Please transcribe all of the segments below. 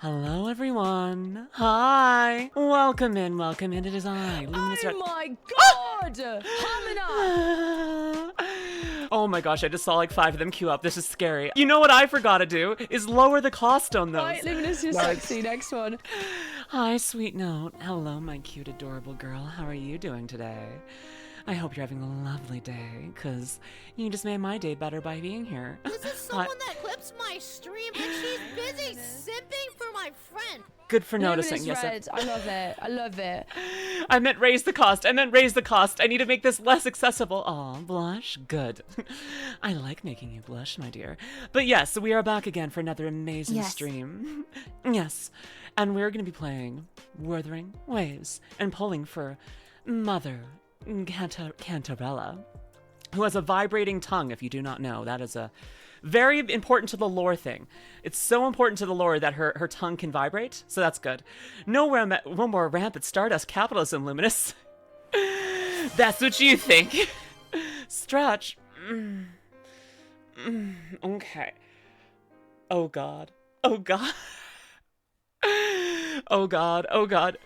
Hello, everyone. Hi. Welcome in. It is I, LuminusRed. Oh my god! Hamina! Oh my gosh, I just saw like 5 of them queue up. This is scary. You know what I forgot to do is lower the cost on those. Right, Luminous, you're sexy. Next one. Hi, sweet note. Hello, my cute, adorable girl. How are you doing today? I hope you're having a lovely day, because you just made my day better by being here. This is someone that clips my stream and she's busy simping for my friend. Good for noticing. Yes, LuminusRed, I love it. I love it. I meant raise the cost. I need to make this less accessible. Aw, blush? Good. I like making you blush, my dear. But yes, we are back again for another amazing stream. Yes. And we're going to be playing Wuthering Waves and pulling for Mother Cottontailva, who has a vibrating tongue, if you do not know. That is a very important to the lore thing. It's so important to the lore that her tongue can vibrate, so that's good. No more rampant Stardust capitalism, Luminous. That's what you think. Stretch. Okay. Oh god. Oh god. Oh god. Oh god.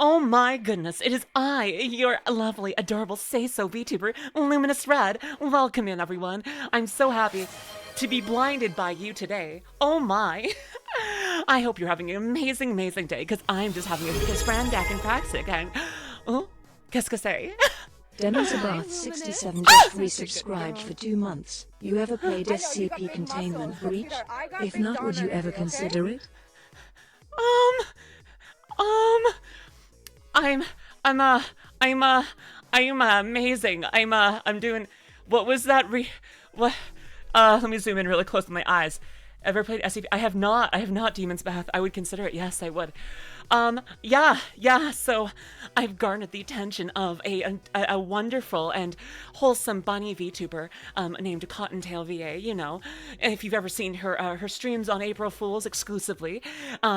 Oh my goodness, it is I, your lovely, adorable say-so VTuber, LuminusRed. Welcome in, everyone. I'm so happy to be blinded by you today. Oh my. I hope you're having an amazing, amazing day, because I'm just having a frandac and praxic, and... Oh, qu'est-ce que c'est? Denosabath67 just resubscribed for 2 months. You ever played SCP Containment Breach? If not, would you ever consider it? I'm amazing. I'm doing, what was that let me zoom in really close with my eyes. Ever played SCP? I have not Demon's Bath. I would consider it, yes, I would. Yeah, so I've garnered the attention of a wonderful and wholesome bunny VTuber, named Cottontailva, you know. If you've ever seen her streams on April Fools exclusively,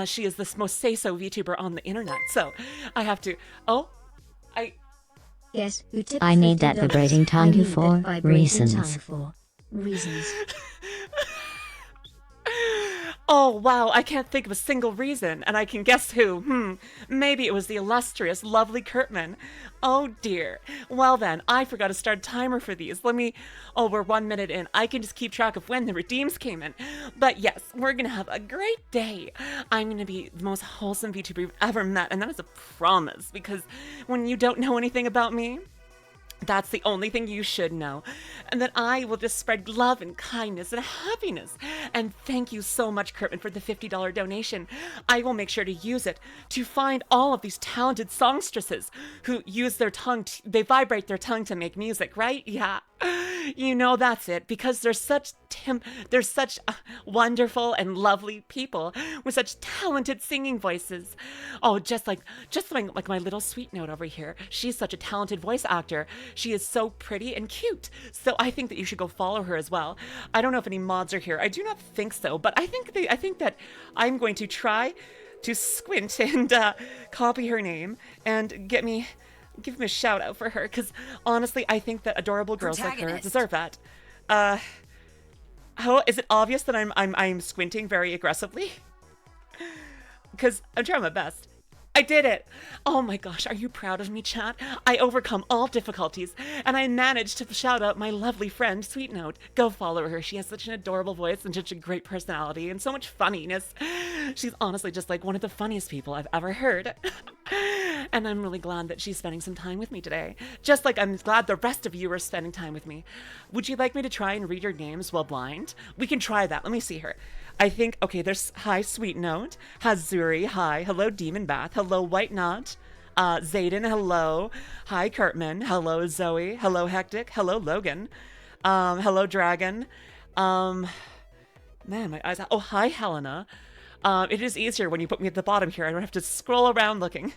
she is the most say-so VTuber on the internet, so I have to, Yes, I need that vibrating tongue for reasons. Oh, wow, I can't think of a single reason, and I can guess who. Maybe it was the illustrious, lovely Kurtman. Oh, dear. Well, then, I forgot to start a timer for these. Oh, we're 1 minute in. I can just keep track of when the redeems came in. But yes, we're gonna have a great day. I'm gonna be the most wholesome VTuber you've ever met, and that is a promise, because when you don't know anything about me, that's the only thing you should know. And that I will just spread love and kindness and happiness. And thank you so much, Kurtman, for the $50 donation. I will make sure to use it to find all of these talented songstresses who use their tongue, they vibrate their tongue to make music, right? Yeah. You know, that's it, because they're such wonderful and lovely people with such talented singing voices. Oh, just like my little sweet note over here. She's such a talented voice actor. She is so pretty and cute. So I think that you should go follow her as well. I don't know if any mods are here. I do not think so, but I think that I'm going to try to squint and copy her name and give me a shout out for her, because honestly, I think that adorable girls like her deserve that. How is it obvious that I'm squinting very aggressively? Because I'm trying my best. I did it! Oh my gosh, are you proud of me, chat? I overcome all difficulties, and I managed to shout out my lovely friend, Sweet Note. Go follow her. She has such an adorable voice and such a great personality and so much funniness. She's honestly just like one of the funniest people I've ever heard. And I'm really glad that she's spending some time with me today. Just like I'm glad the rest of you are spending time with me. Would you like me to try and read your names while blind? We can try that. Let me see her. I think, okay, there's, hi, Sweet Note. Hazuri, hi. Hello, Demon Bath. Hello, White Knot. Zayden, hello. Hi, Kurtman. Hello, Zoe. Hello, Hectic. Hello, Logan. Hello, Dragon. Man, my eyes, oh, hi, Helena. It is easier when you put me at the bottom here. I don't have to scroll around looking.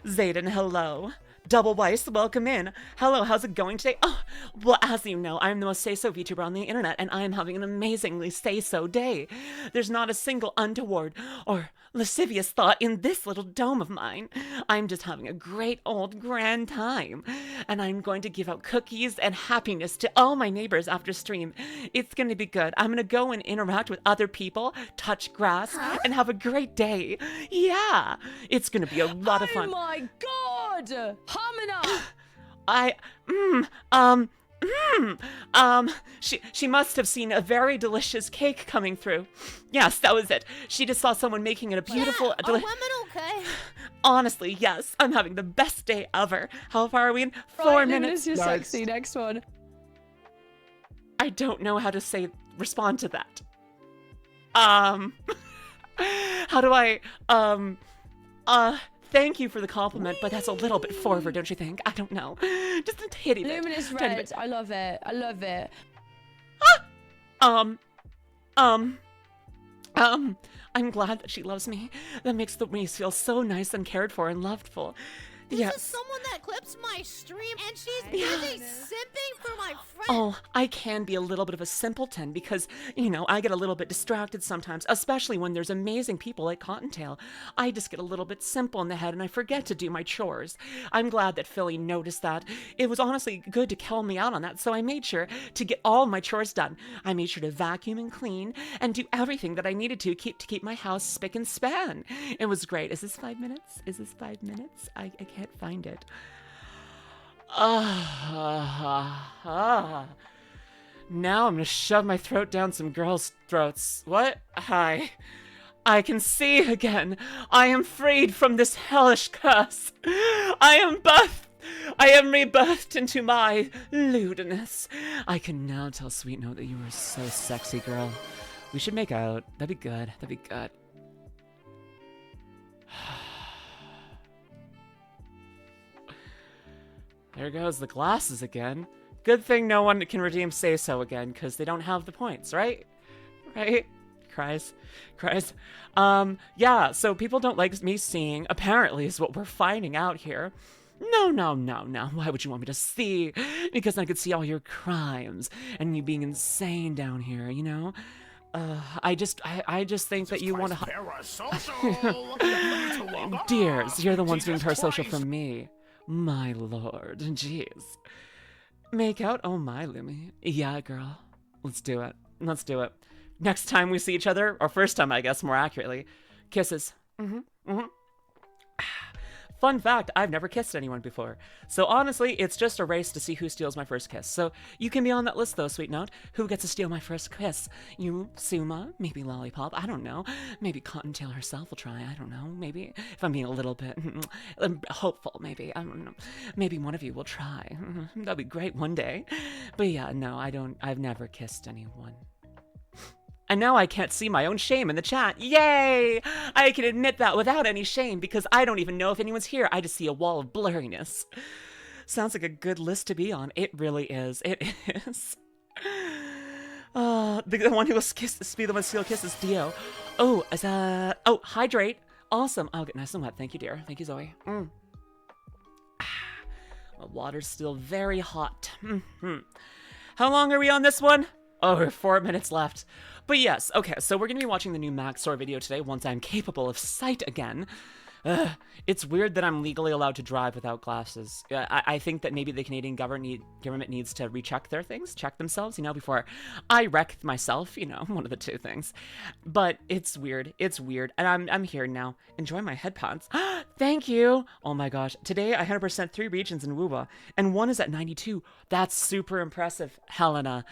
Zayden, hello. Double Weiss, welcome in. Hello, how's it going today? Oh, well, as you know, I'm the most say-so VTuber on the internet, and I am having an amazingly say-so day. There's not a single untoward or lascivious thought in this little dome of mine. I'm just having a great old grand time, and I'm going to give out cookies and happiness to all my neighbors after stream. It's going to be good. I'm going to go and interact with other people, touch grass, and have a great day. Yeah, it's going to be a lot of fun. Oh my god! Hamina! She must have seen a very delicious cake coming through. Yes, that was it. She just saw someone making it a beautiful... Are women okay? Honestly, yes. I'm having the best day ever. How far are we in? 4 minutes. You're sexy. Next one. I don't know how to respond to that. How do I, thank you for the compliment, but that's a little bit forward, don't you think? I don't know. Just a titty bit. LuminusRed, I love it. I love it. I'm glad that she loves me. That makes me feel so nice and cared for and lovedful. This is someone that clips my stream, and she's busy simping for my friend. Oh, I can be a little bit of a simpleton because, you know, I get a little bit distracted sometimes, especially when there's amazing people like Cottontailva. I just get a little bit simple in the head and I forget to do my chores. I'm glad that Filian noticed that. It was honestly good to call me out on that, so I made sure to get all my chores done. I made sure to vacuum and clean and do everything that I needed to keep my house spick and span. It was great. Is this 5 minutes? Is this 5 minutes? I can't find it. Now I'm gonna shove my throat down some girls' throats. What? Hi. I can see again. I am freed from this hellish curse. I am rebirthed into my lewdness. I can now tell Sweet Note that you are so sexy, girl. We should make out. That'd be good. That'd be good. There goes the glasses again. Good thing no one can redeem say-so again, because they don't have the points, right? Right? Cries. Yeah, so people don't like me seeing, apparently, is what we're finding out here. No. Why would you want me to see? Because I could see all your crimes, and you being insane down here, you know? I just think that you want to... Dears, you're the ones doing parasocial for me. My lord, jeez. Make out? Oh my, Lumi. Yeah, girl. Let's do it. Next time we see each other, or first time, I guess, more accurately, kisses. Fun fact, I've never kissed anyone before. So honestly, it's just a race to see who steals my first kiss. So you can be on that list though, Sweet Note. Who gets to steal my first kiss? You, Suma, maybe Lollipop, I don't know. Maybe Cottontail herself will try, I don't know. Maybe, if I'm being a little bit hopeful, maybe, I don't know. Maybe one of you will try. That'd be great one day. But yeah, no, I've never kissed anyone. And now I can't see my own shame in the chat. Yay! I can admit that without any shame because I don't even know if anyone's here. I just see a wall of blurriness. Sounds like a good list to be on. It really is. It is. The one who will be the one to steal kisses, Dio. Oh, oh, hydrate. Awesome. I'll get nice and wet. Thank you, dear. Thank you, Zoe. The water's still very hot. How long are we on this one? Oh, we're 4 minutes left. But yes, okay, so we're going to be watching the new Maxor video today once I'm capable of sight again. It's weird that I'm legally allowed to drive without glasses. I think that maybe the Canadian government needs to recheck their things, check themselves, you know, before I wreck myself, you know, one of the two things. But it's weird, and I'm here now. Enjoy my headphones. Thank you! Oh my gosh, today I 100% 3 regions in Wuba, and 1 is at 92. That's super impressive, Helena.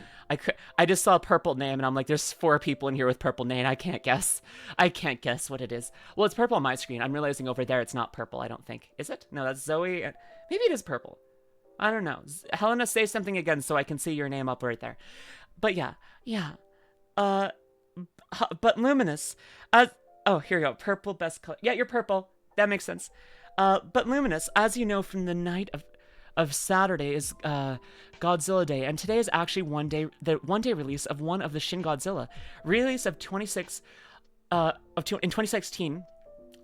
I just saw a purple name, and I'm like, there's 4 people in here with purple name. I can't guess what it is. Well, it's purple on my screen. I'm realizing over there it's not purple, I don't think. Is it? No, that's Zoe. Maybe it is purple. I don't know. Helena, say something again so I can see your name up right there. But yeah. But Luminous. Oh, here we go. Purple, best color. Yeah, you're purple. That makes sense. But Luminous, as you know from the night of Saturday is Godzilla Day, and today is actually the one-day release of one of the Shin Godzilla, release of in 2016.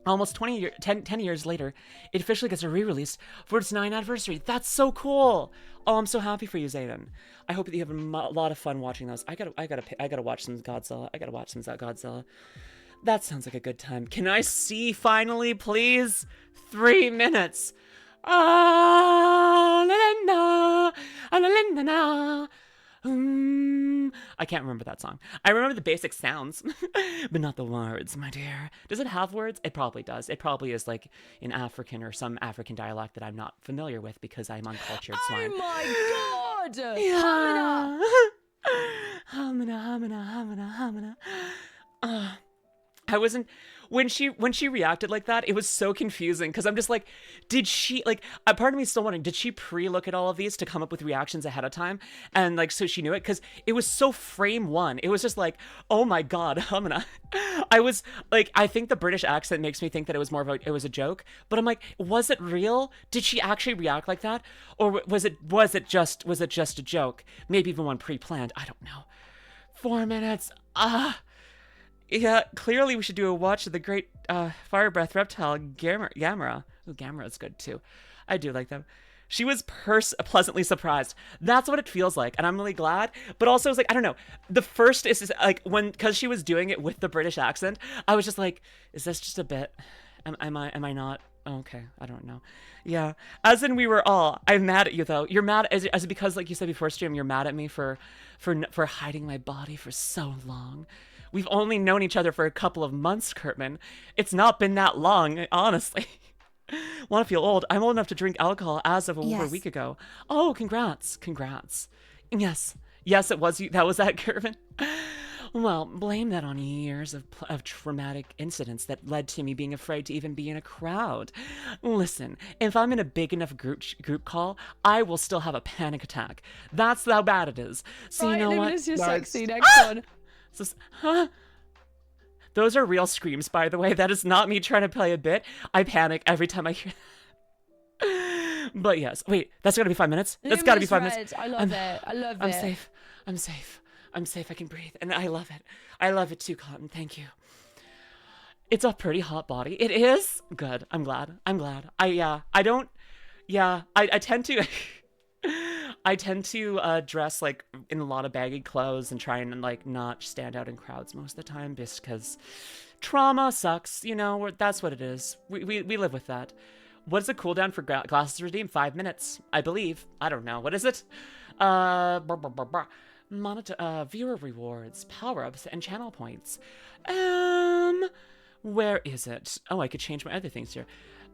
Almost 10 years later, it officially gets a re-release for its 9th anniversary. That's so cool. Oh, I'm so happy for you, Zayden. I hope that you have a lot of fun watching those. I gotta watch some Godzilla. I gotta watch some Godzilla. That sounds like a good time. Can I see finally, please? 3 minutes. Ah, la, la, la, la, la, la, la. I can't remember that song. I remember the basic sounds, but not the words, my dear. Does it have words? It probably does. It probably is like in African or some African dialect that I'm not familiar with because I'm uncultured swine. Oh my god! Yeah. Hamina. I wasn't when she reacted like that, it was so confusing because I'm just like, did she like a part of me is still wondering, did she pre-look at all of these to come up with reactions ahead of time? And like so she knew it because it was so frame one. It was just like, oh my god, Hamina. I was like, I think the British accent makes me think that it was more of it was a joke, but I'm like, was it real? Did she actually react like that? Or was it just a joke? Maybe even one pre-planned. I don't know. 4 minutes. Yeah, clearly we should do a watch of the great fire breath reptile Gamera. Ooh, Gamera's good too. I do like them. She was pleasantly surprised. That's what it feels like, and I'm really glad. But also, it's like, I don't know. The first is like because she was doing it with the British accent, I was just like, is this just a bit? Am I not? Okay, I don't know. Yeah, as in we were all. I'm mad at you though. You're mad as because like you said before stream, you're mad at me for hiding my body for so long. We've only known each other for a couple of months, Kurtman. It's not been that long, honestly. Want to feel old? I'm old enough to drink alcohol as of over a week ago. Oh, congrats. Yes, it was you. That was that, Kurtman. Well, blame that on years of traumatic incidents that led to me being afraid to even be in a crowd. Listen, if I'm in a big enough group call, I will still have a panic attack. That's how bad it is. So right, you know what? Luminous, you're sexy. Next one. Huh? Those are real screams, by the way. That is not me trying to play a bit. I panic every time I hear. But yes, wait. That's gotta be 5 minutes. That's gotta be 5 minutes. I love it. I love it. I'm safe. I can breathe, and I love it. I love it too, Cotton. Thank you. It's a pretty hot body. It is good. I'm glad. I tend to. I tend to dress like in a lot of baggy clothes and try and like not stand out in crowds most of the time just because trauma sucks, you know, that's what it is. We live with that. What is the cooldown for glasses redeem? 5 minutes, I believe. I don't know. What is it? Monitor, viewer rewards, power-ups, and channel points. Where is it? Oh, I could change my other things here.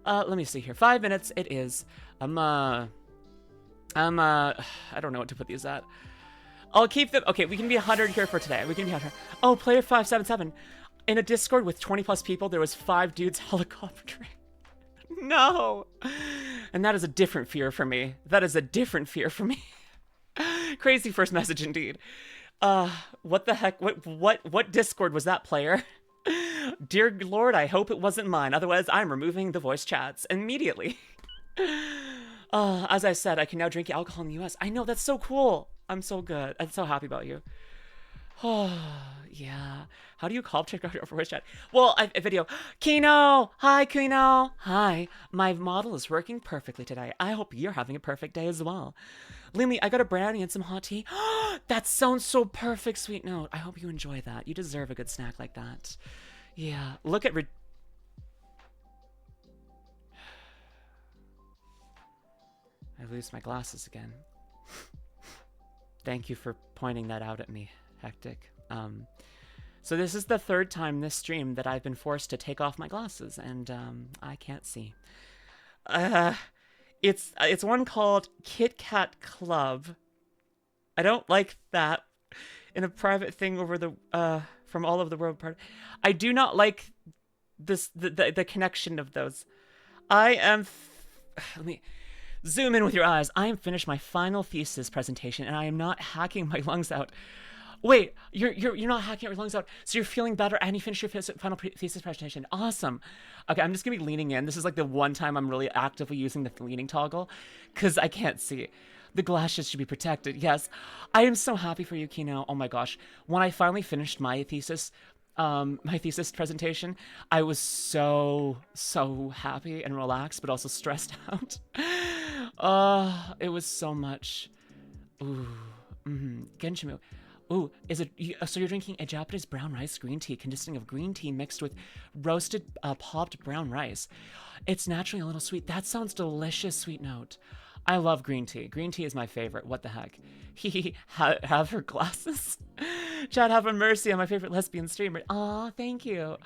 Let me see here. 5 minutes, it is. I don't know what to put these at. I'll keep them. Okay, we can be 100 here for today. We can be 100. Oh, player 577. In a Discord with 20 plus people, there was 5 dudes helicoptering. No. And that is a different fear for me. Crazy first message indeed. What the heck? What Discord was that, player? Dear Lord, I hope it wasn't mine. Otherwise, I'm removing the voice chats immediately. As I said, I can now drink alcohol in the US. I know, that's so cool. I'm so good. I'm so happy about you. Oh, yeah. How do you call check out your voice chat? Well, a video. Kino! Hi, Kino! Hi. My model is working perfectly today. I hope you're having a perfect day as well. Lily, I got a brownie and some hot tea. That sounds so perfect, sweet note. I hope you enjoy that. You deserve a good snack like that. Yeah. Look at... I lose my glasses again. Thank you for pointing that out at me, Hectic. So this is the 3rd time this stream that I've been forced to take off my glasses, and I can't see. It's one called Kit Kat Club. I don't like that. In a private thing over the from all over the world part. I do not like this the connection of those. I am. Let me. Zoom in with your eyes. I am finished my final thesis presentation, and I am not hacking my lungs out. Wait, you're not hacking your lungs out, so you're feeling better, and you finished your final thesis presentation. Awesome. Okay, I'm just gonna be leaning in. This is like the one time I'm really actively using the leaning toggle, because I can't see. The glasses should be protected. Yes, I am so happy for you, Kino. Oh my gosh, when I finally finished my thesis, my thesis presentation, I was so happy and relaxed, but also stressed out. It was so much. Ooh, Genshimu. Ooh, is it? So you're drinking a Japanese brown rice green tea consisting of green tea mixed with roasted, popped brown rice. It's naturally a little sweet. That sounds delicious, sweet note. I love green tea. Green tea is my favorite. What the heck? Have her glasses. Chad, have a mercy on my favorite lesbian streamer. Aw, thank you.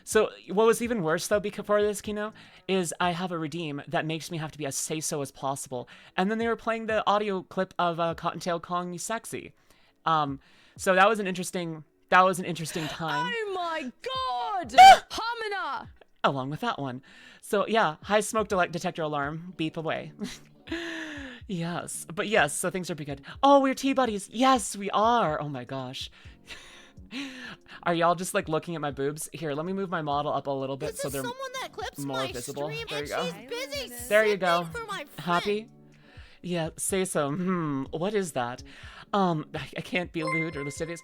So what was even worse though before this, Kino, is I have a redeem that makes me have to be as say-so as possible. And then they were playing the audio clip of Cottontail calling me sexy. So that was an interesting time. Oh my god! Hamina! Along with that one. So yeah, high smoke detector alarm, beep away. Yes, but yes, so things are pretty good. Oh, we're tea buddies. Yes, we are. Oh my gosh. Are y'all just like looking at my boobs? Here, let me move my model up a little bit so they're someone that clips more my visible. stream, There you and go. she's busy There you go. simping for my Happy? Yeah, say so. What is that? I can't be lewd or lascivious.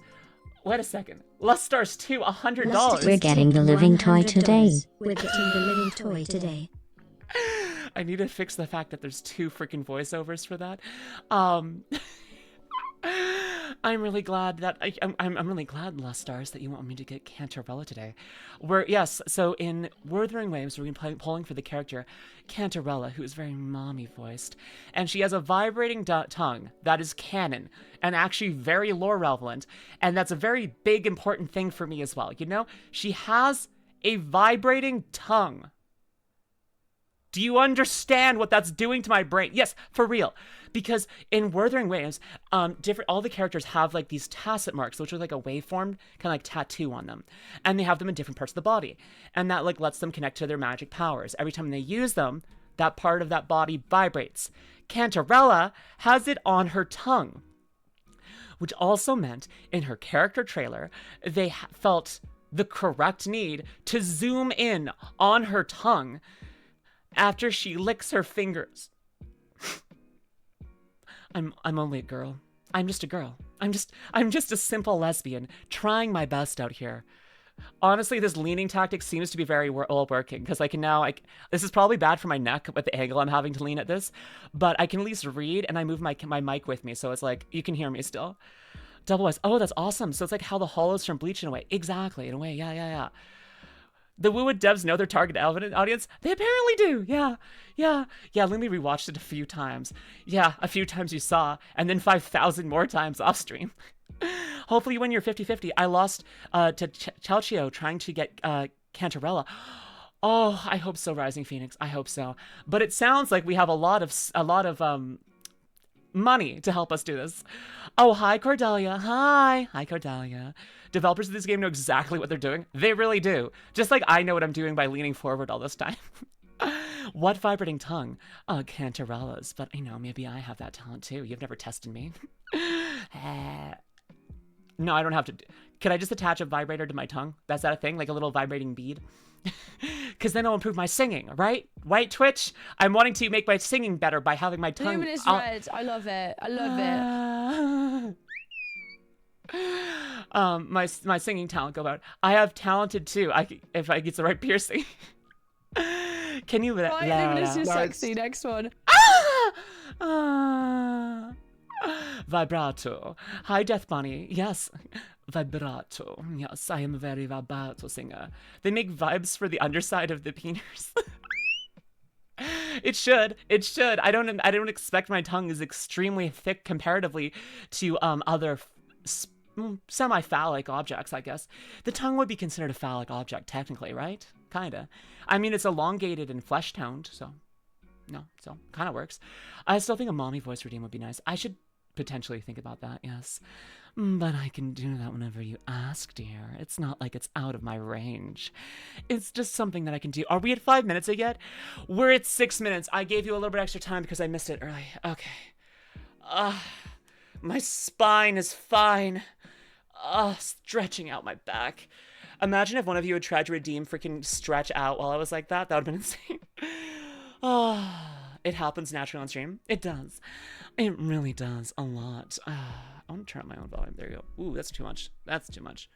Wait a second. Lustars 2, $100. We're getting the living toy today. We're getting the living toy today. I need to fix the fact that there's 2 freaking voiceovers for that. I'm really glad that I'm really glad, Lustars, that you want me to get Cantarella today. So in Wuthering Waves, we're going to be polling for the character Cantarella, who is very mommy voiced, and she has a vibrating tongue that is canon and actually very lore relevant, and that's a very big important thing for me as well. You know, she has a vibrating tongue. Do you understand what that's doing to my brain? Yes, for real. Because in Wuthering Waves, all the characters have like these tacet marks, which are like a waveform, kind of like tattoo on them. And they have them in different parts of the body. And that like lets them connect to their magic powers. Every time they use them, that part of that body vibrates. Cantarella has it on her tongue. Which also meant in her character trailer, they felt the correct need to zoom in on her tongue after she licks her fingers. I'm only a girl. I'm just a girl. I'm just a simple lesbian trying my best out here. Honestly, this leaning tactic seems to be very well working because I can now, this is probably bad for my neck with the angle I'm having to lean at this, but I can at least read and I move my mic with me. So it's like, you can hear me still. Double Wise. Oh, that's awesome. So it's like how the hollows from Bleach in a way. Exactly. In a way. Yeah. The Woowood devs know their target audience. They apparently do. Yeah. Lumi rewatched it a few times. Yeah, a few times you saw, and then 5,000 more times off stream. Hopefully you win your 50-50. I lost to Chalchio trying to get Cantarella. Oh, I hope so, Rising Phoenix. I hope so. But it sounds like we have a lot of money to help us do this. Oh, hi, Cordelia. Hi, Cordelia. Developers of this game know exactly what they're doing. They really do. Just like I know what I'm doing by leaning forward all this time. What vibrating tongue? Cantarella's. But, maybe I have that talent too. You've never tested me. No, I don't have to. Could I just attach a vibrator to my tongue? That's that a thing? Like a little vibrating bead? Because then it'll improve my singing, right? White Twitch? I'm wanting to make my singing better by having my tongue... LuminusRed, I love it. My singing talent go out. I have talented too. If I get the right piercing. Can you... Right, Luminous, you're sexy. Next one. Vibrato. Hi, Death Bunny. Yes. Vibrato. Yes, I am a very vibrato singer. They make vibes for the underside of the penis. It should. I don't expect my tongue is extremely thick comparatively to other semi-phallic objects, I guess. The tongue would be considered a phallic object, technically, right? Kinda. I mean, it's elongated and flesh-toned, so kind of works. I still think a mommy voice redeem would be nice. I should potentially think about that, yes. But I can do that whenever you ask, dear. It's not like it's out of my range. It's just something that I can do. Are we at 5 minutes yet? We're at 6 minutes. I gave you a little bit extra time because I missed it early. Okay. My spine is fine. Stretching out my back. Imagine if one of you had tried to redeem freaking stretch out while I was like that. That would have been insane. It happens naturally on stream. It does. It really does a lot. I want to turn up my own volume. There you go. Ooh, that's too much. That's too much.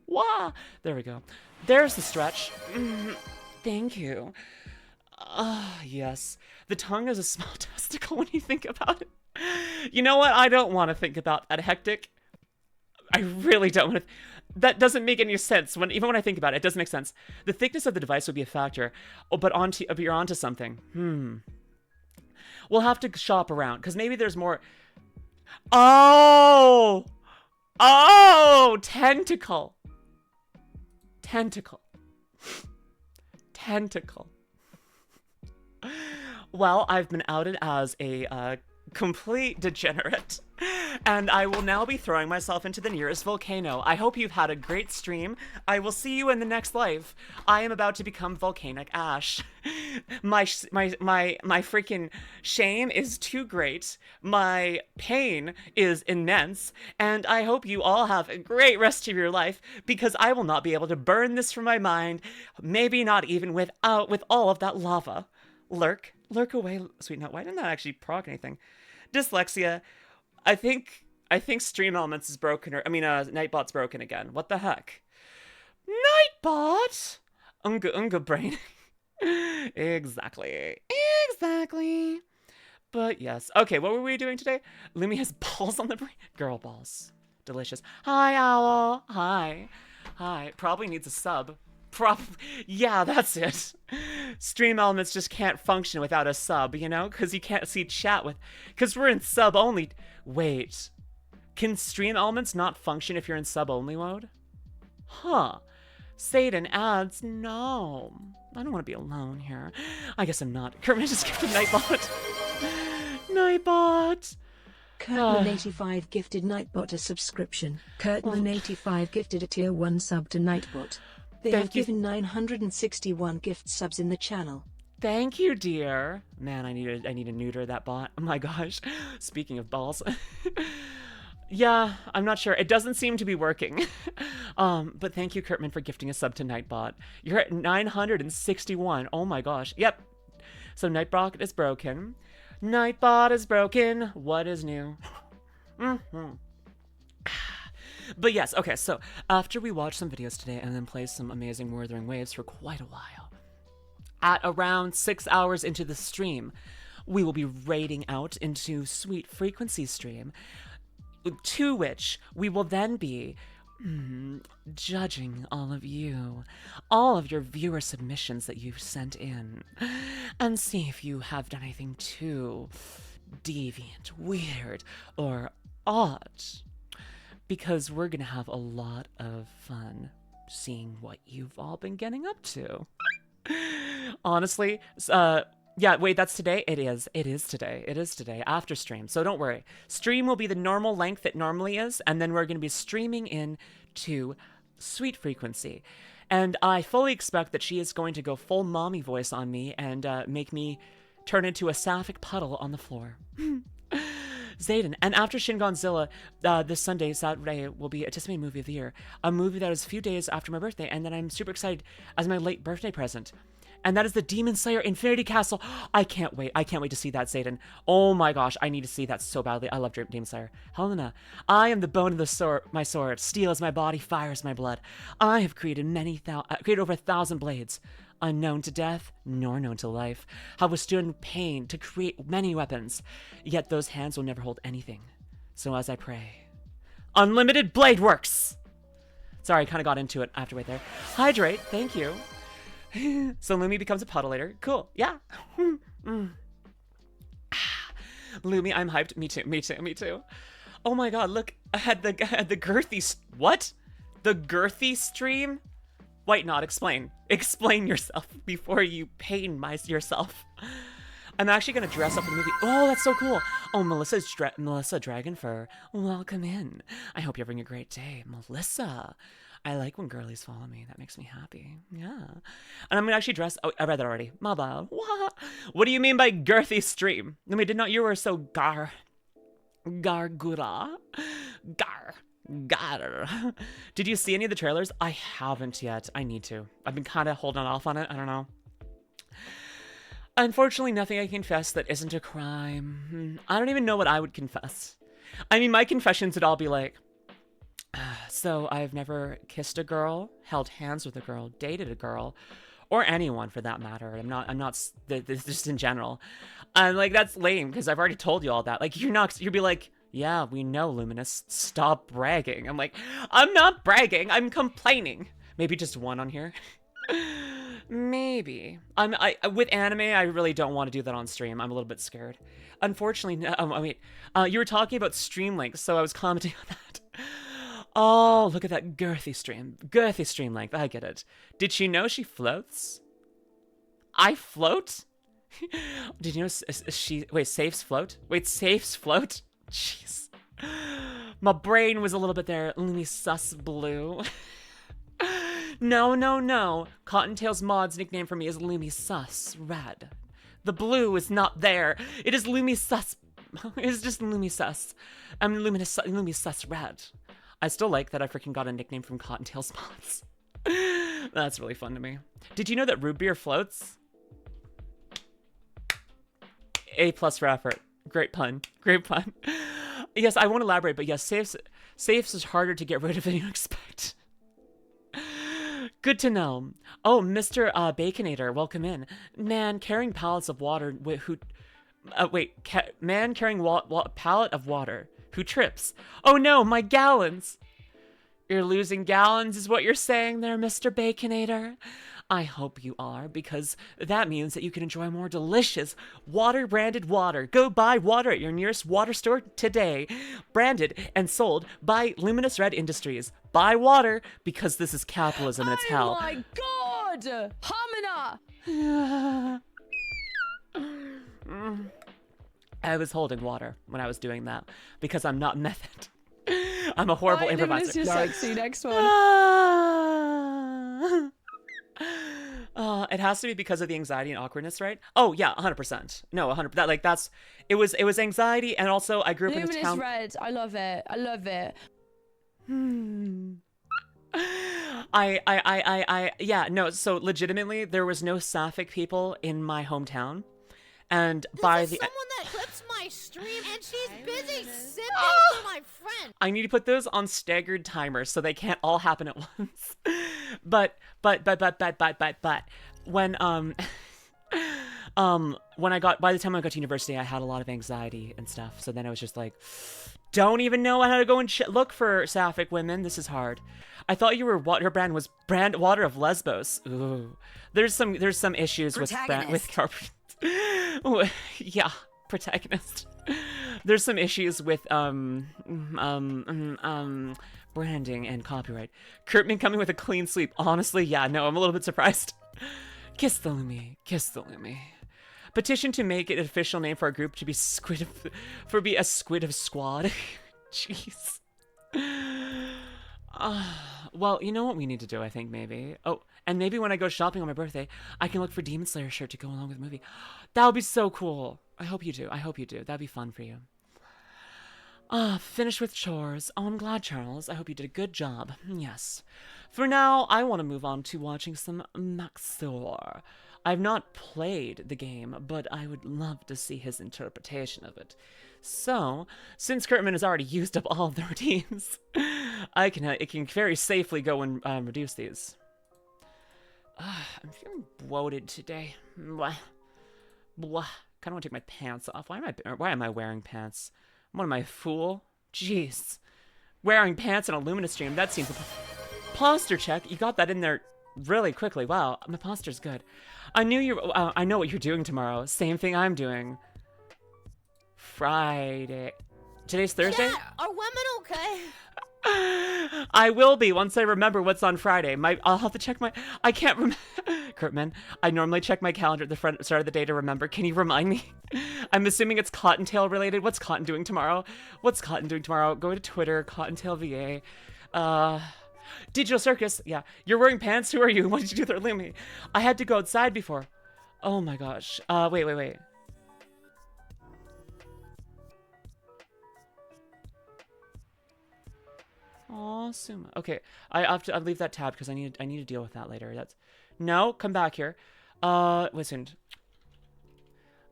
Wah! There we go. There's the stretch. Thank you. Yes. The tongue is a small testicle when you think about it. You know what? I don't want to think about that, Hectic. I really don't want to. That doesn't make any sense. Even when I think about it, it doesn't make sense. The thickness of the device would be a factor. Oh, but you're onto something. We'll have to shop around, because maybe there's more. Oh! Oh! Tentacle. Tentacle. Tentacle. Well, I've been outed as a complete degenerate, and I will now be throwing myself into the nearest volcano. I hope you've had a great stream. I will see you in the next life. I am about to become volcanic ash. My freaking shame is too great. My pain is immense, and I hope you all have a great rest of your life, because I will not be able to burn this from my mind. Maybe not even with all of that lava. Lurk away, sweet note. Why didn't that actually proc anything? Dyslexia. I think Stream Elements is broken, or Nightbot's broken again. What the heck? Nightbot? Unga brain. Exactly. But yes. Okay, what were we doing today? Lumi has balls on the brain. Girl balls. Delicious. Hi, Owl. Hi. Probably needs a sub. Yeah, that's it. Stream Elements just can't function without a sub, you know? Because you can't see chat because we're in sub only. Wait. Can Stream Elements not function if you're in sub only mode? Huh. Satan adds, no. I don't want to be alone here. I guess I'm not. Kermit just gifted Nightbot. Nightbot. Kurtman85 gifted Nightbot a subscription. Kurtman85 gifted a tier 1 sub to Nightbot. They have given 961 gift subs in the channel. Thank you, dear. Man, I need to neuter that bot. Oh my gosh. Speaking of balls. Yeah, I'm not sure. It doesn't seem to be working. But thank you, Kurtman, for gifting a sub to Nightbot. You're at 961. Oh my gosh. Yep. So Nightbot is broken. Nightbot is broken. What is new? But yes, okay, so after we watch some videos today and then play some amazing Wuthering Waves for quite a while, at around 6 hours into the stream, we will be raiding out into Sweet Frequency stream, to which we will then be judging all of your viewer submissions that you've sent in, and see if you have done anything too deviant, weird, or odd. Because we're gonna have a lot of fun seeing what you've all been getting up to. Honestly, yeah, wait, that's today? It is today, after stream, so don't worry. Stream will be the normal length it normally is, and then we're gonna be streaming in to Sweet Frequency. And I fully expect that she is going to go full mommy voice on me and make me turn into a sapphic puddle on the floor. Zayden. And after Shin Godzilla, this Saturday, will be Anticipated Movie of the Year. A movie that is a few days after my birthday, and that I'm super excited as my late birthday present. And that is the Demon Slayer Infinity Castle. I can't wait to see that, Zayden. Oh my gosh, I need to see that so badly. I love Demon Slayer. Helena, I am the bone of my sword. Steel is my body, fire is my blood. I have created over 1,000 blades. Unknown to death, nor known to life, have withstood pain to create many weapons, yet those hands will never hold anything. So as I pray, unlimited blade works! Sorry, I kind of got into it after right there. Hydrate, thank you. So Lumi becomes a puddle later. Cool, yeah. Lumi, I'm hyped. Me too. Oh my god, look, I had the girthy, what? The girthy stream? Wait, not explain. Explain yourself before you pain yourself. I'm actually gonna dress up in the movie. Oh, that's so cool. Oh, Melissa Dragonfur, welcome in. I hope you're having a great day, Melissa. I like when girlies follow me. That makes me happy. Yeah. And I'm gonna actually dress. Oh, I read that already. My bad. What do you mean by girthy stream? I mean, did not you were so gargura? Gar. Did you see any of the trailers? I haven't yet. I need to. I've been kind of holding off on it. I don't know. Unfortunately, nothing I confess that isn't a crime. I don't even know what I would confess. I mean, my confessions would all be like, So I've never kissed a girl, held hands with a girl, dated a girl, or anyone for that matter. I'm not, just in general. I'm like, that's lame because I've already told you all that. Like, you'd be like, yeah, we know, Luminous. Stop bragging. I'm like, I'm not bragging. I'm complaining. Maybe just one on here. Maybe. With anime, I really don't want to do that on stream. I'm a little bit scared. Unfortunately, no, wait. You were talking about stream length, so I was commenting on that. Oh, look at that girthy stream length. I get it. Did she know she floats? I float? Did you know safes float? Wait, safes float? Jeez. My brain was a little bit there. Sus blue. No. Cottontail's mod's nickname for me is LuminusRed. The blue is not there. It is LuminusRed. It's just LuminusRed. I'm LuminusRed. I still like that I freaking got a nickname from Cottontail's mods. That's really fun to me. Did you know that root beer floats? A+ for effort. Great pun. Great pun. Yes, I won't elaborate, but yes, safes is harder to get rid of than you expect. Good to know. Oh, Mr. Baconator, welcome in. Man carrying pallets of water man carrying pallet of water who trips. Oh no, my gallons. You're losing gallons is what you're saying there, Mr. Baconator. I hope you are, because that means that you can enjoy more delicious water-branded water. Go buy water at your nearest water store today. Branded and sold by LuminusRed Industries. Buy water, because this is capitalism and it's hell. Oh my god! Hamina! I was holding water when I was doing that, because I'm not method. I'm a horrible improviser. You're sexy. Next one. It has to be because of the anxiety and awkwardness, right? Oh yeah, 100%. No, 100%. That like that's it was anxiety, and also I grew up in a town. LuminusRed, I love it. I love it. Yeah, no. So legitimately, there was no Sapphic people in my hometown, and by the someone that clips my stream, and she's busy simping for my friend. I need to put those on staggered timers so they can't all happen at once. But when by the time I got to university, I had a lot of anxiety and stuff. So then I was just like, don't even know how to go and look for Sapphic women. This is hard. I thought your brand was Water of Lesbos. Ooh, there's some issues with yeah, protagonist. There's some issues with branding and copyright. Kurtman coming with a clean sweep. Honestly, yeah, no, I'm a little bit surprised. Kiss the Lumi. Petition to make it an official name for our group to be a squid of squad. Jeez. Well, you know what we need to do, I think, maybe. Oh, and maybe when I go shopping on my birthday, I can look for Demon Slayer shirt to go along with the movie. That would be so cool. I hope you do. That'd be fun for you. Finished with chores. Oh, I'm glad, Charles. I hope you did a good job. Yes. For now, I want to move on to watching some Maxor. I've not played the game, but I would love to see his interpretation of it. So, since Kurtman has already used up all of the redeems, it can very safely go and reduce these. I'm feeling bloated today. Blah. Blah. Kind of want to take my pants off. Why am I wearing pants? What am I, a fool? Jeez. Wearing pants in a Luminous stream, that seems... Posture check. You got that in there really quickly. Wow, my posture's good. I know what you're doing tomorrow. Same thing I'm doing. Friday. Today's Thursday? Chat, are women okay? I will be once I remember what's on Friday. I'll have to check my... I can't remember... Kurtman, I normally check my calendar at the start of the day to remember. Can you remind me? I'm assuming it's Cottontail related. What's Cotton doing tomorrow? Go to Twitter, Cottontailva. Digital Circus. Yeah. You're wearing pants? Who are you? What did you do there, Lumi? I had to go outside before. Oh my gosh. Wait. Aw, Suma. Okay, I'll leave that tab because I need to deal with that later. No, come back here. Listen.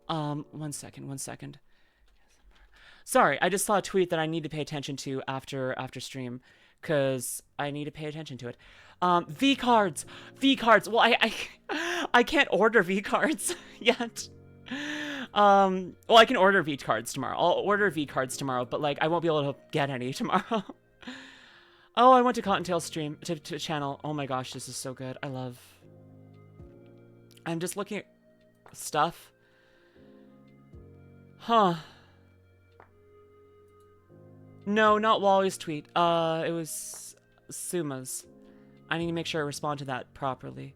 1 second. Sorry, I just saw a tweet that I need to pay attention to after stream, because I need to pay attention to it. V cards. Well, I can't order V cards yet. Well, I can order V cards tomorrow. I'll order V cards tomorrow, but like I won't be able to get any tomorrow. Oh, I went to Cottontail's stream to channel. Oh my gosh, this is so good. I'm just looking at stuff. Huh. No, not Wally's tweet. It was Suma's. I need to make sure I respond to that properly.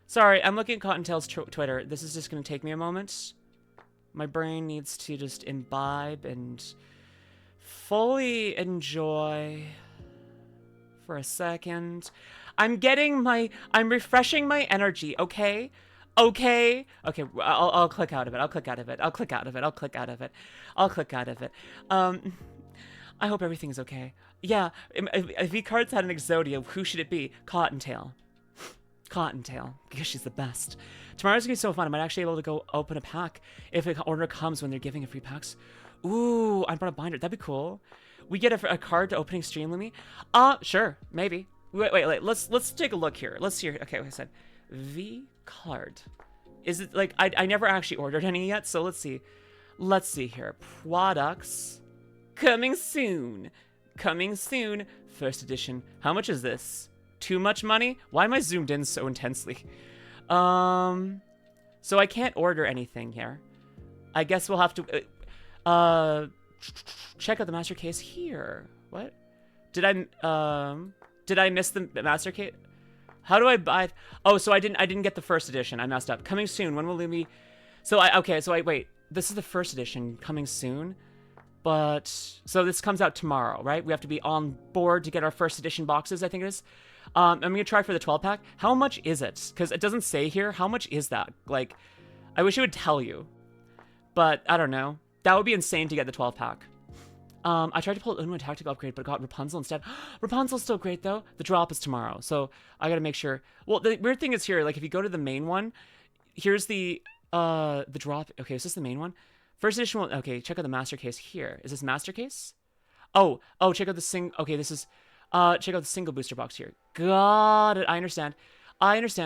Sorry, I'm looking at Cottontail's Twitter. This is just going to take me a moment. My brain needs to just imbibe and fully enjoy for a second. I'm refreshing my energy, okay? Okay, I'll click out of it. I hope everything's okay. Yeah, if V-Cards had an Exodia, who should it be? Cottontail, because she's the best. Tomorrow's gonna be so fun. I might actually be able to go open a pack if an order comes when they're giving free packs. Ooh, I brought a binder. That'd be cool. We get a card to opening stream, Lumi? Sure, maybe. Wait, let's take a look here. Let's see here. Okay, like I said, V card. Is it like, I never actually ordered any yet, so let's see. Let's see here. Products. Coming soon. First edition. How much is this? Too much money? Why am I zoomed in so intensely? So I can't order anything here. I guess we'll have to, check out the master case here. What? Did I miss the master case? How do I buy? Oh, so I didn't get the first edition. I messed up. Coming soon. When will it be? Wait. This is the first edition. Coming soon. But, so this comes out tomorrow, right? We have to be on board to get our first edition boxes, I think it is. I'm going to try for the 12-pack. How much is it? Because it doesn't say here. How much is that? Like, I wish it would tell you. But, I don't know. That would be insane to get the 12-pack. I tried to pull an tactical upgrade, but got Rapunzel instead. Rapunzel's still great, though. The drop is tomorrow, so I got to make sure. Well, the weird thing is here, like, if you go to the main one, here's the drop. Okay, is this the main one? First edition one, okay, check out the master case here. Is this master case? Oh, check out the okay, this is, check out the single booster box here. Got it, I understand.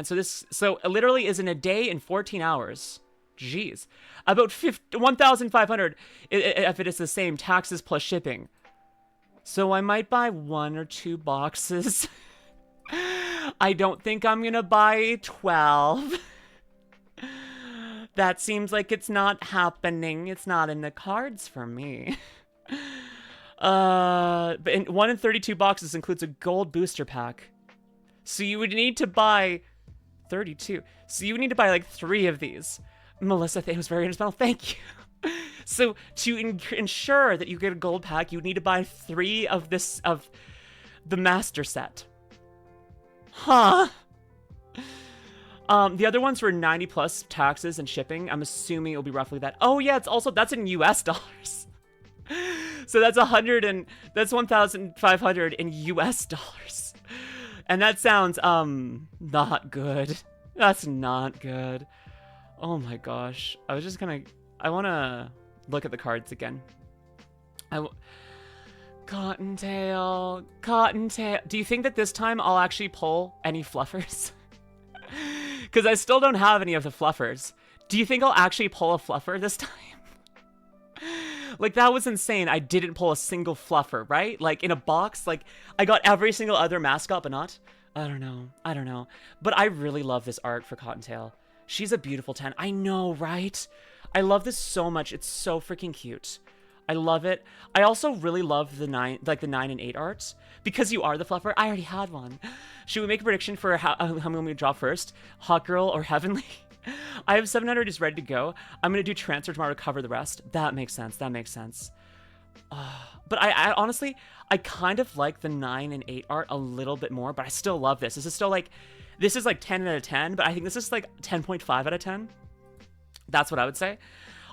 So it literally is in a day and 14 hours. Jeez. About 1,500 if it is the same, taxes plus shipping. So I might buy 1 or 2 boxes. I don't think I'm gonna buy 12. That seems like it's not happening. It's not in the cards for me. But 1 in 32 boxes includes a gold booster pack. So you would need to buy 32. So you would need to buy like 3 of these. Melissa, it was very instrumental. Thank you. So to ensure that you get a gold pack, you would need to buy 3 of the master set. Huh. The other ones were 90 plus taxes and shipping. I'm assuming it'll be roughly that. Oh yeah, that's in US dollars. So that's 1,500 in US dollars. And that sounds, not good. That's not good. Oh my gosh. I want to look at the cards again. Cottontail. Do you think that this time I'll actually pull any fluffers? Because I still don't have any of the fluffers. Do you think I'll actually pull a fluffer this time? Like, that was insane. I didn't pull a single fluffer, right? Like, in a box, like, I got every single other mascot, but not. I don't know. But I really love this art for Cottontail. She's a beautiful 10. I know, right? I love this so much. It's so freaking cute. I love it. I also really love the 9 and 8 arts. Because you are the fluffer. I already had one. Should we make a prediction for how many we draw first? Hot Girl or Heavenly? I have 700 just ready to go. I'm going to do transfer tomorrow to cover the rest. That makes sense. But I honestly, I kind of like the 9 and 8 art a little bit more, but I still love this. This is like 10 out of 10, but I think this is like 10.5 out of 10. That's what I would say.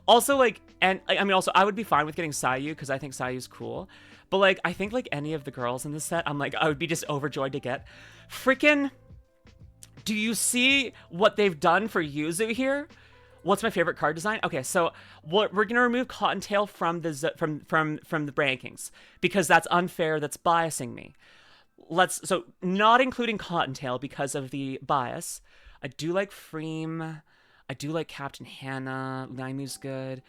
Also, like, and I mean, also, I would be fine with getting Sayu because I think Sayu's cool. But, like, I think, like, any of the girls in this set, I would be just overjoyed to get. Freaking, do you see what they've done for Yuzu here? What's my favorite card design? Okay, so we're gonna remove Cottontail from the rankings because that's unfair. That's biasing me. So not including Cottontail because of the bias. I do like Freem. I do like Captain Hannah. Naimu's good.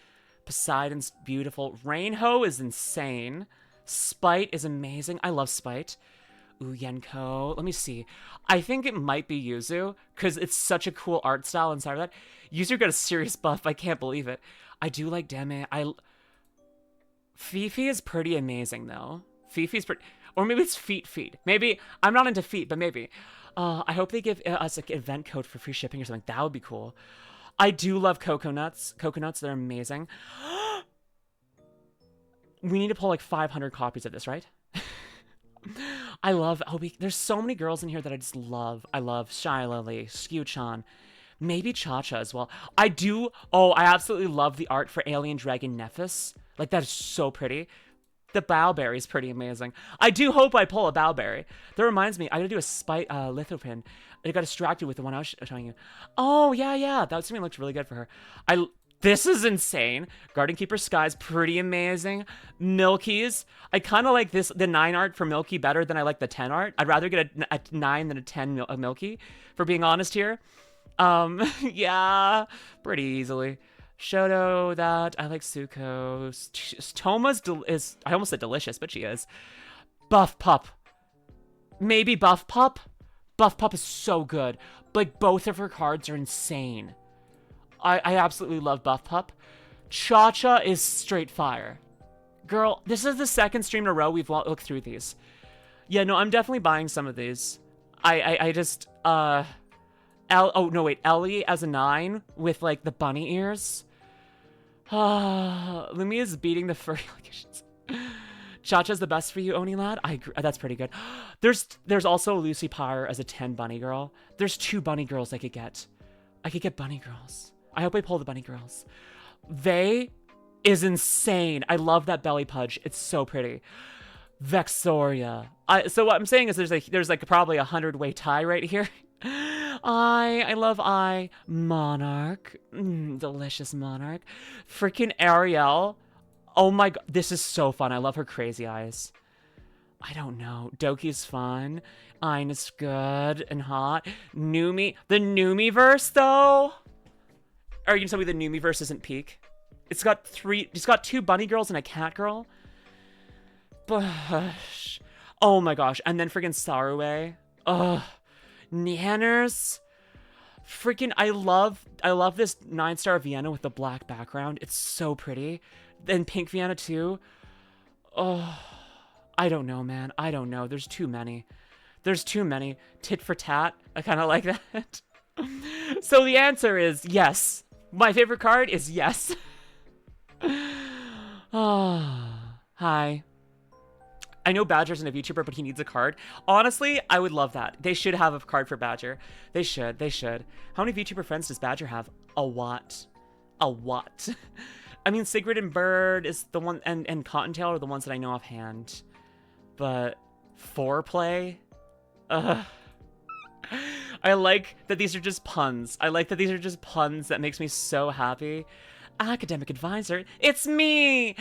Poseidon's beautiful. Rainho is insane. Spite is amazing. I love Spite. Ooh, Yenko. Let me see. I think it might be Yuzu, because it's such a cool art style inside of that. Yuzu got a serious buff. I can't believe it. I do like Deme. Fifi is pretty amazing, though. Fifi's pretty... Or maybe it's feet. Maybe... I'm not into feet, but maybe. I hope they give us an event code for free shipping or something. That would be cool. I do love coconuts. Coconuts, they're amazing. We need to pull like 500 copies of this, right? I love... there's so many girls in here that I just love. I love Shy Lily, Skew-chan, maybe Cha-Cha as well. I do... Oh, I absolutely love the art for Alien Dragon Nephis. Like, that is so pretty. The Bowberry is pretty amazing. I do hope I pull a Bowberry. That reminds me, I gotta do a Spite Lithopin. I got distracted with the one I was showing you. Oh, yeah. That something looked really good for her. This is insane. Garden Keeper Sky's pretty amazing. Milky's. I kind of like the 9 art for Milky better than I like the 10 art. I'd rather get a 9 than a 10 Milky, for being honest here. Yeah, pretty easily. Shoto, that. I like Suko. Toma's I almost said delicious, but she is. Buff Pup. Maybe Buff Pup? Buff Pup is so good. Like, both of her cards are insane. I absolutely love Buff Pup. Cha-Cha is straight fire. Girl, this is the second stream in a row we've looked through these. Yeah, no, I'm definitely buying some of these. I just, oh, no, wait, Ellie as a 9 with, like, the bunny ears. Lumi is beating the furry allegations. Cha-Cha's the best for you, Oni Lad? I agree. That's pretty good. There's also Lucy Pyre as a 10 bunny girl. There's 2 bunny girls I could get. I could get bunny girls. I hope I pull the bunny girls. Vey is insane. I love that belly pudge. It's so pretty. Vexoria. So what I'm saying is there's like probably a 100-way tie right here. I love Monarch. Delicious Monarch. Freaking Ariel. Oh my god, this is so fun. I love her crazy eyes. I don't know. Doki's fun. Ein is good and hot. Numi. The Numiverse, though? Are you gonna tell me the Numiverse isn't peak? It's got 2 bunny girls and a cat girl. Bush. Oh my gosh. And then freaking Sarue. Ugh. Nanners. Freaking, I love this 9-star Vienna with the black background. It's so pretty. Then pink Vienna too. Oh, I don't know, man. I don't know. There's too many. There's too many. Tit for tat. I kind of like that. So the answer is yes. My favorite card is yes. Oh, hi. I know Badger's an ENvtuber, but he needs a card. Honestly, I would love that. They should have a card for Badger. They should. How many VTuber friends does Badger have? A lot. I mean, Sigrid and Bird is the one, and Cottontail are the ones that I know offhand. But foreplay? Ugh. I like that these are just puns. That makes me so happy. Academic advisor. It's me.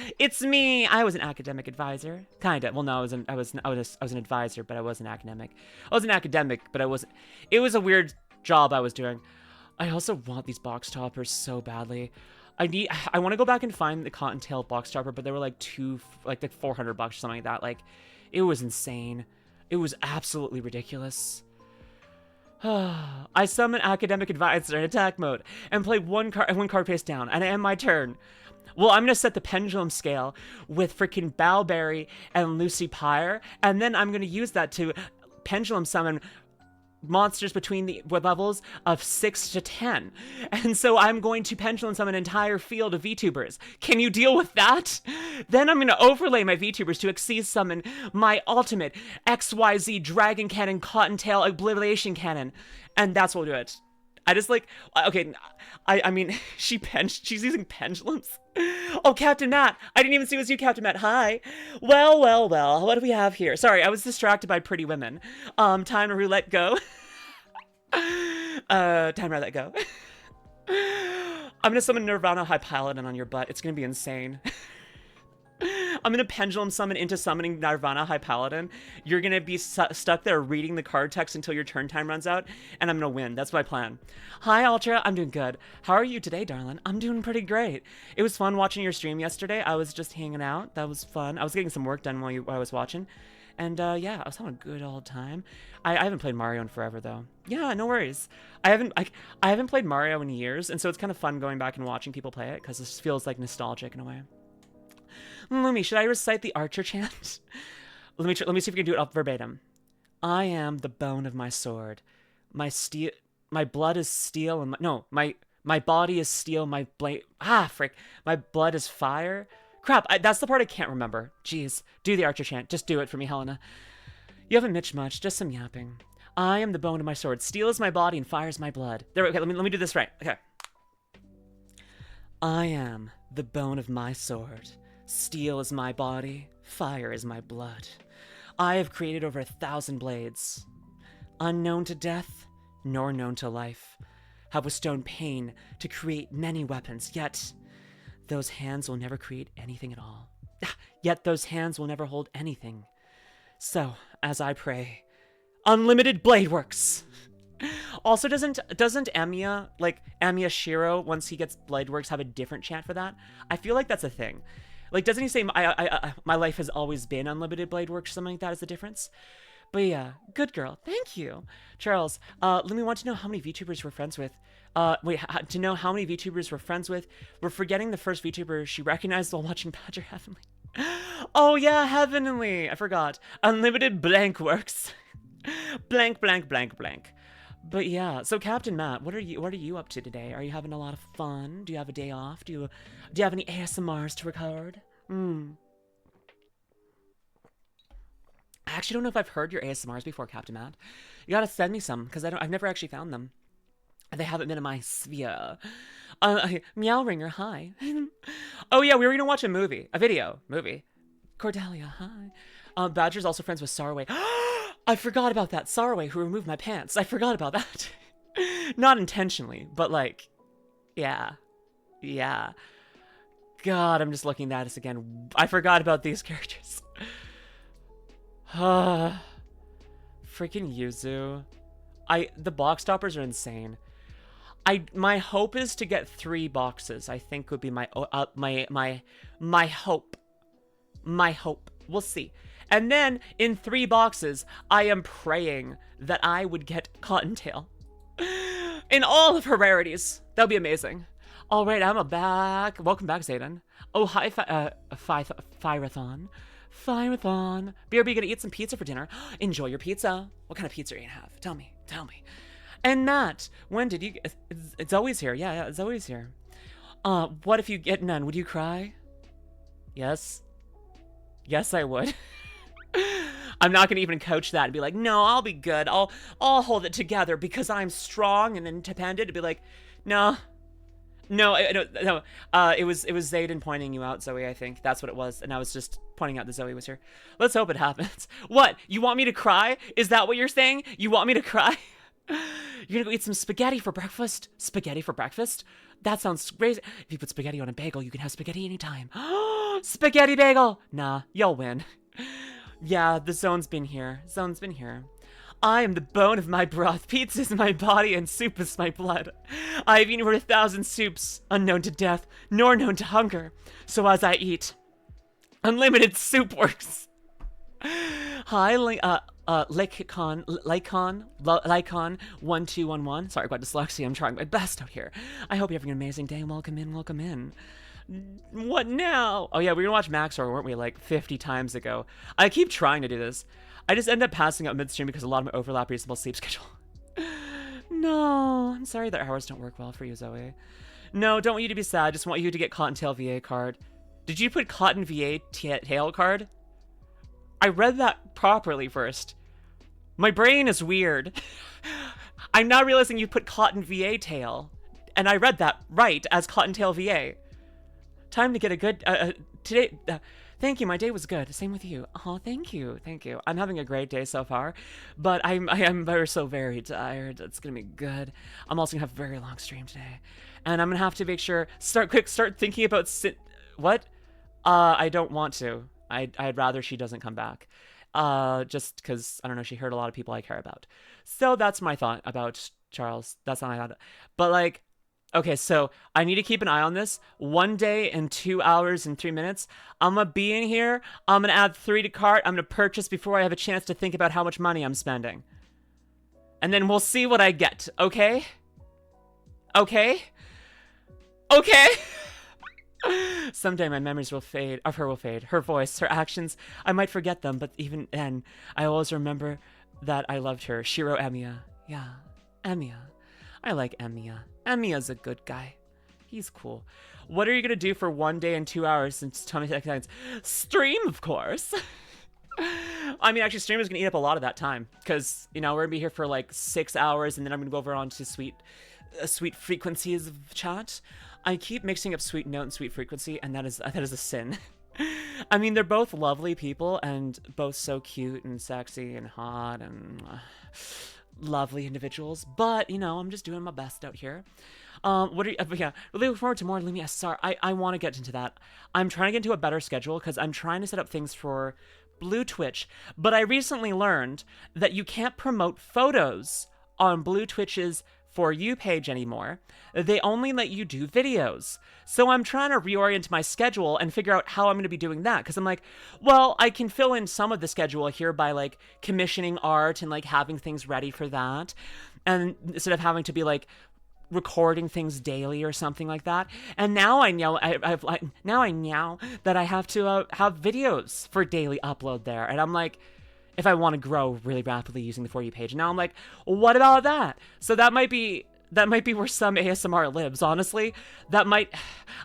I was an academic advisor. Kinda. Well, no, I was an advisor, but I wasn't academic. I was an academic, but I wasn't. It was a weird job I was doing. I also want these box toppers so badly. I want to go back and find the Cottontail box topper, but they were like like $400 or something like that. Like, it was insane. It was absolutely ridiculous. I summon Academic Advisor in attack mode and play one card face down, and I end my turn. Well, I'm gonna set the pendulum scale with freaking Bowberry and Lucy Pyre, and then I'm gonna use that to pendulum summon monsters between the levels of 6 to 10. And so I'm going to pendulum summon an entire field of VTubers. Can you deal with that? Then I'm going to overlay my VTubers to exceed summon my ultimate XYZ Dragon Cannon Cottontail Obliteration Cannon. And that's what we'll do it. I just like, okay, I mean, she's using pendulums. Oh, Captain Matt. I didn't even see it was you, Captain Matt. Hi. Well. What do we have here? Sorry, I was distracted by pretty women. Time to roulette go. Time to roulette go. I'm gonna summon Nirvana High Paladin on your butt. It's gonna be insane. I'm gonna pendulum summon into summoning Nirvana High Paladin. You're gonna be stuck there reading the card text until your turn time runs out, and I'm gonna win. That's my plan. Hi, Ultra. I'm doing good. How are you today, darling? I'm doing pretty great. It was fun watching your stream yesterday. I was just hanging out. That was fun. I was getting some work done while I was watching. And yeah, I was having a good old time. I haven't played Mario in forever though. Yeah, no worries. I haven't played Mario in years, and so it's kind of fun going back and watching people play it because this feels like nostalgic in a way. Lumi, should I recite the Archer chant? let me see if we can do it up verbatim. I am the bone of my sword. My blood is steel, and my body is steel. My blade. My blood is fire. Crap, that's the part I can't remember. Jeez, do the Archer chant. Just do it for me, Helena. You haven't mitched much, just some yapping. I am the bone of my sword. Steel is my body and fire is my blood. There. Okay, let me do this right. Okay. I am the bone of my sword. Steel is my body, fire is my blood. I have created over 1,000 blades. Unknown to death, nor known to life. Have withstood pain to create many weapons, yet those hands will never create anything at all. Yet those hands will never hold anything. So, as I pray, unlimited blade works. Also, doesn't Amiya Shiro, once he gets blade works, have a different chant for that? I feel like that's a thing. Like, doesn't he say, my life has always been unlimited blade works, something like that is the difference? But yeah, good girl. Thank you. Charles, let me want to know how many VTubers we're friends with. To know how many VTubers we're friends with. We're forgetting the first VTuber she recognized while watching Badger Heavenly. Oh yeah, Heavenly. I forgot. Unlimited blank works. blank, blank, blank, blank. But yeah, so Captain Matt, what are you up to today? Are you having a lot of fun? Do you have a day off? Do you have any ASMRs to record? I actually don't know if I've heard your ASMRs before, Captain Matt. You gotta send me some, because I've never actually found them. They haven't been in my sphere. Meow Ringer, hi. Oh yeah, we were gonna watch a video. Cordelia, hi. Badger's also friends with Sarway. I forgot about that Sarway who removed my pants. I forgot about that. Not intentionally, but like, yeah. God, I'm just looking at this again. I forgot about these characters. Freaking Yuzu. The box toppers are insane. My hope is to get 3 boxes. I think would be my hope. My hope. We'll see. And then in 3 boxes, I am praying that I would get Cottontail in all of her rarities. That would be amazing. All right, I'm back. Welcome back, Zayden. Oh, hi, Firathon. BRB, gonna eat some pizza for dinner. Enjoy your pizza. What kind of pizza are you gonna have? Tell me. And Matt, when did you... It's always here. Yeah, it's always here. What if you get none? Would you cry? Yes. Yes, I would. I'm not gonna even coach that and be like, no, I'll be good. I'll hold it together because I'm strong and independent. To be like, no. It was Zayden pointing you out, Zoe, I think. That's what it was. And I was just pointing out that Zoe was here. Let's hope it happens. What? You want me to cry? Is that what you're saying? You want me to cry? You're gonna go eat some spaghetti for breakfast? Spaghetti for breakfast? That sounds crazy. If you put spaghetti on a bagel, you can have spaghetti anytime. Spaghetti bagel! Nah, you'll win. Yeah, the zone's been here. I am the bone of my broth, pizza is my body, and soup is my blood. I have eaten over 1,000 soups, unknown to death, nor known to hunger. So as I eat, unlimited soup works. Hi, Lycon1211. Sorry about dyslexia, I'm trying my best out here. I hope you're having an amazing day, and welcome in. What now? Oh yeah, we were gonna watch Maxor, weren't we, like 50 times ago. I keep trying to do this. I just end up passing out midstream because a lot of my overlap reasonable sleep schedule. No, I'm sorry that hours don't work well for you, Zoe. No, don't want you to be sad. Just want you to get Cottontail VA card. Did you put Cotton VA tail card? I read that properly first. My brain is weird. I'm now realizing you put Cotton VA tail, and I read that right as Cottontail VA. Time to get a good today. Thank you, my day was good. Same with you. Oh, thank you. I'm having a great day so far, but I am so very tired. It's gonna be good. I'm also gonna have a very long stream today, and I'm gonna have to make sure start thinking about what? I don't want to. I'd rather she doesn't come back. Just because, I don't know, she hurt a lot of people I care about. So that's my thought about Charles. That's not my thought. But, like, okay, so I need to keep an eye on this. 1 day and 2 hours and 3 minutes. I'm gonna be in here. I'm gonna add 3 to cart. I'm gonna purchase before I have a chance to think about how much money I'm spending. And then we'll see what I get, okay? Okay? Okay? Someday my memories will fade, of her will fade. Her voice, her actions, I might forget them, but even then, I always remember that I loved her. Shiro Emiya. Yeah, Emiya. I like Emiya. Emiya's a good guy. He's cool. What are you gonna do for 1 day and 2 hours since Tommy Seconds? Stream, of course. I mean, actually, stream is gonna eat up a lot of that time, because, you know, we're gonna be here for like 6 hours, and then I'm gonna go over on to sweet frequencies of chat. I keep mixing up sweet note and sweet frequency, and that is a sin. I mean, they're both lovely people, and both so cute and sexy and hot and lovely individuals. But, you know, I'm just doing my best out here. What are you, yeah, really look forward to more LuminusRed. I want to get into that. I'm trying to get into a better schedule, because I'm trying to set up things for Blue Twitch. But I recently learned that you can't promote photos on Blue Twitch's For You page anymore. They only let you do videos. So I'm trying to reorient my schedule and figure out how I'm going to be doing that. Because I'm like, well, I can fill in some of the schedule here by like commissioning art and like having things ready for that. And instead of having to be like recording things daily or something like that. And now I know now I know that I have to have videos for daily upload there. And I'm like, if I want to grow really rapidly using the For You page. Now I'm like, well, what about that? So that might be where some ASMR lives, honestly. That might,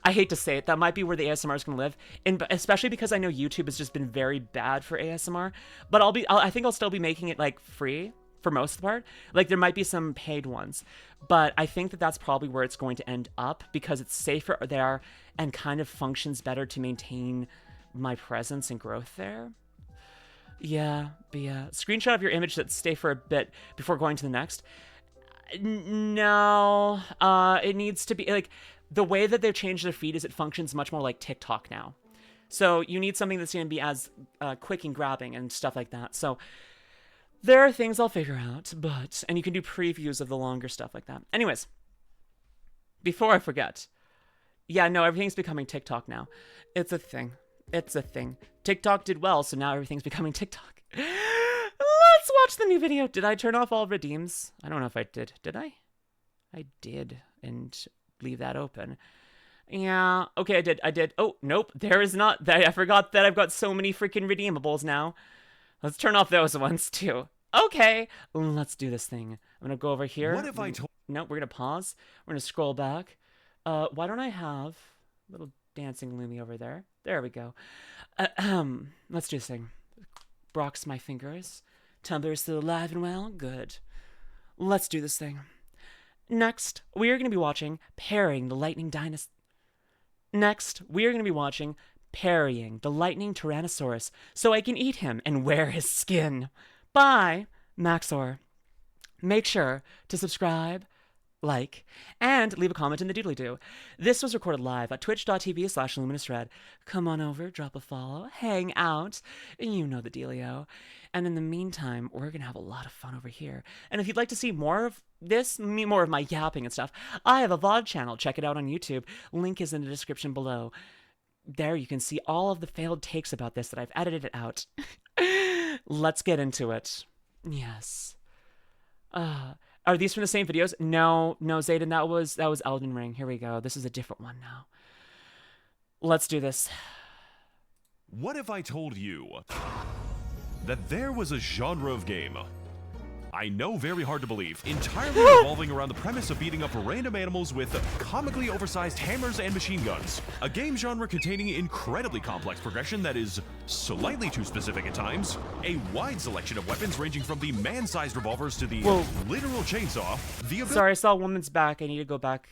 I hate to say it, that might be where the ASMR is going to live. And especially because I know YouTube has just been very bad for ASMR. But I think I'll still be making it like free for most of the part. Like there might be some paid ones. But I think that that's probably where it's going to end up, because it's safer there and kind of functions better to maintain my presence and growth there. Yeah, but yeah. Screenshot of your image that stay for a bit before going to the next. No, it needs to be like the way that they've changed their feed is it functions much more like TikTok now. So you need something that's going to be as quick and grabbing and stuff like that. So there are things I'll figure out, and you can do previews of the longer stuff like that. Anyways, before I forget, yeah, no, everything's becoming TikTok now. It's a thing. It's a thing. TikTok did well, so now everything's becoming TikTok. Let's watch the new video. Did I turn off all redeems? I don't know if I did. Did I? I did, and leave that open. Yeah, okay, I did. Oh, nope, there is not. I forgot that I've got so many freaking redeemables now. Let's turn off those ones, too. Okay, let's do this thing. I'm gonna go over here. What if I told... No, we're gonna pause. We're gonna scroll back. Why don't I have a little dancing Lumi over there? There we go. Let's do this thing. Brock's my fingers. Tumblr is still alive and well. Good. Let's do this thing. Next, we are going to be watching Parrying the Lightning Dinosaur. Next, we are going to be watching Parrying the Lightning Tyrannosaurus so I can eat him and wear his skin. By Maxor. Make sure to subscribe, like, and leave a comment in the doodly-doo. This was recorded live at twitch.tv/LuminusRed. Come on over, drop a follow, hang out, you know the dealio. And in the meantime, we're going to have a lot of fun over here. And if you'd like to see more of this, more of my yapping and stuff, I have a VOD channel. Check it out on YouTube. Link is in the description below. There you can see all of the failed takes about this that I've edited it out. Let's get into it. Yes. Are these from the same videos? No, Zayden, that was Elden Ring. Here we go. This is a different one now. Let's do this. What if I told you that there was a genre of game, I know, very hard to believe, entirely revolving around the premise of beating up random animals with comically oversized hammers and machine guns. A game genre containing incredibly complex progression that is slightly too specific at times, a wide selection of weapons ranging from the man-sized revolvers to the literal chainsaw, the Sorry, I saw a woman's back. I need to go back.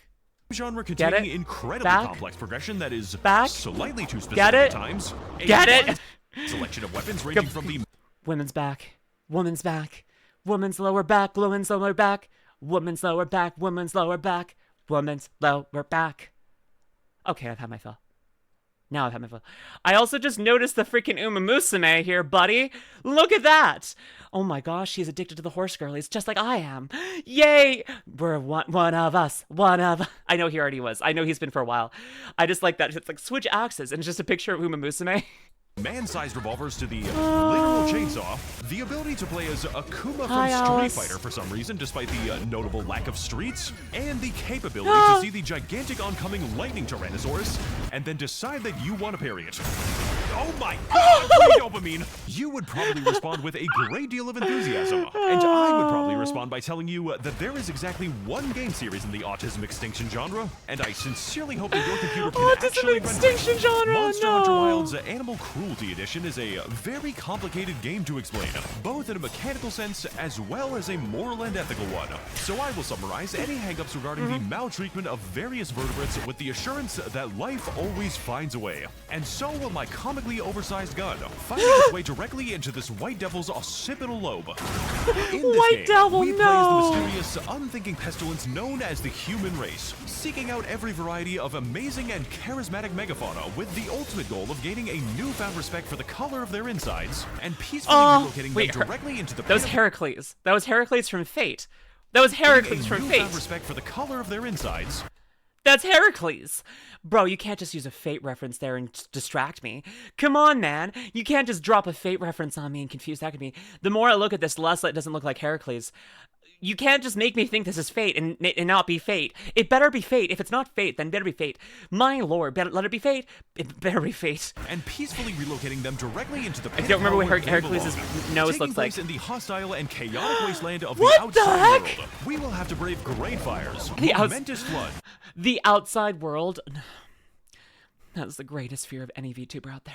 Genre containing incredibly complex progression that is slightly too specific at times. Get it? Selection of weapons ranging from the women's back, woman's back, woman's lower back, woman's lower back, woman's lower back, woman's lower back, woman's lower back. Okay, I've had my fill. Now I've had my phone. I also just noticed the freaking Uma Musume here, buddy. Look at that. Oh my gosh, she's addicted to the horse girlies, just like I am. Yay! We're one of us. I know he already was. I know he's been for a while. I just like that. It's like switch axes, and it's just a picture of Uma Musume. Man-sized revolvers to the literal chainsaw, the ability to play as Akuma from Street Fighter for some reason, despite the notable lack of streets, and the capability to see the gigantic oncoming lightning tyrannosaurus, and then decide that you want to parry it. Oh my god, free dopamine! You would probably respond with a great deal of enthusiasm, and I would probably respond by telling you that there is exactly one game series in the autism extinction genre, and I sincerely hope that your computer can actually extinction genre, Monster Hunter Wild's Animal Cruelty Edition is a very complicated game to explain, both in a mechanical sense as well as a moral and ethical one. So I will summarize any hangups regarding the maltreatment of various vertebrates with the assurance that life always finds a way. And so will my comically oversized gun, finding its way directly into this white devil's occipital lobe. In this White game, devil, we play no! as the mysterious, unthinking pestilence known as the human race, seeking out every variety of amazing and charismatic megafauna with the ultimate goal of gaining a newfound respect for the color of their insides and peacefully relocating them directly into the That was Heracles. That was Heracles from Fate. That was Heracles from Fate. Respect for the color of their insides. That's Heracles. Bro, you can't just use a Fate reference there and distract me. Come on, man. You can't just drop a Fate reference on me and confuse that with me. The more I look at this, the less it doesn't look like Heracles. You can't just make me think this is Fate and not be Fate. It better be Fate. If it's not Fate, then better be Fate. My lord, let it be Fate. It better be Fate. And peacefully relocating them directly into the I don't remember what Heracles' nose looks like. In the hostile and chaotic wasteland of What the outside the heck? world, we will have to brave great fires, The momentous flood. The outside world. That's the greatest fear of any VTuber out there.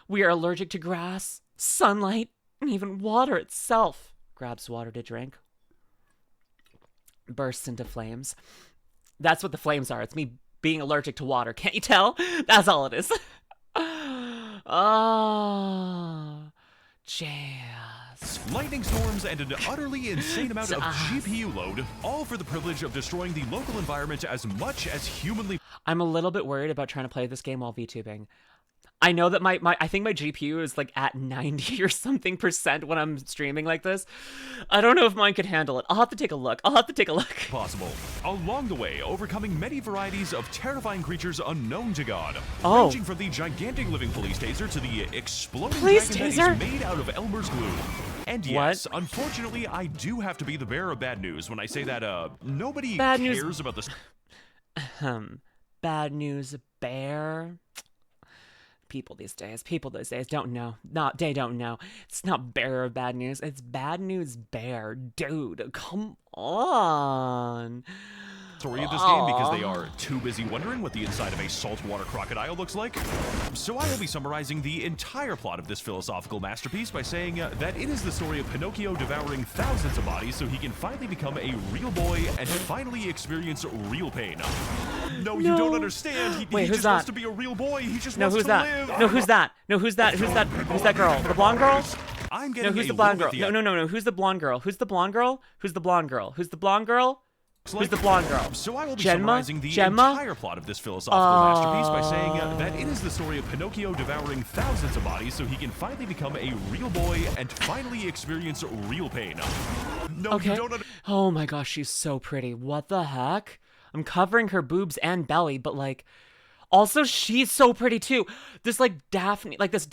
We are allergic to grass, sunlight, and even water itself. Grabs water to drink. Bursts into flames. That's what the flames are. It's me being allergic to water. Can't you tell? That's all it is. Ah, jazz. Lightning storms and an utterly insane amount of GPU load, all for the privilege of destroying the local environment as much as humanly. I'm a little bit worried about trying to play this game while VTubing. I know that I think my GPU is like at 90 or something % when I'm streaming like this. I don't know if mine could handle it. I'll have to take a look. Possible. Along the way, overcoming many varieties of terrifying creatures unknown to God. Oh. Ranging from the gigantic living police taser to the exploding Police dragon taser? that is made out of Elmer's glue. And yes, unfortunately, I do have to be the bearer of bad news when I say that, nobody cares about this. Bad news bear. People these days don't know. They don't know. It's not bearer of bad news. It's bad news bear. Dude, come on. Story of this game because they are too busy wondering what the inside of a saltwater crocodile looks like. So I will be summarizing the entire plot of this philosophical masterpiece by saying that it is the story of Pinocchio devouring thousands of bodies so he can finally become a real boy and finally experience real pain. No, you don't understand. He just wants to be a real boy. He just wants to live. No, who's that? Who's that girl? The blonde girl? I'm getting who's the blonde girl? No. Who's the blonde girl? Who's the blonde girl? Who's the blonde girl? Who's the blonde girl? Who's the blonde girl? So I will be summarizing the entire plot of this philosophical masterpiece by saying that it is the story of Pinocchio devouring thousands of bodies so he can finally become a real boy and finally experience real pain. No, you don't Oh my gosh, she's so pretty. What the heck? I'm covering her boobs and belly, but like, also she's so pretty too. This like Daphne, like this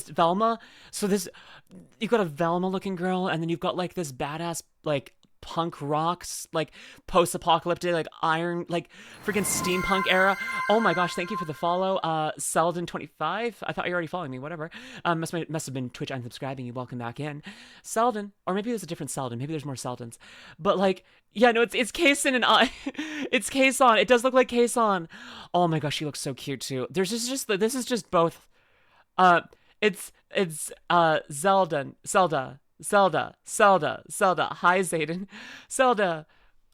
Velma. So this, you've got a Velma looking girl, and then you've got like this badass like punk rocks, like post-apocalyptic, like iron, like freaking steampunk era. Oh my gosh, thank you for the follow. Selden25. I thought you were already following me, whatever. Must have been Twitch unsubscribing you. Welcome back in. Selden. Or maybe there's a different Selden. Maybe there's more Seldens. But like, yeah, no, it's Kayson and I. It's Kayson. It does look like Kayson. Oh my gosh, she looks so cute too. This is just both. It's Zelda. Hi, Zayden. Zelda.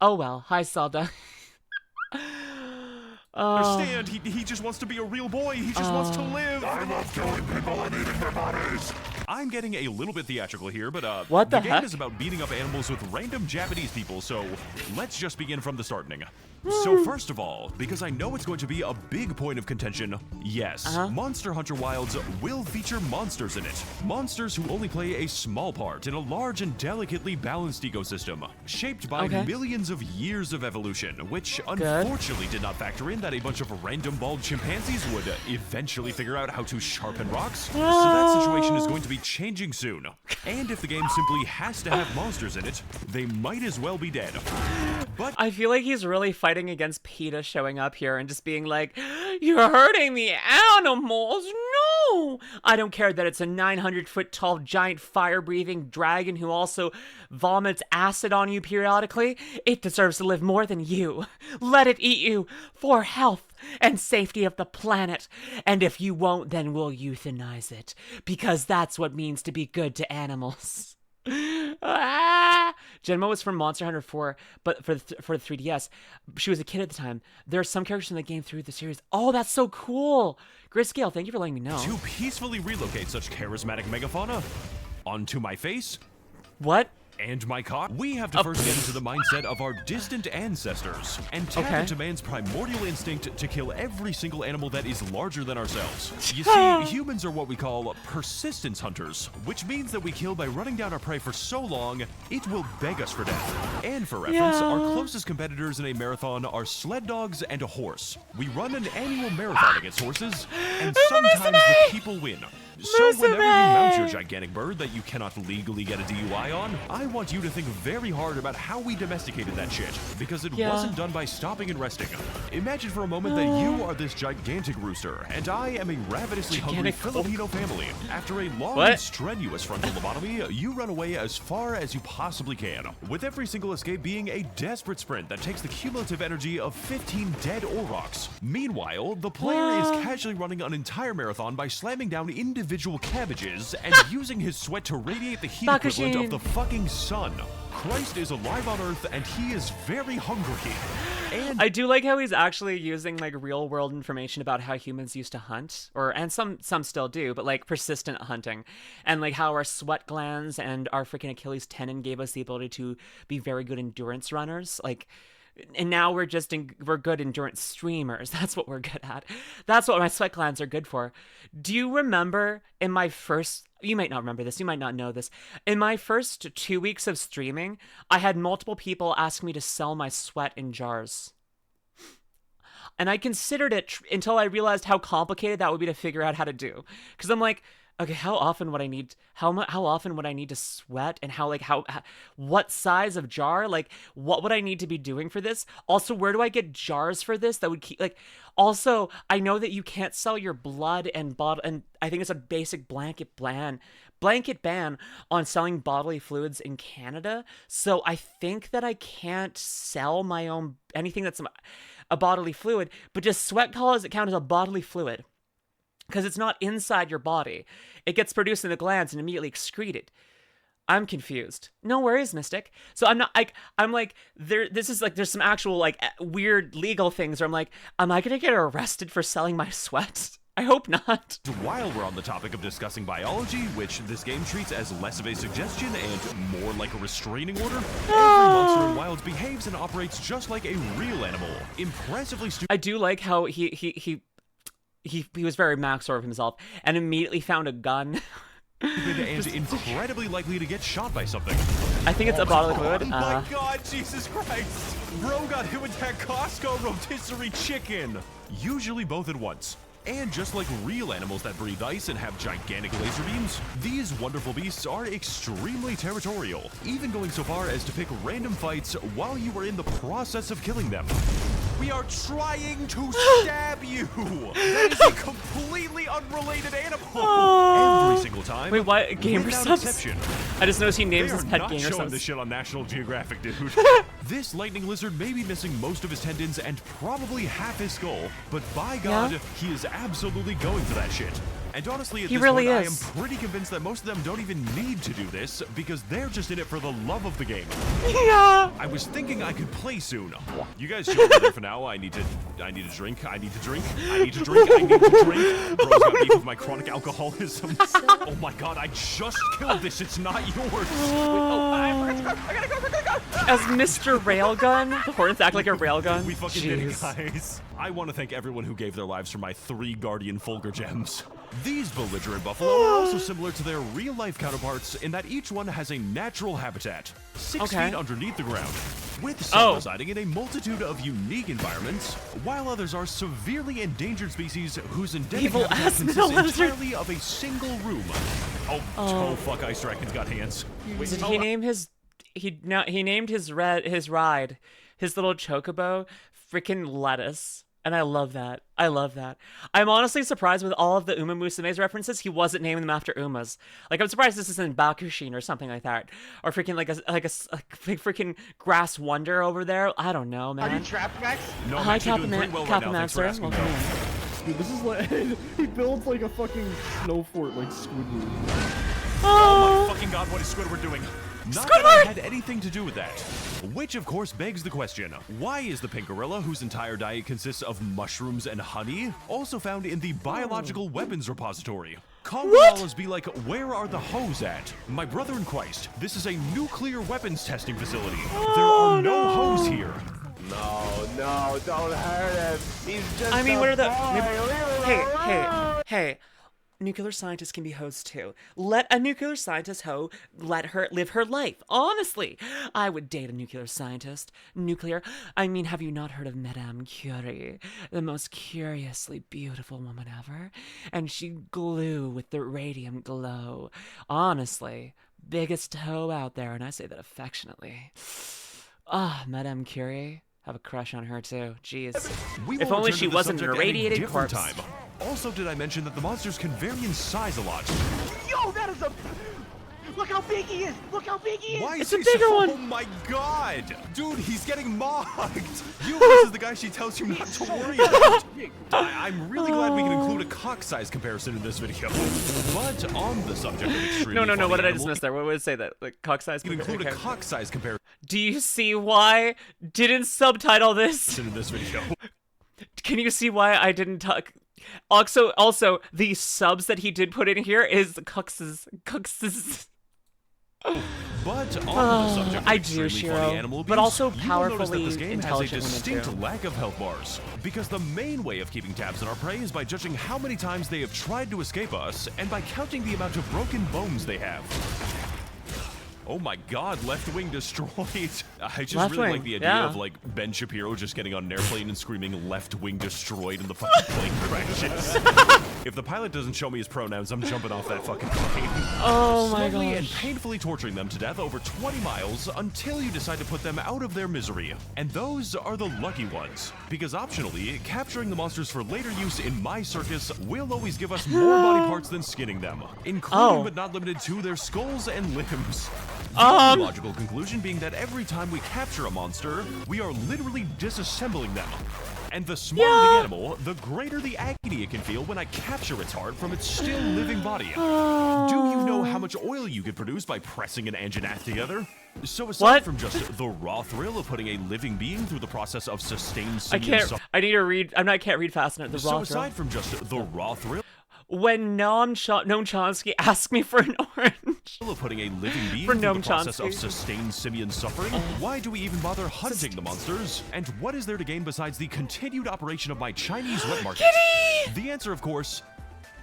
Oh well. Hi, Zelda. Understand, he just wants to be a real boy. He just wants to live. I love killing people and eating their bodies. I'm getting a little bit theatrical here, but What the game heck? is about beating up animals with random Japanese people, so let's just begin from the starting. So first of all, because I know it's going to be a big point of contention, yes, Monster Hunter Wilds will feature monsters in it. Monsters who only play a small part in a large and delicately balanced ecosystem, shaped by millions of years of evolution, which unfortunately did not factor in that a bunch of random bald chimpanzees would eventually figure out how to sharpen rocks. So that situation is going to be changing soon. And if the game simply has to have monsters in it, they might as well be dead. But I feel like he's really fighting against PETA showing up here and just being like, "You're hurting the animals, no!" I don't care that it's a 900-foot tall giant fire-breathing dragon who also vomits acid on you periodically. It deserves to live more than you. Let it eat you for health and safety of the planet. And if you won't, then we'll euthanize it, because that's what means to be good to animals. Genma was from Monster Hunter 4, but for the 3DS. She was a kid at the time. There are some characters in the game through the series. Oh, that's so cool. Grayscale, thank you for letting me know. to peacefully relocate such charismatic megafauna onto my face What? and my cock, we have to first get into the mindset of our distant ancestors and tap into man's primordial instinct to kill every single animal that is larger than ourselves. You see, humans are what we call persistence hunters, which means that we kill by running down our prey for so long, it will beg us for death. And for reference, our closest competitors in a marathon are sled dogs and a horse. We run an annual marathon against horses, and sometimes the people win. So whenever you mount your gigantic bird that you cannot legally get a DUI on, I want you to think very hard about how we domesticated that shit, because it wasn't done by stopping and resting. Imagine for a moment that you are this gigantic rooster, and I am a ravenously hungry Filipino family. After a long and strenuous frontal lobotomy, you run away as far as you possibly can, with every single escape being a desperate sprint that takes the cumulative energy of 15 dead Aurochs. Meanwhile, the player is casually running an entire marathon by slamming down individual cabbages and using his sweat to radiate the heat equivalent of the fucking sun. Christ is alive on Earth, and he is very hungry. And I do like how he's actually using like real world information about how humans used to hunt, and some still do, but like persistent hunting, and like how our sweat glands and our freaking Achilles tendon gave us the ability to be very good endurance runners. And now we're good endurance streamers. That's what we're good at. That's what my sweat glands are good for. Do you remember in my first, you might not remember this, you might not know this, in my first 2 weeks of streaming, I had multiple people ask me to sell my sweat in jars. And I considered it until I realized how complicated that would be to figure out how to do. Because I'm like, okay, how often would I need to sweat, and how what size of jar, like what would I need to be doing for this? Also, where do I get jars for this that would keep also, I know that you can't sell your blood and I think it's a basic blanket ban on selling bodily fluids in Canada. So I think that I can't sell my own anything that's a bodily fluid, but does sweat count as a bodily fluid? Because it's not inside your body. It gets produced in the glands and immediately excreted. I'm confused. No worries, Mystic. So there's some actual weird legal things where I'm like, am I gonna get arrested for selling my sweat? I hope not. While we're on the topic of discussing biology, which this game treats as less of a suggestion and more like a restraining order, every monster in Wilds behaves and operates just like a real animal. Impressively stupid. I do like how he was very Maxor of himself and immediately found a gun. And incredibly likely to get shot by something. I think it's a bodily fluid. Oh my god, Jesus Christ! Bro got hit with that Costco rotisserie chicken! Usually both at once. And just like real animals that breathe ice and have gigantic laser beams, these wonderful beasts are extremely territorial, even going so far as to pick random fights while you are in the process of killing them. We are trying to stab you! That is a completely unrelated animal! Every single time. Wait, what? Gamer without subs? exception. I just noticed he names his pet not gamer showing subs. this shit on National Geographic, dude. This lightning lizard may be missing most of his tendons and probably half his skull, but by God, he is absolutely going for that shit. And honestly, at He this really point, is. I am pretty convinced that most of them don't even need to do this because they're just in it for the love of the game. Yeah. I was thinking I could play soon. You guys chill over there for now. I need to drink. I need to drink. I need to drink. I need to drink. Bro's got beef with my chronic alcoholism. Oh my god, I just killed this. It's not yours. As Mr. Railgun, the horns act like a railgun. We fucking did it, guys. I want to thank everyone who gave their lives for my 3 Guardian Fulgur gems. These belligerent buffalo are also similar to their real-life counterparts in that each one has a natural habitat, 6 feet underneath the ground, with some residing in a multitude of unique environments, while others are severely endangered species whose endemic Evil habitat ass consists middle lizard. entirely of a single room. Oh, fuck, Ice Dragon's got hands. Wait, Did he name his? He named his ride, his little chocobo, freaking lettuce. And I love that. I love that. I'm honestly surprised with all of the Uma Musume's references, he wasn't naming them after Umas. Like, I'm surprised this isn't Bakushin or something like that. Or freaking like a big freaking grass wonder over there. I don't know, man. Are you trapped, Max? No, Hi, Max, you're doing pretty well right now. Thanks for asking, Welcome though. in. Dude, this is like he builds like a fucking snow fort like Squidward. Oh my fucking god, what is Squidward doing? Not that I had anything to do with that. Which, of course, begs the question, why is the pink gorilla, whose entire diet consists of mushrooms and honey, also found in the biological weapons repository? Congolas be like, where are the hoes at? My brother in Christ, this is a nuclear weapons testing facility. There are no hoes here. No, don't hurt him. He's just I mean, a what are the... boy. Hey. Nuclear scientists can be hoes too. Let a nuclear scientist hoe, let her live her life. Honestly, I would date a nuclear scientist. I mean, have you not heard of Madame Curie? The most curiously beautiful woman ever. And she'd glue with the radium glow. Honestly, biggest hoe out there, and I say that affectionately. Madame Curie. Have a crush on her too. Jeez. If only she wasn't an irradiated corpse. Also, did I mention that the monsters can vary in size a lot? Yo, that is a... Look how big he is! Look how big he is! Why It's is a he bigger one. Oh my god! Dude, he's getting mocked! This is the guy she tells you not to worry about. I'm really glad we can include a cock size comparison in this video. But on the subject of extremely No, what did I funny just miss there? What would it say that? Like, cock size? We can include a cock size comparison Do you see why didn't subtitle this? in this video. Can you see why I didn't talk? Also, the subs that he did put in here is cuxes. But on the subject of I do, extremely Shiro, funny animal but abuse, also you will notice that powerfully this game has a intelligent women, distinct too. lack of health bars. Because the main way of keeping tabs on our prey is by judging how many times they have tried to escape us, and by counting the amount of broken bones they have. Oh my god, left wing destroyed. I just Left really wing, like the idea yeah. of like Ben Shapiro just getting on an airplane and screaming left wing destroyed and the fucking plane crashes. If the pilot doesn't show me his pronouns, I'm jumping off that fucking plane. Oh my Slowly and gosh. painfully torturing them to death over 20 miles until you decide to put them out of their misery. And those are the lucky ones. Because optionally, capturing the monsters for later use in my circus will always give us more body parts than skinning them, including but not limited to their skulls and limbs. The logical conclusion being that every time we capture a monster, we are literally disassembling them. And the smaller the animal, the greater the agony it can feel when I capture its heart from its still living body. Do you know how much oil you could produce by pressing an anginath together? So aside from just the raw thrill of putting a living being through the process of sustained simian suffering, I need to read. I can't read fast enough. The raw aside thrill. from just the raw thrill When Noam Chomsky asked me for an orange. of putting a living being For through the Noam process of Chomsky. sustained simian suffering, why do we even bother hunting the monsters? And what is there to gain besides the continued operation of my Chinese wet market? The answer, of course,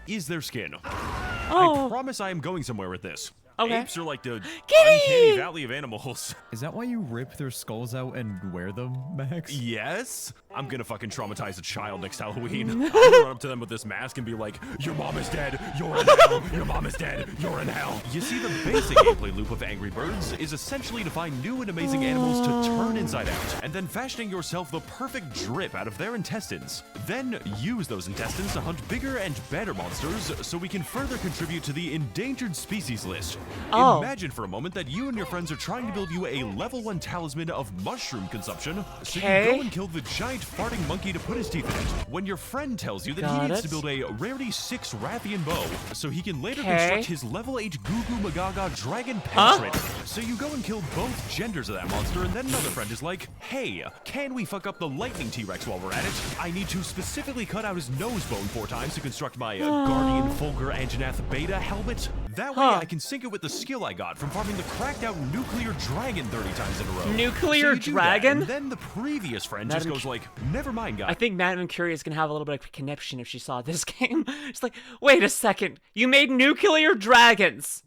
is their skin. I promise I am going somewhere with this. Okay. Apes are like the uncanny valley of animals. Is that why you rip their skulls out and wear them, Max? Yes? I'm gonna fucking traumatize a child next Halloween. I'm gonna run up to them with this mask and be like, your mom is dead, you're in hell, your mom is dead, you're in hell. You see, the basic gameplay loop of Angry Birds is essentially to find new and amazing animals to turn inside out, and then fashioning yourself the perfect drip out of their intestines. Then use those intestines to hunt bigger and better monsters so we can further contribute to the endangered species list. Oh. Imagine for a moment that you and your friends are trying to build you a level 1 talisman of mushroom consumption, so you Okay. go and kill the giant farting monkey to put his teeth in it. When your friend tells you that Got he needs it. to build a rarity 6 Rathian bow, so he can later Okay. construct his level 8 Goo Goo Magaga Dragon Penetrator. So you go and kill both genders of that monster, and then another friend is like, hey, can we fuck up the lightning T-Rex while we're at it? I need to specifically cut out his nose bone 4 times to construct my Guardian Fulgur Anjanath Beta helmet. That way I can sync it with the skill I got from farming the cracked out nuclear dragon 30 times in a row. Nuclear So you do that, dragon? and then the previous friend just goes like, never mind, guys. I think Madame Curie is gonna have a little bit of a conniption if she saw this game. She's like, wait a second, you made nuclear dragons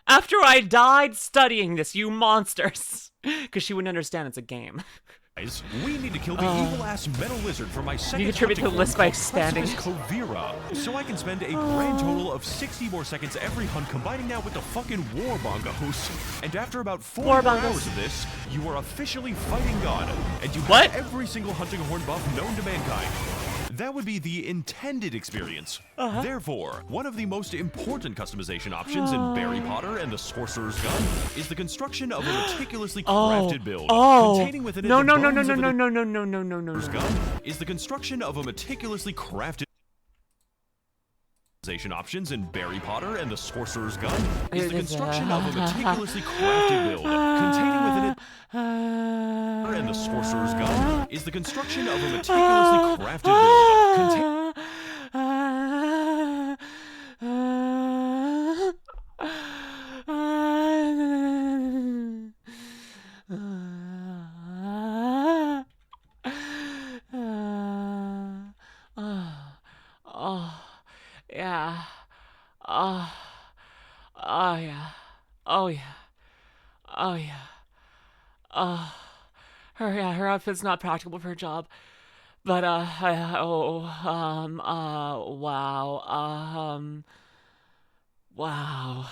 after I died studying this, you monsters. Because she wouldn't understand it's a game. We need to kill the evil-ass metal lizard for my second contribute to the hunting list form by called expanding. Precipice Covira, so I can spend a grand total of 60 more seconds every hunt, combining that with the fucking war bongos. And after about 4 War more bongos. hours of this, you are officially fighting God, and you What? have every single hunting horn buff known to mankind. That would be the intended experience. Therefore, one of the most important customization options in Barry Potter and the Sorcerer's Gun is the construction of a meticulously crafted build, containing within it No, the no, no, no, bones no, of no, an no, no, no, no, no, no, no. gun is the construction of a meticulously crafted options in Barry Potter and the Sorcerer's Gun is the construction of a meticulously crafted build, containing within it and the Sorcerer's Gun is the construction of a meticulously crafted build, containing Yeah. Oh yeah. Oh yeah. Oh yeah. Her outfit's not practical for her job. But wow.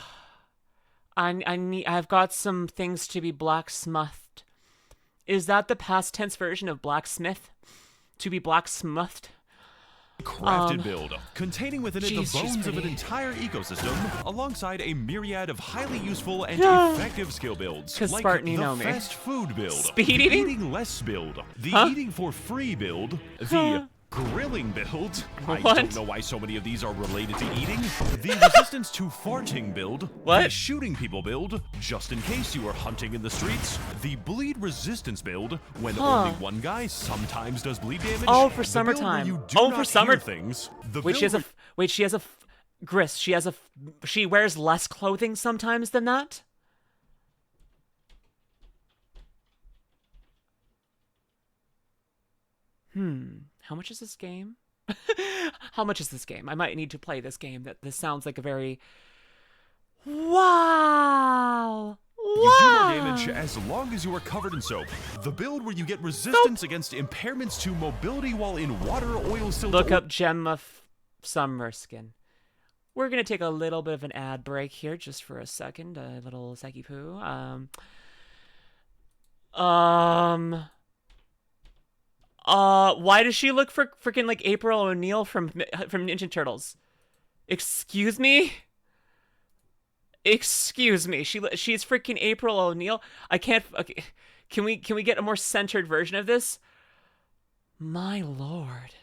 I've got some things to be blacksmithed. Is that the past tense version of blacksmith? To be blacksmithed? crafted build, containing within it Jeez, the she's bones of an pretty. entire ecosystem, alongside a myriad of highly useful and effective skill builds, 'Cause like Spartan, you the know me. fast food build, Speed the eating? eating less build, the Huh? eating for free build, the grilling build. I What? don't know why so many of these are related to eating. The resistance to farting build. The What? shooting people build, just in case you are hunting in the streets. The bleed resistance build, when only one guy sometimes does bleed damage. Oh, for The build where summertime. you do Oh, not for summer hear things. The Wait, she build has she has a Gris, she wears less clothing sometimes than that? How much is this game? How much is this game? I might need to play this game. This sounds like a very... Wow! You do more damage as long as you are covered in soap. The build where you get resistance against impairments to mobility while in water, oil, silt, Look up Gemma Summer Skin. We're gonna take a little bit of an ad break here just for a second. A little Saki Poo. Why does she look for freaking like April O'Neil from Ninja Turtles? Excuse me? Excuse me. She's freaking April O'Neil. I can't. Okay. Can we get a more centered version of this? My lord.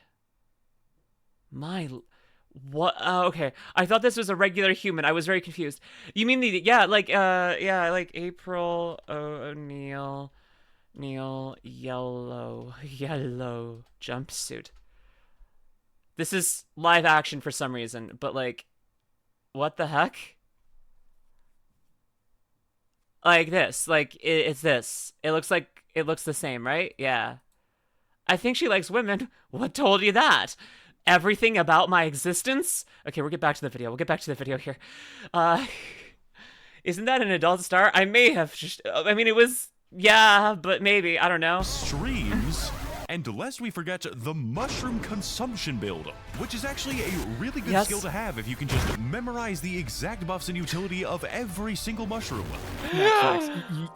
What? Okay. I thought this was a regular human. I was very confused. You mean like April O'Neil, yellow jumpsuit. This is live action for some reason, but like, what the heck? Like this, like it's this. It looks the same, right? Yeah. I think she likes women. What told you that? Everything about my existence? Okay, we'll get back to the video. We'll get back to the video here. Isn't that an adult star? I may have just, I mean, it was, yeah, but maybe, I don't know. streams. And lest we forget the mushroom consumption build, which is actually a really good skill to have if you can just memorize the exact buffs and utility of every single mushroom. Max,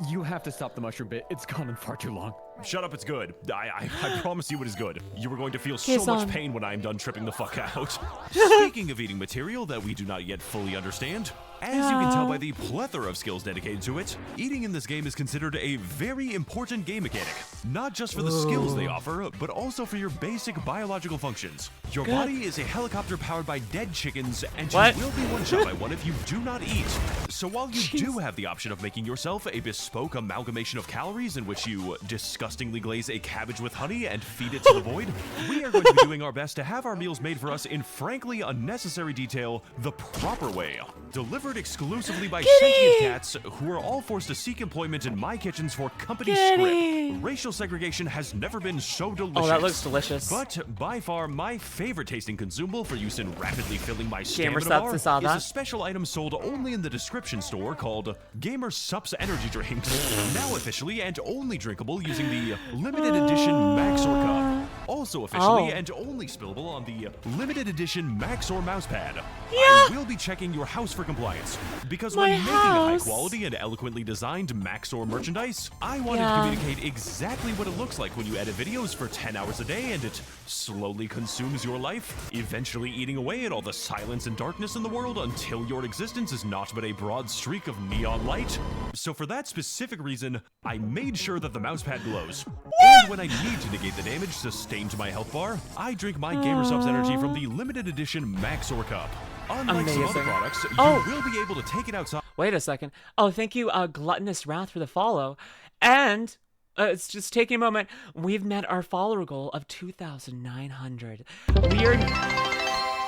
you have to stop the mushroom bit. It's gone on far too long. Shut up, it's good. I promise you it is good. You are going to feel so much pain when I am done tripping the fuck out. Speaking of eating material that we do not yet fully understand, As you can tell by the plethora of skills dedicated to it, eating in this game is considered a very important game mechanic. Not just for the skills they offer, but also for your basic biological functions. Your body is a helicopter powered by dead chickens, and you will be one-shot by one if you do not eat. So while you do have the option of making yourself a bespoke amalgamation of calories in which you disgustingly glaze a cabbage with honey and feed it to the void, we are going to be doing our best to have our meals made for us in frankly unnecessary detail the proper way. Delivered exclusively by sentient cats who are all forced to seek employment in my kitchens for company script. Racial segregation has never been so delicious. Oh, that looks delicious. But by far my favorite tasting consumable for use in rapidly filling my Gamer stamina Sups, bar is a special item sold only in the description store called Gamer Sups Energy Drinks, now officially and only drinkable using the limited edition Maxor cup. Also officially and only spillable on the limited edition Maxor mousepad. I will be checking your house for compliance, because when making a high-quality and eloquently designed Maxor merchandise, I wanted to communicate exactly what it looks like when you edit videos for 10 hours a day and it slowly consumes your life, eventually eating away at all the silence and darkness in the world until your existence is not but a broad streak of neon light. So for that specific reason, I made sure that the mousepad glows. And when I need to negate the damage sustained to my health bar, I drink my Gamer Subs energy from the limited edition Maxor cup. Unlike some other products, you will be able to take it outside. Wait a second. Oh, thank you, Gluttonous Wrath, for the follow. And it's just taking a moment. We've met our follower goal of 2,900. We are.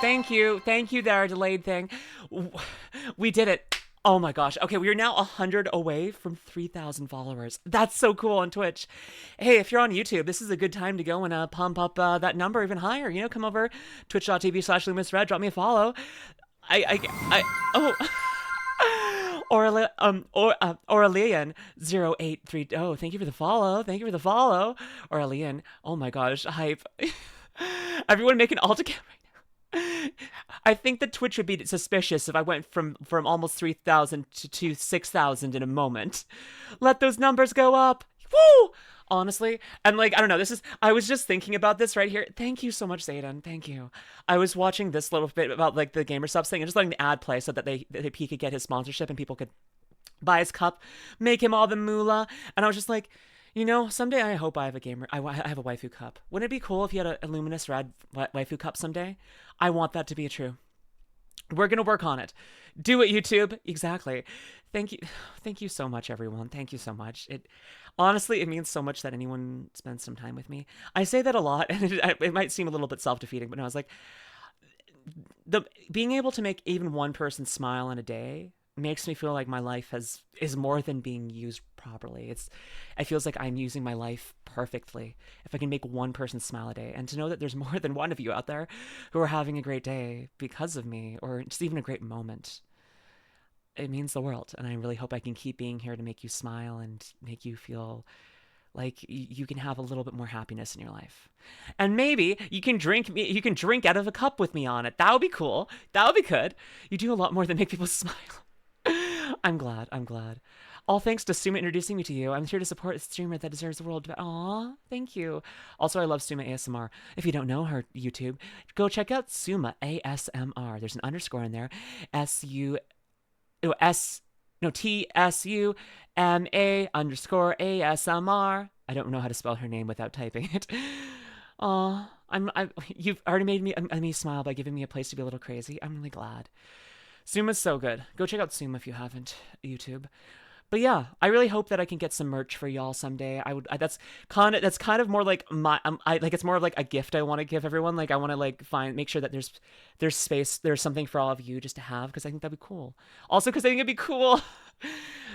Thank you there, delayed thing. We did it. Oh my gosh. Okay, we are now 100 away from 3,000 followers. That's so cool on Twitch. Hey, if you're on YouTube, this is a good time to go and pump up that number even higher. You know, come over, twitch.tv/LuminusRed, drop me a follow. Aurelian0830. Oh, thank you for the follow. Thank you for the follow. Aurelian. Oh my gosh, hype. Everyone make an alt account right now. I think that Twitch would be suspicious if I went from almost 3,000 to 6,000 in a moment. Let those numbers go up. Woo! Honestly, and like, I don't know, I was just thinking about this right here. Thank you so much, Zayden. Thank you. I was watching this little bit about like the Gamer Subs thing and just letting the ad play so that he could get his sponsorship and people could buy his cup, make him all the moolah. And I was just like, you know, someday I hope I have I have a waifu cup. Wouldn't it be cool if you had a LuminusRed waifu cup someday? I want that to be true. We're going to work on it. Do it, YouTube. Exactly. Thank you. Thank you so much, everyone. Thank you so much. Honestly, it means so much that anyone spends some time with me. I say that a lot, and it might seem a little bit self-defeating, but no, I was like, being able to make even one person smile in a day makes me feel like my life is more than being used properly. It feels like I'm using my life perfectly if I can make one person smile a day. And to know that there's more than one of you out there who are having a great day because of me, or just even a great moment, it means the world. And I really hope I can keep being here to make you smile and make you feel like you can have a little bit more happiness in your life. And maybe you can drink out of a cup with me on it. That would be cool. That would be good. You do a lot more than make people smile. I'm glad. All thanks to Suma introducing me to you. I'm here to support a streamer that deserves the world. Aw, thank you. Also, I love Suma ASMR. If you don't know her YouTube, go check out Suma ASMR. There's an underscore in there. TSUMA_ASMR. I don't know how to spell her name without typing it. Aw, you've already made me smile by giving me a place to be a little crazy. I'm really glad. Suma's so good. Go check out Suma if you haven't, YouTube. But yeah, I really hope that I can get some merch for y'all someday. That's kind of more like it's more of like a gift I want to give everyone. Like I want to like make sure that there's space, there's something for all of you just to have, because I think that'd be cool. Also, because I think it'd be cool.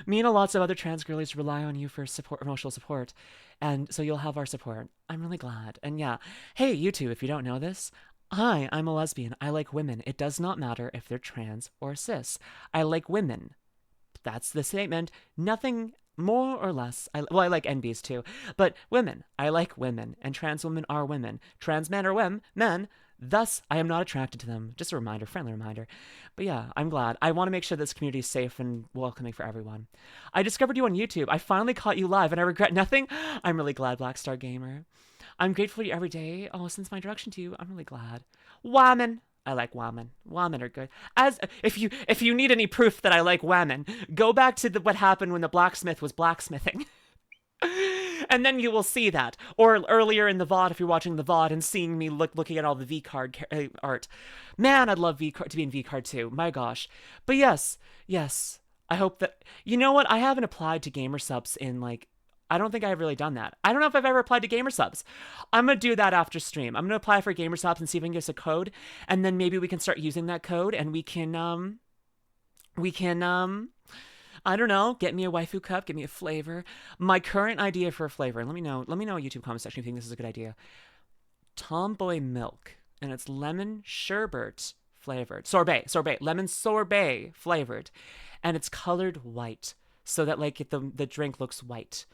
Me and lots of other trans girlies rely on you for emotional support, and so you'll have our support. I'm really glad. And yeah, hey, YouTube, if you don't know this, I'm a lesbian. I like women. It does not matter if they're trans or cis. I like women. That's the statement. Nothing more or less. I like NBs too. But women. I like women. And trans women are women. Trans men are men. Thus, I am not attracted to them. Just a reminder, friendly reminder. But yeah, I'm glad. I want to make sure this community is safe and welcoming for everyone. I discovered you on YouTube. I finally caught you live and I regret nothing. I'm really glad, Blackstar Gamer. I'm grateful for you every day. Oh, since my introduction to you, I'm really glad. Woman. I like women. Women are good. As if you need any proof that I like women, go back to what happened when the blacksmith was blacksmithing. And then you will see that. Or earlier in the VOD, if you're watching the VOD and seeing me looking at all the V-card art. Man, I'd love V-card to be in V-card too. My gosh. But yes. I hope that... You know what? I haven't applied to gamer subs in like... I don't think I've really done that. I don't know if I've ever applied to gamer subs. I'm going to do that after stream. I'm going to apply for gamer subs and see if I can get us a code. And then maybe we can start using that code and we can, I don't know, get me a waifu cup, get me a flavor. My current idea for a flavor, and let me know in YouTube comment section if you think this is a good idea. Tomboy milk, and it's lemon sherbet flavored. Sorbet, lemon sorbet flavored. And it's colored white, so that like the drink looks white.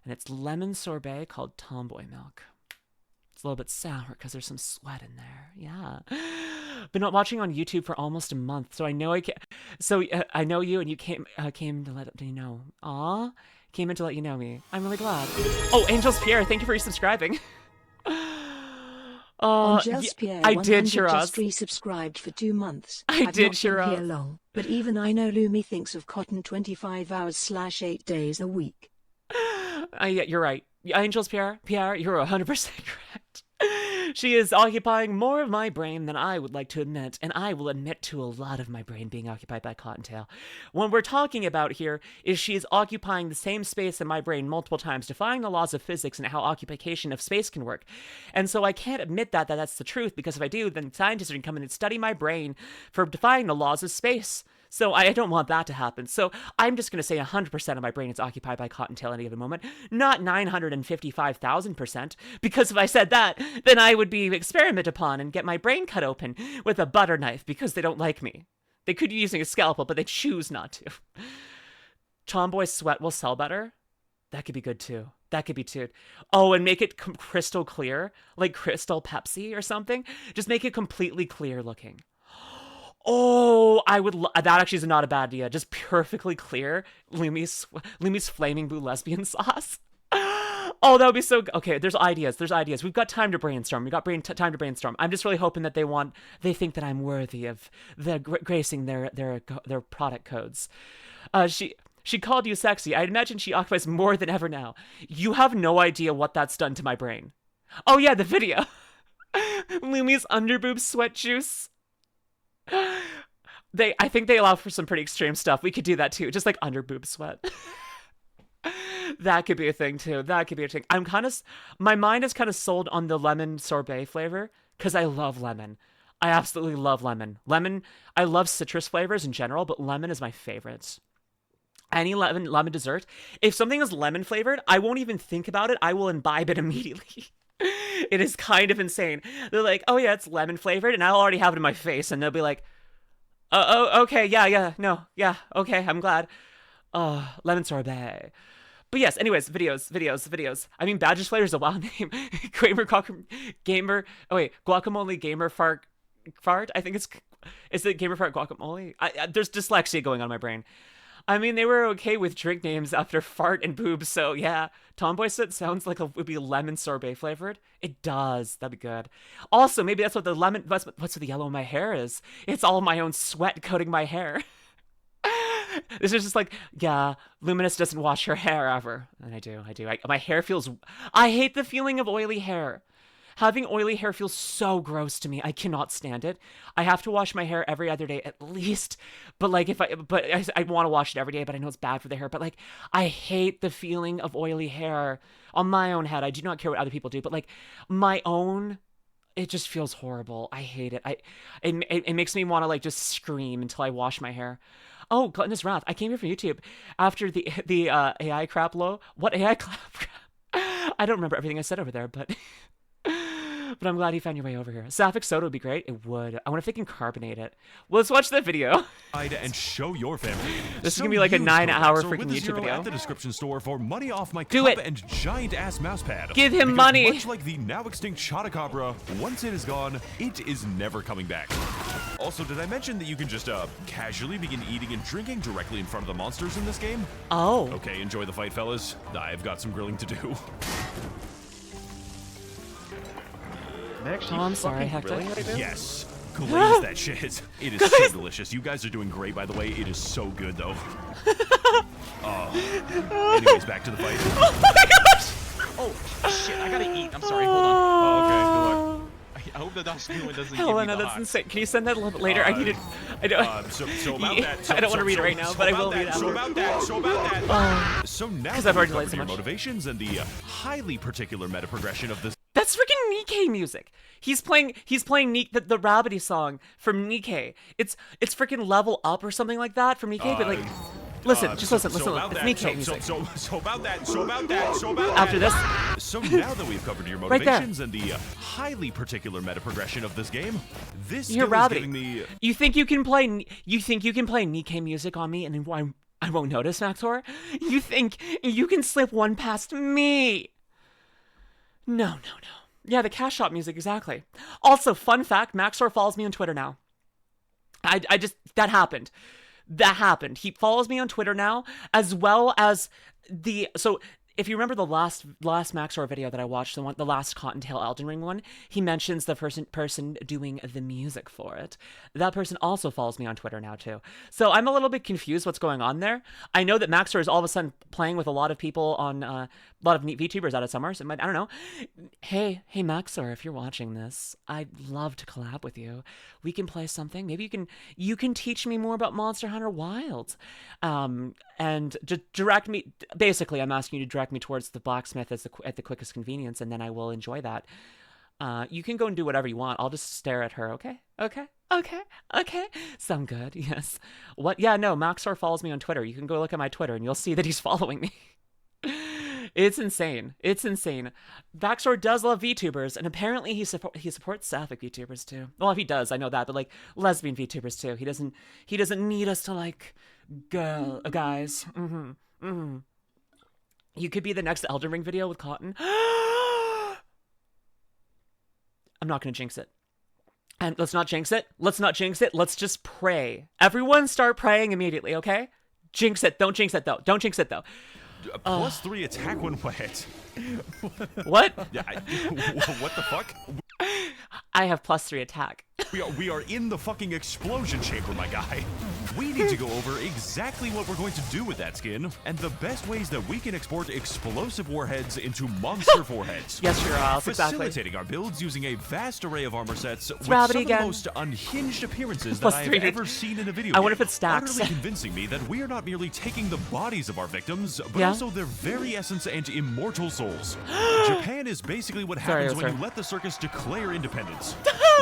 And it's lemon sorbet called Tomboy Milk. It's a little bit sour because there's some sweat in there. Yeah. Been watching on YouTube for almost a month, so I know I can. So I know you, and you came to let me know. Aw, came in to let you know me. I'm really glad. Oh, Angels Pierre, thank you for resubscribing. Angels Pierre, I did, Shiraz. Just resubscribed for 2 months. I did, Shiraz. Here long, but even I know Lumi thinks of Cotton 25 hours / 8 days a week. Yeah, you're right. Angels Pierre, you're 100% correct. She is occupying more of my brain than I would like to admit, and I will admit to a lot of my brain being occupied by Cottontail. What we're talking about here is she is occupying the same space in my brain multiple times, defying the laws of physics and how occupation of space can work. And so I can't admit that that's the truth, because if I do, then scientists are going to come in and study my brain for defying the laws of space. So I don't want that to happen. So I'm just going to say 100% of my brain is occupied by Cottontail at any given moment, not 955,000%, because if I said that, then I would be experimented upon and get my brain cut open with a butter knife because they don't like me. They could be using a scalpel, but they choose not to. Tomboy sweat will sell better? That could be good too. That could be too. Oh, and make it crystal clear, like Crystal Pepsi or something. Just make it completely clear looking. Oh, I would. That actually is not a bad idea. Just perfectly clear Lumi's Flaming Blue Lesbian Sauce. Oh, that would be so good. Okay, there's ideas. We've got time to brainstorm. Time to brainstorm. I'm just really hoping that they think that I'm worthy of gracing their product codes. She called you sexy. I'd imagine she occupies more than ever now. You have no idea what that's done to my brain. Oh yeah, the video. Lumi's underboob sweat juice. I think they allow for some pretty extreme stuff. We could do that too, just like underboob sweat. That could be a thing too. My mind is kind of sold on the lemon sorbet flavor because I love lemon. I absolutely love lemon. I love citrus flavors in general, but lemon is my favorite. Any lemon dessert. If something is lemon flavored, I won't even think about it. I will imbibe it immediately. It is kind of insane. They're like, oh yeah, it's lemon flavored, and I'll already have it in my face, and they'll be like, oh, okay, yeah, okay, I'm glad. Lemon sorbet. But yes, anyways, videos. I mean, Badger's Flavor is a wild name. Guacamole Gamer Fart. I think is it Gamer Fart Guacamole? There's dyslexia going on in my brain. I mean, they were okay with drink names after fart and boobs, so yeah. Tomboy Sweat sounds like it would be lemon sorbet flavored. It does. That'd be good. Also, maybe that's what what's with the yellow in my hair is. It's all my own sweat coating my hair. This is just like, yeah, Luminous doesn't wash her hair ever. And I do. My hair feels... I hate the feeling of oily hair. Having oily hair feels so gross to me. I cannot stand it. I have to wash my hair every other day at least. But like I want to wash it every day, but I know it's bad for the hair. But like I hate the feeling of oily hair on my own head. I do not care what other people do, but like my own, it just feels horrible. I hate it. It makes me want to like just scream until I wash my hair. Oh, Gluttonous Wrath. I came here from YouTube after the AI crap low. What AI crap? I don't remember everything I said over there, but but I'm glad you found your way over here. Sapphic soda would be great. It would. I wonder if they can carbonate it. Well, let's watch that video. And show your family. This is gonna be like a 9-hour freaking YouTube video. At the description store for money off my Do cup it. and giant ass mouse pad. Give him Because money. Much like the now extinct Chotacabra, once it is gone, it is never coming back. Also, did I mention that you can just casually begin eating and drinking directly in front of the monsters in this game? Oh. Okay, enjoy the fight, fellas. I've got some grilling to do. Max, Oh, I'm sorry, Hector. Yes. Glaze that shit. It is so delicious. You guys are doing great, by the way. It is so good, though. Anyways, back to the fight. Oh my gosh! Oh, shit, I gotta eat. I'm sorry, hold on. Oh, okay, good luck. I hope the dog's doing doesn't Helena, that's insane. Can you send that a little bit later? I need it. I don't. So about that. I don't want to read it right now, but I will read it. So about that. So now because I've already covered delayed so your much. motivations and the highly particular meta progression of this. That's freaking NIKKE music. He's playing the Rabbity song from NIKKE. It's freaking Level Up or something like that from NIKKE, but like listen, just listen. It's NIKKE music. So about that. After this. So now that we've covered your Right there. motivations and the highly particular meta progression of this game, this You're skill is Rabbity. giving me. You think you can play NIKKE music on me and I won't notice, Maxor? You think you can slip one past me? No. Yeah, the cash shop music, exactly. Also, fun fact, Maxor follows me on Twitter now. That happened. He follows me on Twitter now, as well as so if you remember the last Maxor video that I watched, the last Cottontail Elden Ring one, he mentions the person doing the music for it. That person also follows me on Twitter now too. So I'm a little bit confused what's going on there. I know that Maxor is all of a sudden playing with a lot of people on a lot of neat VTubers out of summer. So I don't know. Hey Maxor, if you're watching this, I'd love to collab with you. We can play something. Maybe you can teach me more about Monster Hunter Wilds, and direct me. Basically, I'm asking you to direct me towards the blacksmith at the quickest convenience, and then I will enjoy that. You can go and do whatever you want. I'll just stare at her. Okay. Sound good. Yes. What? Yeah. No. Maxor follows me on Twitter. You can go look at my Twitter, and you'll see that he's following me. It's insane. Maxor does love VTubers, and apparently he supports sapphic VTubers too. Well, if he does, I know that, but like lesbian VTubers too. He doesn't need us to like guys. You could be the next Elden Ring video with Cotton. I'm not gonna jinx it. And let's not jinx it. Let's just pray. Everyone start praying immediately, okay? Jinx it. Don't jinx it though. +3 attack when wet. What? What the fuck? I have +3 attack. We are in the fucking explosion chamber, my guy. We need to go over exactly what we're going to do with that skin, and the best ways that we can export explosive warheads into monster foreheads. Yes, you're off. Facilitating our builds using a vast array of armor sets with some Rabbity of the again. most unhinged appearances that I have +3. ever seen in a video I game. wonder if it stacks. Utterly convincing me that we are not merely taking the bodies of our victims, but Yeah? also their very essence and immortal souls. Japan is basically what happens when you let the circus declare independence.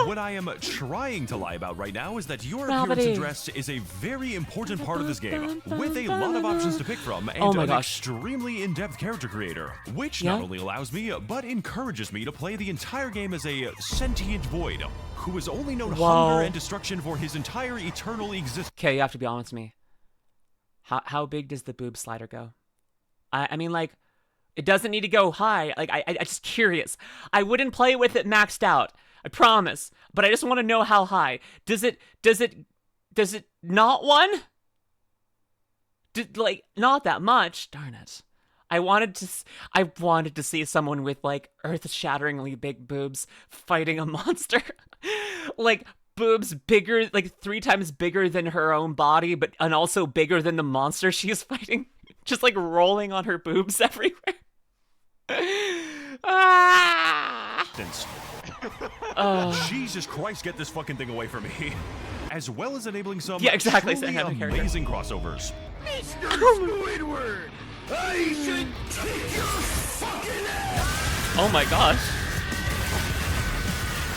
What I am trying to lie about right now is that your appearance and dress is a very important part of this game, with a lot of options to pick from and an extremely in-depth character creator, which not only allows me, but encourages me to play the entire game as a sentient void, who has only known hunger and destruction for his entire eternal existence. Okay, you have to be honest with me. How big does the boob slider go? I mean, like, it doesn't need to go high. Like, I just curious. I wouldn't play with it maxed out. I promise. But I just want to know how high. Does it not one? Like, not that much. Darn it. I wanted to see someone with like earth-shatteringly big boobs fighting a monster. Like boobs bigger, like 3 times bigger than her own body, and also bigger than the monster she's fighting. Just like rolling on her boobs everywhere. Jesus Christ, get this fucking thing away from me. As well as enabling some truly amazing crossovers. Mr. Squidward, I should kick your fucking ass! Oh my gosh.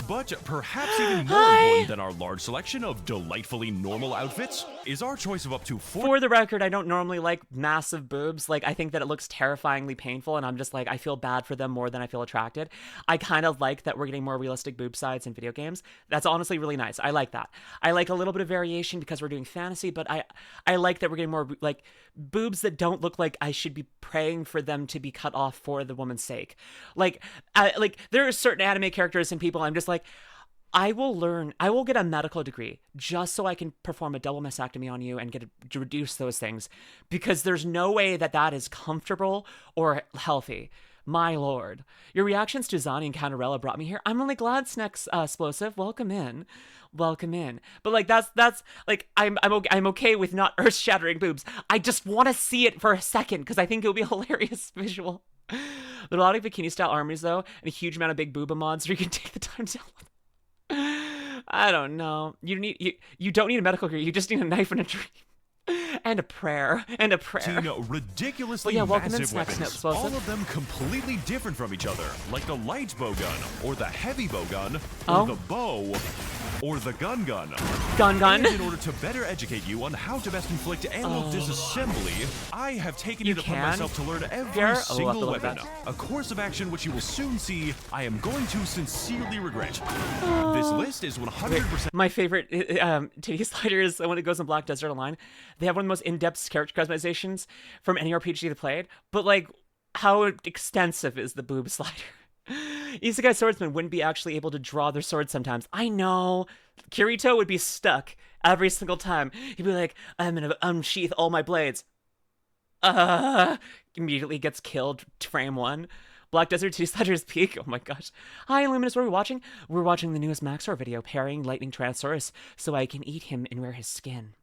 But perhaps even more important than our large selection of delightfully normal outfits is our choice of up to 4. For the record, I don't normally like massive boobs. Like, I think that it looks terrifyingly painful, and I'm just like, I feel bad for them more than I feel attracted. I kind of like that we're getting more realistic boob sides in video games. That's honestly really nice. I like that. I like a little bit of variation because we're doing fantasy, but I like that we're getting more, like, boobs that don't look like I should be praying for them to be cut off for the woman's sake. Like there are certain anime characters and people I'm just like, I will get a medical degree just so I can perform a double mastectomy on you and to reduce those things, because there's no way that is comfortable or healthy. My lord. Your reactions to Zani and Counterella brought me here. I'm only glad, Snex Explosive. Welcome in. Welcome in. But like that's like I'm okay with not earth-shattering boobs. I just want to see it for a second because I think it would be a hilarious visual. There are a lot of bikini-style armies though, and a huge amount of big booba mods, so you can take the time to I don't know. You don't need a medical gear. You just need a knife and a dream. And a prayer. And a prayer. Ridiculously welcome in, massive weapons. Explosive. All of them completely different from each other. Like the light bow gun, or the heavy bow gun, or the bow, or the gun. Gun. And in order to better educate you on how to best inflict ammo disassembly, I have taken it upon myself to learn every single weapon. A course of action which you will soon see I am going to sincerely regret. This list is 100%. My favorite titty slider is when it goes in Black Desert Online. They have one of the most in-depth character customizations from any RPG they played, but like, how extensive is the boob slider? Isekai swordsmen wouldn't be actually able to draw their swords sometimes. I know. Kirito would be stuck every single time. He'd be like, I'm gonna unsheath all my blades. Immediately gets killed, frame 1. Black Desert 2 Slider's Peak. Oh my gosh. Hi, Luminus, what are we watching? We're watching the newest Maxor video, parrying lightning tyrannosaurus, so I can eat him and wear his skin.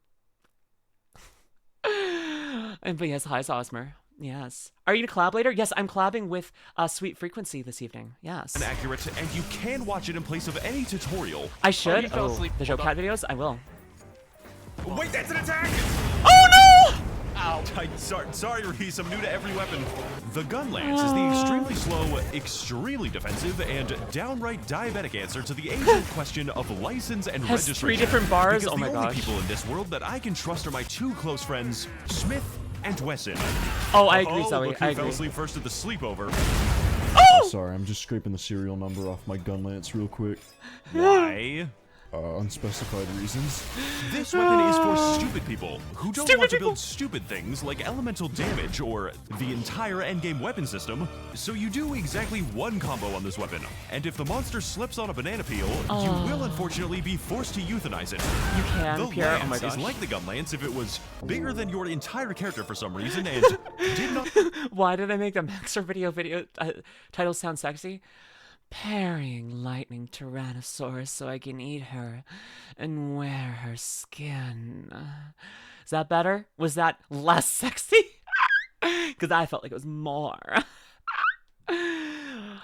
But yes, hi, Osmer. Yes. Are you gonna collab later? Yes, I'm collabing with Sweet Frequency this evening. Yes. Accurate, and you can watch it in place of any tutorial. I should. The Joe Cat videos? I will. Wait, that's an attack! Oh no! Ow. Sorry, Reese, I'm new to every weapon. The gun lance is the extremely slow, extremely defensive, and downright diabetic answer to the age-old question of license and Has registration. 3 different bars? Because Oh my the only gosh. people in this world that I can trust are my 2 close friends, Smith and Wesson. Oh, I agree, Zoe. Look who I fell agree. asleep first at the sleepover. Oh! Sorry, I'm just scraping the serial number off my gun lance real quick. Why? Unspecified reasons. This weapon is for stupid people who don't want to build stupid things like elemental damage or the entire endgame weapon system. So you do exactly 1 combo on this weapon, and if the monster slips on a banana peel, you will unfortunately be forced to euthanize it. You can, The Pierre. Oh my lance gosh. is like the gun lance if it was bigger than your entire character for some reason and did not. Why did I make the Maxor video title sound sexy? Parrying lightning tyrannosaurus so I can eat her and wear her skin. Is that better? Was that less sexy? Because I felt like it was more.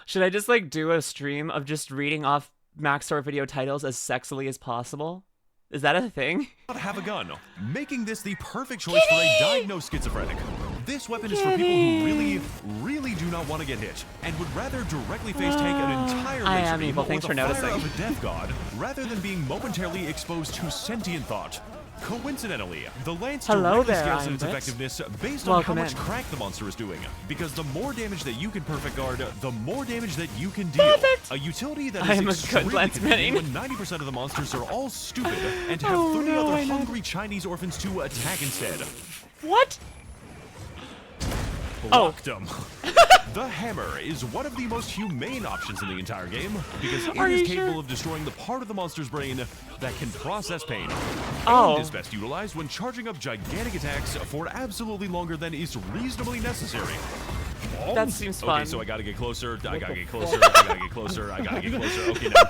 Should I just like do a stream of just reading off Maxor video titles as sexily as possible? Is that a thing? Have a gun, making this the perfect choice for a diagnosed schizophrenic. This weapon is for people who really do not want to get hit and would rather directly face tank an entire I laser am beam evil. or Thanks the for fire noticing. of a death god rather than being momentarily exposed to sentient thought. Coincidentally, the lance Hello directly there, scales in I'm its Blitz. effectiveness based on Welcome how much in. crack the monster is doing, because the more damage that you can perfect guard, the more damage that you can deal. Perfect. A utility that I is am a good extremely lance convenient main. when 90% of the monsters are all stupid and have Oh, 3 no, other I know. hungry Chinese orphans to attack instead. What? Blocked them. The hammer is one of the most humane options in the entire game because it Are is you capable sure? of destroying the part of the monster's brain that can process pain. Oh. And is best utilized when charging up gigantic attacks for absolutely longer than is reasonably necessary. That seems fun. Okay, so I gotta get closer. I gotta get closer. I gotta get closer. I gotta get closer. Okay, now I'm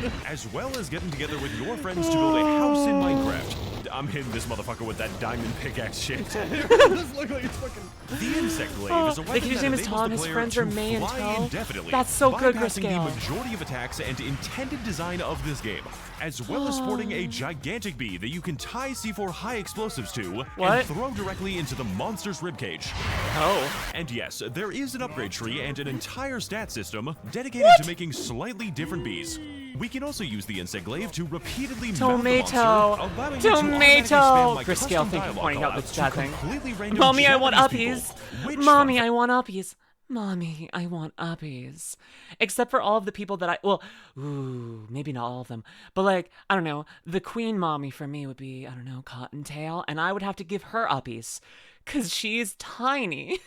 closer. As well as getting together with your friends to build a house in Minecraft. I'm hitting this motherfucker with that diamond pickaxe shit. This look like it's fucking. The insect glaive is a Like weapon his that name is enables Tom, the his player friends to are May and fly Toe. indefinitely, That's so good, bypassing the Griscale. majority of attacks and intended design of this game, as well as sporting a gigantic bee that you can tie C4 high explosives to What? and throw directly into the monster's ribcage. Oh. And yes, there is an upgrade tree and an entire stat system dedicated to making slightly different bees. We can also use the insect glaive to repeatedly mount the monster, allowing you to automatically spam my Griscale, custom thank you for dialogue pointing out callouts this to bad thing. completely random Mommy, I want Japanese uppies. people, which Mommy, fun I want uppies. Mommy, I want uppies. Except for all of the people that maybe not all of them. But like, I don't know, the queen mommy for me would be, I don't know, Cottontail. And I would have to give her uppies. Because she's tiny.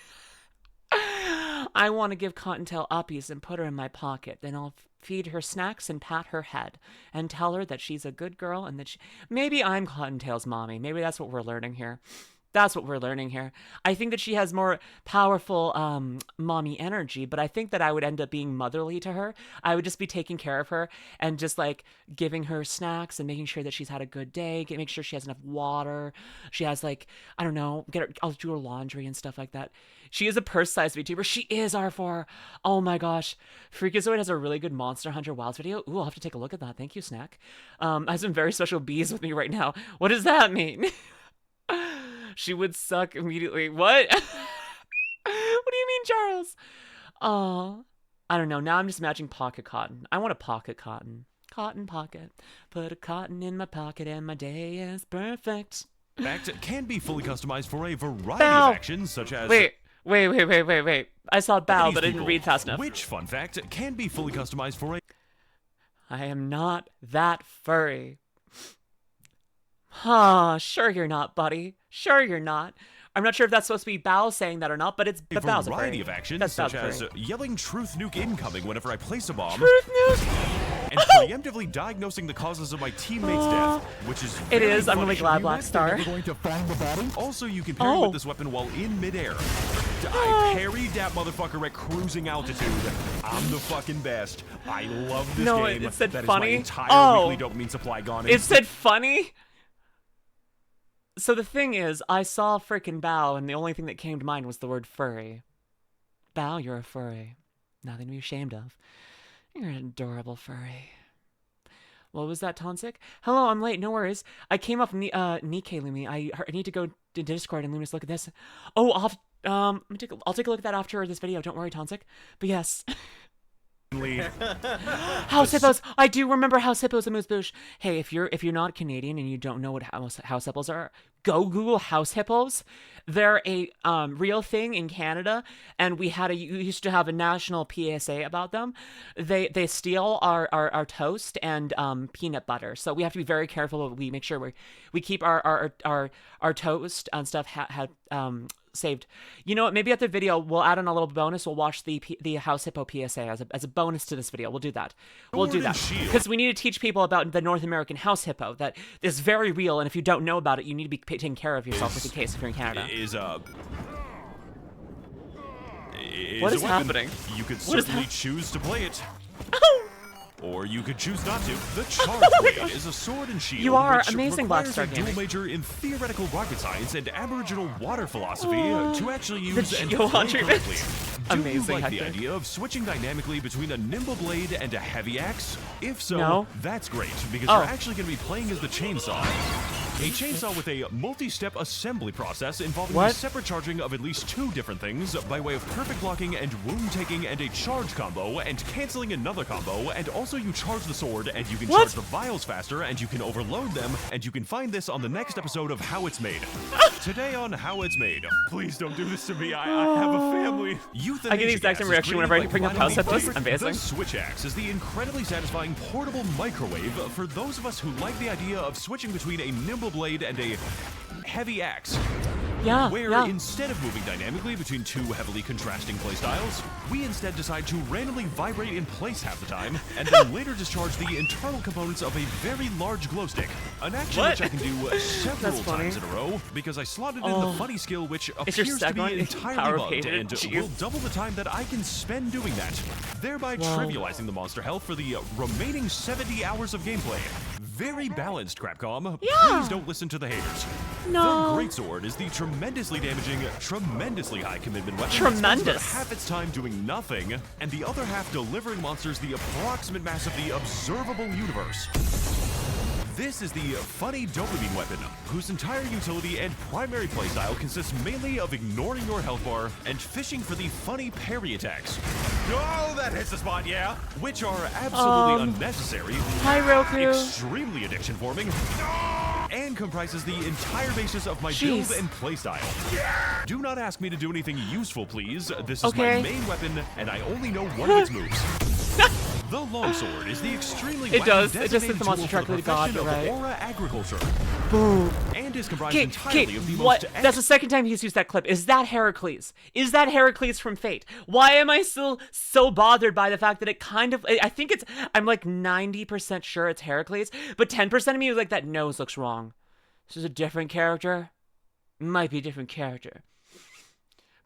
I want to give Cottontail uppies and put her in my pocket. Then I'll feed her snacks and pat her head. And tell her that she's a good girl and that maybe I'm Cottontail's mommy. Maybe that's what we're learning here. That's what we're learning here. I think that she has more powerful mommy energy, but I think that I would end up being motherly to her. I would just be taking care of her and just like giving her snacks and making sure that she's had a good day, make sure she has enough water. She has like, I don't know, I'll do her laundry and stuff like that. She is a purse-sized VTuber. She is R4. Oh my gosh. Freakazoid has a really good Monster Hunter Wilds video. Ooh, I'll have to take a look at that. Thank you, Snack. I have some very special bees with me right now. What does that mean? She would suck immediately. What? What do you mean, Charles? Oh, I don't know. Now I'm just imagining pocket cotton. I want a pocket cotton. Cotton pocket. Put a cotton in my pocket and my day is perfect. Fact can be fully customized for a variety of actions, such as... Wait. I saw bow, but I didn't read fast enough. Which, fun fact, can be fully customized for a... I am not that furry. Huh, sure you're not, buddy. Sure you're not. I'm not sure if that's supposed to be Bao saying that or not, but it's a Bao's a variety furry. of actions, That's such Bao's as furry. yelling truth nuke incoming whenever I place a bomb. Truth nuke! And preemptively diagnosing the causes of my teammate's death, which is It very is. I'm really funny. glad, Black Star. Going to find the body? Also, you can parry with this weapon while in midair. I parried that motherfucker at cruising altitude. I'm the fucking best. I love this No, game. it said that funny. Is my entire weekly dopamine supply gone. It said funny? So the thing is, I saw frickin' Bao, and the only thing that came to mind was the word furry. Bao, you're a furry. Nothing to be ashamed of. You're an adorable furry. What was that, Tonsik? Hello, I'm late. No worries. I came off NIKKE, Lumi. I need to go to Discord and Luminous look at this. Oh, I'll take a look at that after this video. Don't worry, Tonsik. But yes. House hippos. I do remember house hippos and moose boosh. Hey, if you're not Canadian and you don't know what house hippos are, go Google house hippos. They're a real thing in Canada, and we used to have a national PSA about them. They steal our toast and peanut butter, so we have to be very careful. We make sure we keep our toast and stuff saved. You know what? Maybe at the video we'll add on a little bonus. We'll watch the house hippo PSA as a bonus to this video. We'll do that. We'll do that because we need to teach people about the North American house hippo that is very real, and if you don't know about it, you need to be taking care of yourself just in case if you're in Canada. What is happening? You could certainly choose to play it. Or you could choose not to. The Charge Blade is a sword and shield. You are which amazing, Black Star requires a dual major in theoretical rocket science and Aboriginal water philosophy to actually use and throw correctly. Do you like the idea of switching dynamically between a nimble blade and a heavy axe? If so, that's great, because you're actually going to be playing as the chainsaw. A chainsaw with a multi-step assembly process involving the separate charging of at least 2 different things by way of perfect blocking and wound taking and a charge combo and canceling another combo, and also you charge the sword and you can charge the vials faster and you can overload them, and you can find this on the next episode of How It's Made. Today on How It's Made. Please don't do this to me, I have a family. I get the exact same reaction whenever I bring up house hippos. Amazing. The Switch Axe is the incredibly satisfying portable microwave for those of us who like the idea of switching between a nimble blade and a heavy axe. Where instead of moving dynamically between 2 heavily contrasting playstyles, we instead decide to randomly vibrate in place half the time, and then later discharge the internal components of a very large glow stick. An action which I can do several times in a row, because I slotted in the funny skill which appears to be entirely bugged, and will double the time that I can spend doing that, thereby trivializing the monster health for the remaining 70 hours of gameplay. Very balanced, Crapcom. Please don't listen to the haters. No. The Greatsword is the tremendously damaging, tremendously high commitment weapon. Tremendous. Half its time doing nothing, and the other half delivering monsters the approximate mass of the observable universe. This is the funny dopamine weapon, whose entire utility and primary playstyle consists mainly of ignoring your health bar and fishing for the funny parry attacks. Oh, that hits the spot, yeah! Which are absolutely unnecessary, extremely addiction-forming, and comprises the entire basis of my build and playstyle. Do not ask me to do anything useful, please. This is my main weapon, and I only know one of its moves. The longsword is the extremely It just hits the monster directly to God, right? Aura agriculture. Boom. And is comprised entirely of the most... That's the second time he's used that clip. Is that Heracles? Is that Heracles from Fate? Why am I still so bothered by the fact that it kind of... I think it's... I'm like 90% sure it's Heracles, but 10% of me was like, that nose looks wrong. This is a different character. Might be a different character.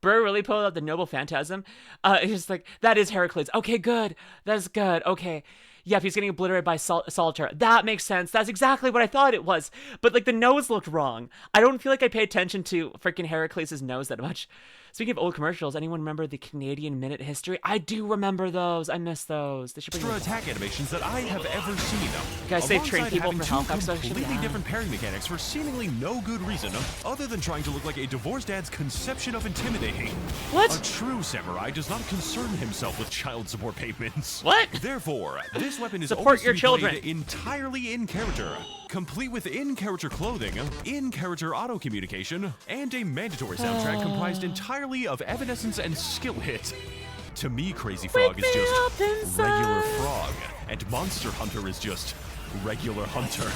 Burr really pulled out the noble phantasm. It's just like, that is Heracles. Okay, good. That's good. Okay. Yep, he's getting obliterated by Solitaire. That makes sense. That's exactly what I thought it was. But, like, the nose looked wrong. I don't feel like I pay attention to freaking Heracles' nose that much. Speaking of old commercials, anyone remember the Canadian Minute History? I do remember those. I miss those. They should bring extra attack animations that I have ever seen. Guys, save train people for having Hellcock, two completely different parrying mechanics for seemingly no good reason, other than trying to look like a divorced dad's conception of intimidating. What? A true samurai does not concern himself with child support payments. What? Therefore, this weapon is Support always your to be children. played entirely in character, complete with in-character clothing, in-character auto communication, and a mandatory soundtrack comprised entirely of evanescence and skill hit. To me, Crazy Frog is just regular frog, and Monster Hunter is just regular hunter.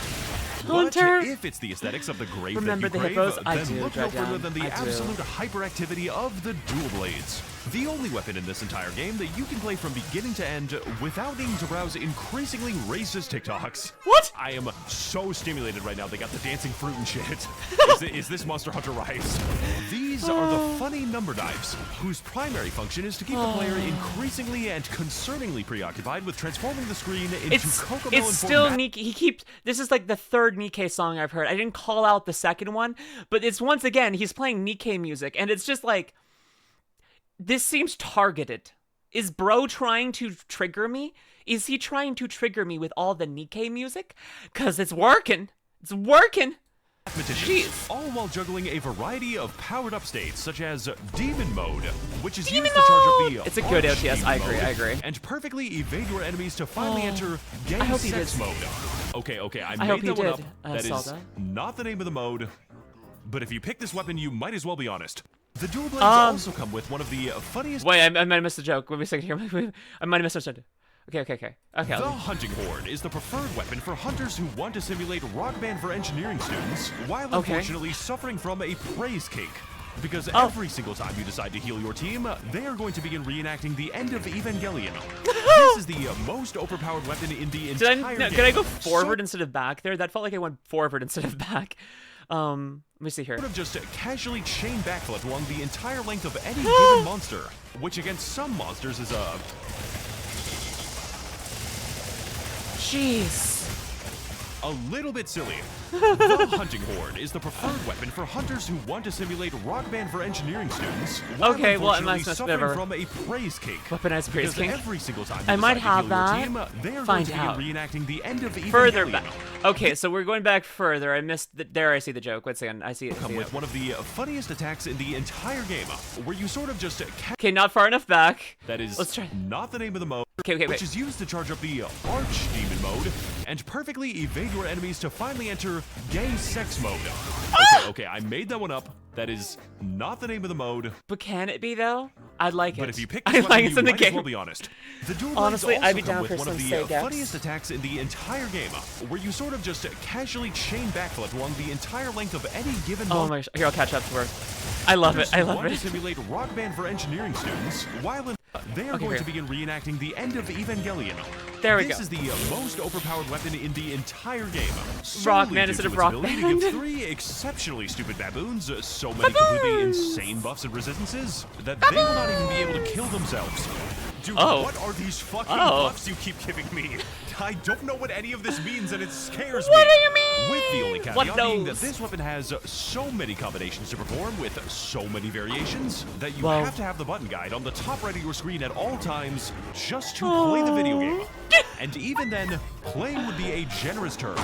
Hunter. But if it's the aesthetics of the grave Remember that you the crave, hippos? I then do, look no further Dreaddown. than the I do. absolute hyperactivity of the dual blades. The only weapon in this entire game that you can play from beginning to end without needing to browse increasingly racist TikToks. What? I am so stimulated right now. They got the dancing fruit and shit. Is this Monster Hunter Rise? These are the funny number knives, whose primary function is to keep the player increasingly and concerningly preoccupied with transforming the screen into Kokomo. It's still NIKKE. This is like the third NIKKE song I've heard. I didn't call out the second one, but it's once again, he's playing NIKKE music, and it's just like, this seems targeted. Is bro trying to trigger me? Is he trying to trigger me with all the NIKKE music? Cause it's working. It's working. Jeez. All while juggling a variety of powered-up states, such as Demon Mode, which is Demon used to charge up the It's a good Arch OTS. Demon I agree. Mode, I agree. and perfectly evade your enemies to finally enter Gay hope he Sex did. Mode. Okay, I hope made he that one did, up. That is Salda. not the name of the mode. But if you pick this weapon, you might as well be honest. The dual blades also come with one of the funniest. Wait, I might have missed a joke. Wait a second here. I might have misunderstood. Okay. The hunting horde is the preferred weapon for hunters who want to simulate Rock Band for engineering students, while unfortunately suffering from a praise cake. Because every single time you decide to heal your team, they are going to begin reenacting the end of Evangelion. This is the most overpowered weapon in the entire game. Did I go forward instead of back there? That felt like I went forward instead of back. Let me see here. Sort of just casually chain backflip along the entire length of any given monster, which against some monsters is a... Jeez. A little bit silly. The hunting horde is the preferred weapon for hunters who want to simulate Rock Band for engineering students. While Okay, well, I unfortunately must suffering never from a praise cake. Weaponized praise Because cake. every single time you I might decide to have heal your that. team, they are Find going to out. begin reenacting the end of Evangelion. Further back. Okay, so we're going back further. I missed the, there. I see the joke. Wait a second. I see it. Come with one of the funniest attacks in the entire game, where you sort of just Okay, not far enough back. that is Let's try. not the name of the mode. Okay, Which wait. is used to charge up the Arch Demon Mode and perfectly evade your enemies to finally enter Gay Sex Mode. Okay, I made that one up. That is not the name of the mode. But can it be though? I'd like it. But if you pick I this like weapon, it you in the might as well game. be honest. The dual blades Honestly, also I'd be come down with for one of some the Sega. funniest attacks in the entire game, where you sort of just casually chain backflip along the entire length of any given Oh my gosh. Here, I'll catch up to her. I love it. I love want to it. simulate Rock Band for engineering students, while they are going here. to begin reenacting the end of Evangelion. There we This go. is the most overpowered weapon in the entire game. Rock solely Band due instead to of its Rock ability Band. to give 3 exceptionally stupid baboons so many completely insane buffs and resistances that they will not even be able to kill themselves. Dude, Oh. what are these fucking Oh. buffs you keep giving me? I don't know what any of this means, and it scares What me. do you mean? With the only What caveat being that those? this weapon has so many combinations to perform with so many variations that you Whoa. have to have the button guide on the top right of your screen at all times just to play the video game. And even then, playing would be a generous term.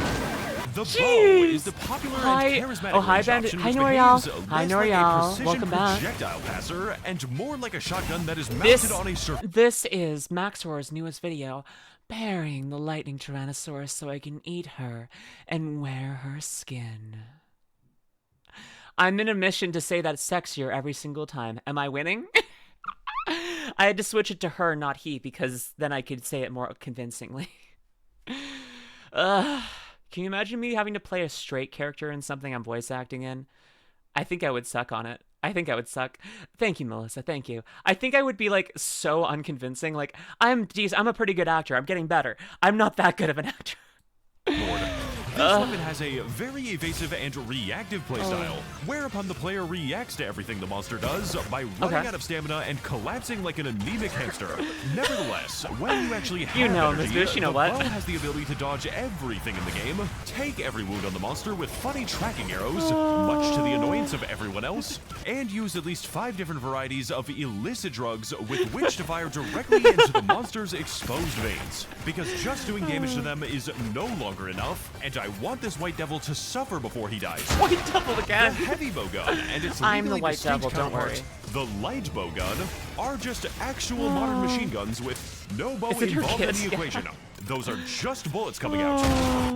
The bow Jeez. is the popular Hi. and charismatic Oh, hi, range Bandit. option Hi, which Noriel. behaves Hi, less Noriel. like a precision Welcome back. projectile passer and more like a shotgun that is mounted This on a surface. this is Maxor's newest video, burying the lightning tyrannosaurus so I can eat her and wear her skin. I'm in a mission to say that sexier every single time. Am I winning? I had to switch it to her, not he, because then I could say it more convincingly. Can you imagine me having to play a straight character in something I'm voice acting in? I think I would suck on it. I think I would suck. Thank you, Melissa. Thank you. I think I would be like so unconvincing. Like I'm a pretty good actor. I'm getting better. I'm not that good of an actor. This weapon has a very evasive and reactive playstyle, whereupon the player reacts to everything the monster does by running out of stamina and collapsing like an anemic hamster. Nevertheless, when you actually have energy, Miss Boosh, you know the what? bow has the ability to dodge everything in the game, take every wound on the monster with funny tracking arrows, much to the annoyance of everyone else, and use at least 5 different varieties of illicit drugs with which to fire directly into the monster's exposed veins. Because just doing damage to them is no longer enough, and I want this white devil to suffer before he dies. White devil again. The heavy bow gun and its I'm the legally white distinct devil, don't counterpart, the light bow gun, are just actual modern machine guns with no bow It's in her involved in kit, the yeah. equation. Those are just bullets coming out.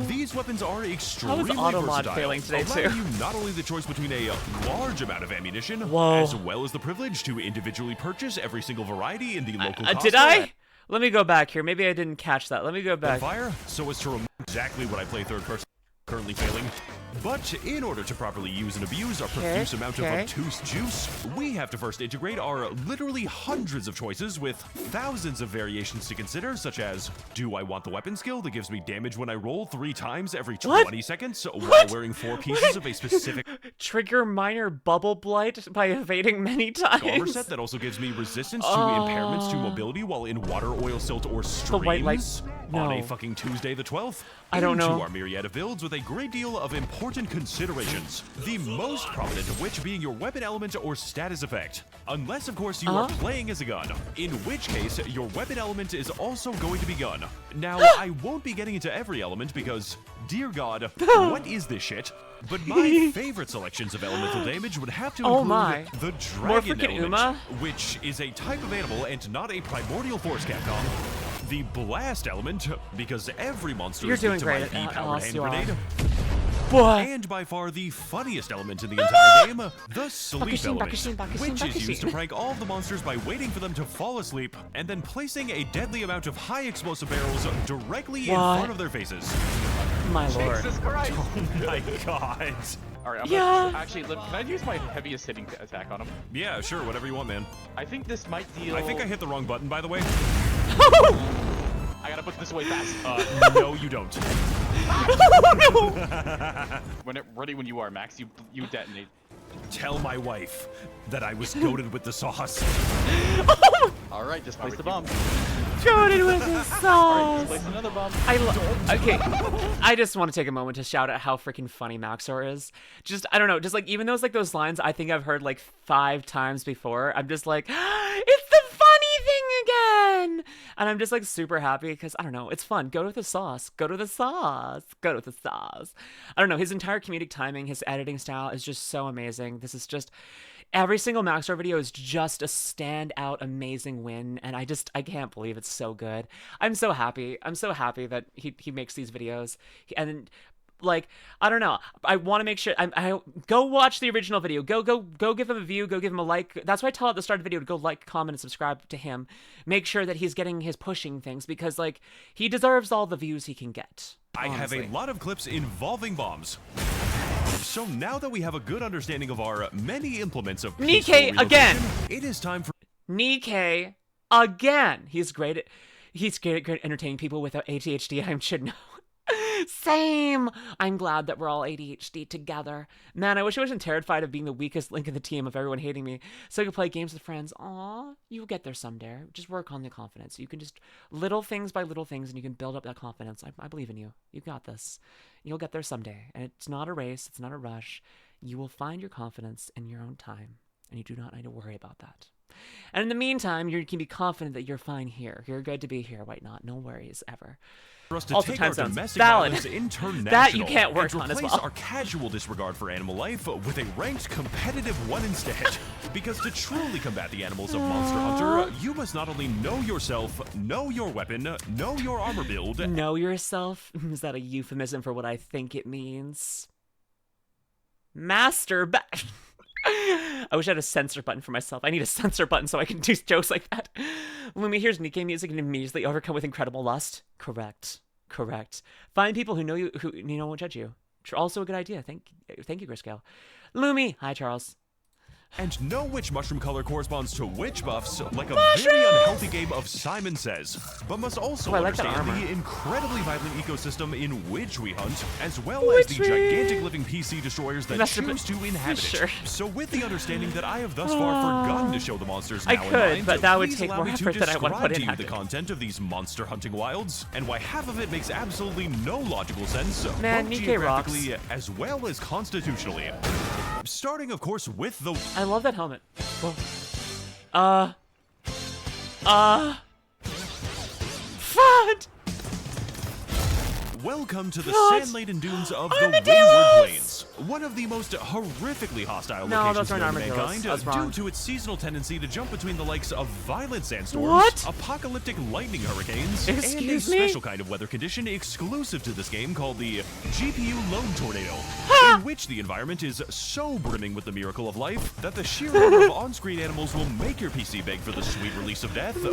These weapons are extremely auto-mod versatile, failing today, allowing too? you not only the choice between a large amount of ammunition, Whoa. as well as the privilege to individually purchase every single variety in the local Costco. Did I? Let me go back here. Maybe I didn't catch that. Let me go back. Fire, so as to remember exactly what I play third person. Currently failing. But in order to properly use and abuse our profuse amount of obtuse juice, we have to first integrate our literally hundreds of choices with thousands of variations to consider, such as, do I want the weapon skill that gives me damage when I roll 3 times every 20 seconds while wearing 4 pieces of a specific Trigger minor bubble blight by evading many times. armor set that also gives me resistance to impairments to mobility while in water, oil, silt, or streams white light- on no. a fucking Tuesday the 12th. I don't know. Into our myriad of builds with a great deal of important considerations, the most prominent of which being your weapon element or status effect. Unless, of course, you are playing as a gun, in which case your weapon element is also going to be gun. Now, I won't be getting into every element because, dear God, what is this shit? But my favorite selections of elemental damage would have to include the dragon freaking element, which is a type of animal and not a primordial force, Capcom. The blast element, because every monster is doing victimized great, by the powered hand you are. grenade. Boy. And by far the funniest element in the entire game, the sleep Bakashin, element, bakashin, bakashin, which is used to bakashin. prank all of the monsters by waiting for them to fall asleep and then placing a deadly amount of high explosive barrels directly in front of their faces. My lord. Jesus Christ. Oh my God. Alright, I'm gonna actually, can I use my heaviest hitting attack on him? Yeah, sure, whatever you want, man. I think this might deal... I think I hit the wrong button, by the way. I gotta put this away fast. No, you don't. Ready when you are, Max. You detonate. Tell my wife that I was goaded with the sauce. Alright, just place the bomb. Goaded with the sauce. Alright, just place another bomb. Okay, I just want to take a moment to shout out how freaking funny Maxor is. Just, I don't know, just like, even those lines I think I've heard like 5 times before, I'm just like, it's the funny thing again! And I'm just like super happy because, I don't know, it's fun. Go with the sauce. Go to the sauce. Go with the sauce. I don't know, his entire comedic timing, his editing style is just so amazing. This is just... Every single Maxor video is just a standout, amazing win, and I can't believe it's so good. I'm so happy. I'm so happy that he makes these videos. And, like, I don't know. I want to make sure... I go watch the original video. Go give him a view. Go give him a like. That's why I tell at the start of the video to go like, comment, and subscribe to him. Make sure that he's getting his pushing things, because, like, he deserves all the views he can get. Honestly. I have a lot of clips involving bombs. So now that we have a good understanding of our many implements of NIKKE again. It is time for NIKKE again. He's great at entertaining people without ADHD. I should know. Same. I'm glad that we're all ADHD together. Man, I wish I wasn't terrified of being the weakest link in the team of everyone hating me, so I could play games with friends. Aw, you'll get there someday. Just work on the confidence. You can just little things by little things, and you can build up that confidence. I believe in you. You got this. You'll get there someday. And it's not a race. It's not a rush. You will find your confidence in your own time, and you do not need to worry about that. And in the meantime, you can be confident that you're fine here. You're good to be here. Why not? No worries ever. For us to Also, take time our zones. domestic Valid. violence international That you can't work and on as replace well. our casual disregard for animal life with a ranked competitive one instead. Because to truly combat the animals of Monster Hunter, you must not only know yourself, know your weapon, know your armor build. Know yourself? Is that a euphemism for what I think it means? Master I wish I had a censor button for myself. I need a censor button so I can do jokes like that. Lumi hears NIKKE music and immediately overcome with incredible lust. Correct. Find people who know you, who won't judge you. Also a good idea. Thank you, Grayscale. Lumi. Hi, Charles. and know which mushroom color corresponds to which buffs, like a very unhealthy game of Simon Says, but must also understand the incredibly violent ecosystem in which we hunt, as well as the gigantic living PC destroyers that choose to inhabit it. So with the understanding that I have thus far forgotten to show the monsters now in mind, but that would please take allow more me effort than I want to put describe to in. you the content of these monster hunting wilds, and why half of it makes absolutely no logical sense, Man, both NIKKE geographically rocks. as well as constitutionally. Starting, of course, with the... I love that helmet. Whoa. Fud! Welcome to the What? sand-laden dunes of the Armadillos! Windward Plains, one of the most horrifically hostile No, locations those aren't known to armadillos. mankind I was wrong. due to its seasonal tendency to jump between the likes of violent sandstorms, What? apocalyptic lightning hurricanes, Excuse and a me? special kind of weather condition exclusive to this game called the GPU Load Tornado, in which the environment is so brimming with the miracle of life that the sheer number of on-screen animals will make your PC beg for the sweet release of death more than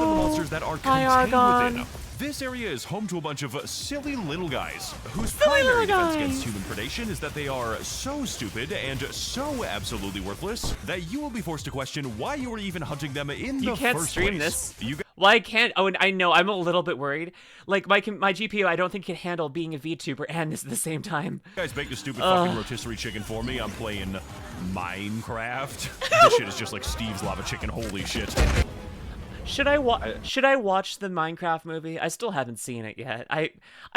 the monsters that are contained within. This area is home to a bunch of silly little guys, whose primary defense against human predation is that they are so stupid and so absolutely worthless that you will be forced to question why you were even hunting them in the first place. You can't stream this. Well, I can't. Oh, and I know. I'm a little bit worried. Like, my GPU, I don't think can handle being a VTuber and this at the same time. You guys baked a stupid fucking rotisserie chicken for me. I'm playing Minecraft. This shit is just like Steve's Lava Chicken. Holy shit. Should I watch the Minecraft movie? I still haven't seen it yet. I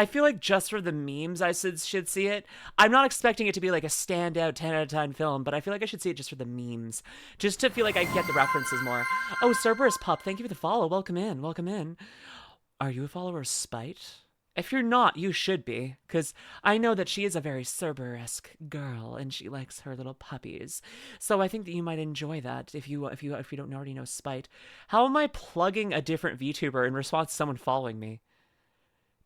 feel like just for the memes I should see it. I'm not expecting it to be like a standout 10 out of 10 film, but I feel like I should see it just for the memes. Just to feel like I get the references more. Oh, Cerberus Pup, thank you for the follow. Welcome in, welcome in. Are you a follower of Spite? If you're not, you should be, because I know that she is a very Cerber-esque girl, and she likes her little puppies. So I think that you might enjoy that if you don't already know Spite. How am I plugging a different VTuber in response to someone following me?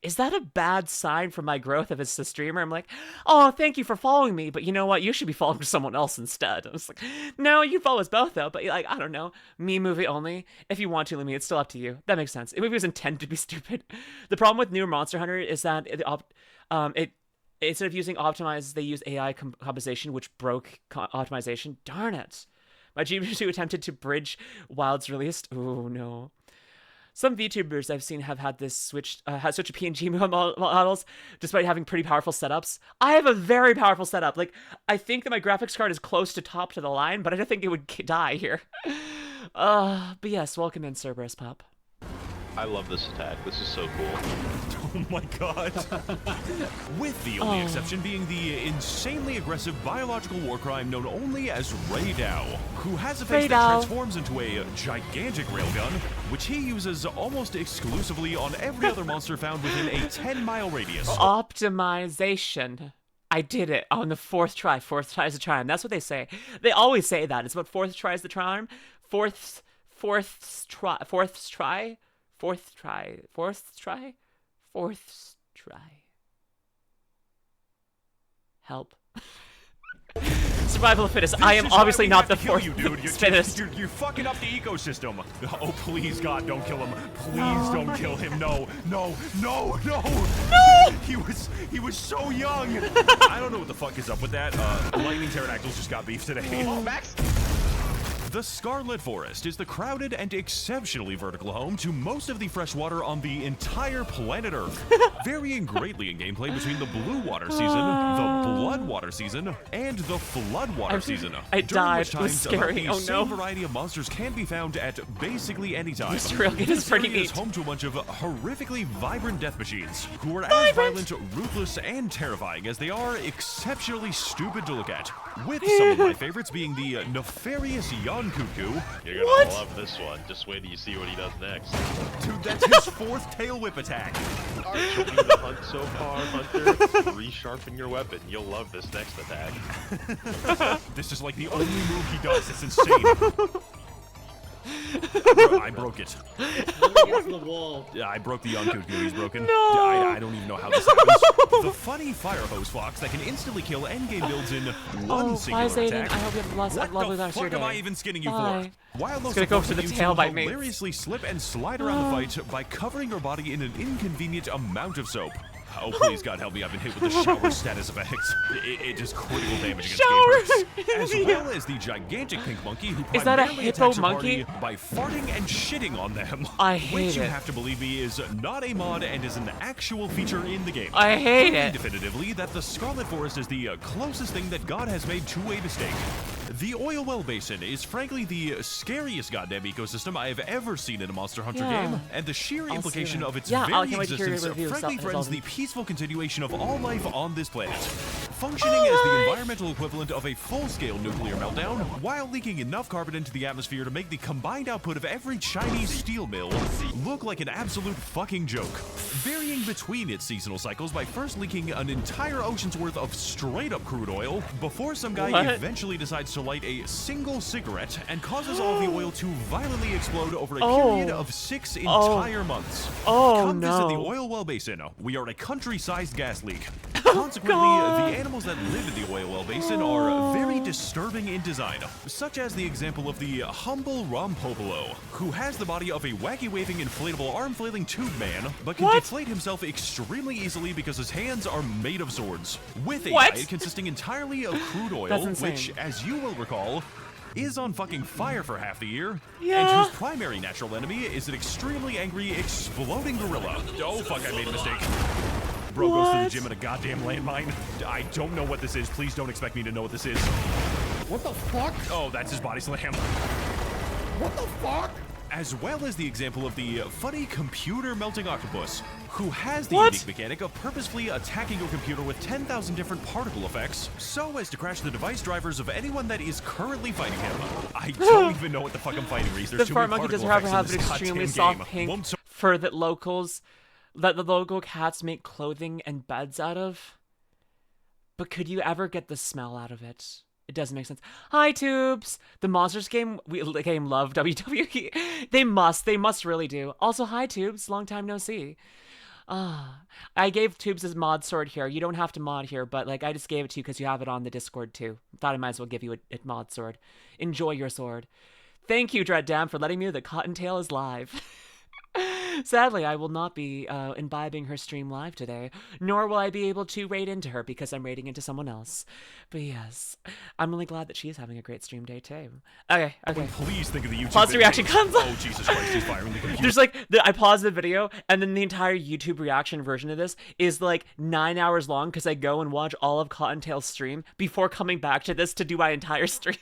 Is that a bad sign for my growth as a streamer? I'm like, oh, thank you for following me, but you know what? You should be following someone else instead. I was like, no, you follow us both though, but like, I don't know, me movie only. If you want to, Lumi, it's still up to you. That makes sense. The movie was intended to be stupid. The problem with newer Monster Hunter is that it instead of using optimize, they use AI composition, which broke optimization. Darn it! My GPU attempted to bridge Wild's released. Oh no. Some VTubers I've seen have had this switch to PNG models, despite having pretty powerful setups. I have a very powerful setup. Like, I think that my graphics card is close to top to the line, but I don't think it would die here. But yes, welcome in, Cerberus Pup. I love this attack. This is so cool. Oh my god. With the only exception being the insanely aggressive biological war crime known only as Raydao, who has a face that transforms into a gigantic railgun, which he uses almost exclusively on every other monster found within a 10-mile radius. Optimization. I did it on the fourth try. Fourth try is the charm. That's what they say. They always say that. It's about fourth try is the charm. Fourth try. Help. Survival of fittest. I am obviously not the fourth fittest. You're fucking up the ecosystem. Oh, please, God, don't kill him. Please don't kill him. No. He was so young. I don't know what the fuck is up with that. Lightning pterodactyls just got beef today. Oh, Max. The Scarlet Forest is the crowded and exceptionally vertical home to most of the fresh water on the entire planet Earth, varying greatly in gameplay between the blue water season, the blood water season, and the flood water season. I died. It was scary. The Oh no. same variety of monsters can be found at basically any time. This railgun is pretty neat. Is home to a bunch of horrifically vibrant death machines who are as violent, ruthless, and terrifying as they are exceptionally stupid to look at. With some of my favorites being the nefarious Cuckoo. You're gonna love this one. Just wait till you see what he does next. Dude, that's his fourth tail whip attack. Alright, show me the hunt so far, Hunter. Resharpen your weapon. You'll love this next attack. This is like the only move he does. It's insane. I broke it. Against the wall. Yeah, I broke the Cuckoo. He's broken. No. I don't even know how this happens. The funny fire hose fox that can instantly kill endgame builds in one singular attack. I hope you have a lovely What the fuck am I even skinning you for? While those gonna go for the tail bite me. hilariously slip and slide around the fight by covering your body in an inconvenient amount of soap. Oh, please, God help me. I've been hit with the shower status effects. It does critical damage against Shower! gamers. As well as the gigantic pink monkey who Is that a primarily hippo attacks your monkey? party by farting and shitting on them. I hate Which you it. have to believe me is not a mod and is an actual feature in the game. I hate Proving it. definitively that the Scarlet Forest is the closest thing that God has made to a mistake. The Oil Well Basin is frankly the scariest goddamn ecosystem I have ever seen in a Monster Hunter game, and the sheer implication of its very existence frankly threatens the peaceful continuation of all life on this planet. Functioning as the environmental equivalent of a full-scale nuclear meltdown, while leaking enough carbon into the atmosphere to make the combined output of every Chinese steel mill look like an absolute fucking joke. Varying between its seasonal cycles by first leaking an entire ocean's worth of straight-up crude oil, before some guy eventually decides to light a single cigarette and causes all the oil to violently explode over a period of 6 entire months. Come visit the Oil Well Basin. We are a country-sized gas leak. Consequently, the animals that live in the Oil Well Basin are very disturbing in design, such as the example of the humble Rompopolo, who has the body of a wacky-waving inflatable arm-flailing tube man, but can deflate himself extremely easily because his hands are made of swords, with a diet consisting entirely of crude oil, which, as you will recall, is on fucking fire for half the year, and whose primary natural enemy is an extremely angry, exploding gorilla. Oh fuck, I made a mistake. Bro goes to the gym in a goddamn landmine. I don't know what this is. Please don't expect me to know what this is. What the fuck? Oh, that's his body slam. What the fuck? As well as the example of the funny computer melting octopus, who has the unique mechanic of purposefully attacking your computer with 10,000 different particle effects, so as to crash the device drivers of anyone that is currently fighting him. I don't even know what the fuck I'm fighting, Reese. There's The too fart many monkey does particle have effects an in this extremely goddamn soft game. pink fur that the local cats make clothing and beds out of. But could you ever get the smell out of it? It doesn't make sense. Hi, Tubes! The Monsters game love WWE. They must really do. Also, hi, Tubes. Long time no see. I gave Tubes his mod sword here. You don't have to mod here, but like I just gave it to you because you have it on the Discord too. Thought I might as well give you a mod sword. Enjoy your sword. Thank you, Dread Dam, for letting me know that Cottontail is live. Sadly, I will not be imbibing her stream live today, nor will I be able to raid into her because I'm raiding into someone else. But yes, I'm really glad that she is having a great stream day too. Okay. Please think of the YouTube pause the reaction comes on. Oh, Jesus Christ, he's firing the computer. There's like, I paused the video, and then the entire YouTube reaction version of this is like 9 hours long because I go and watch all of Cottontail's stream before coming back to this to do my entire stream.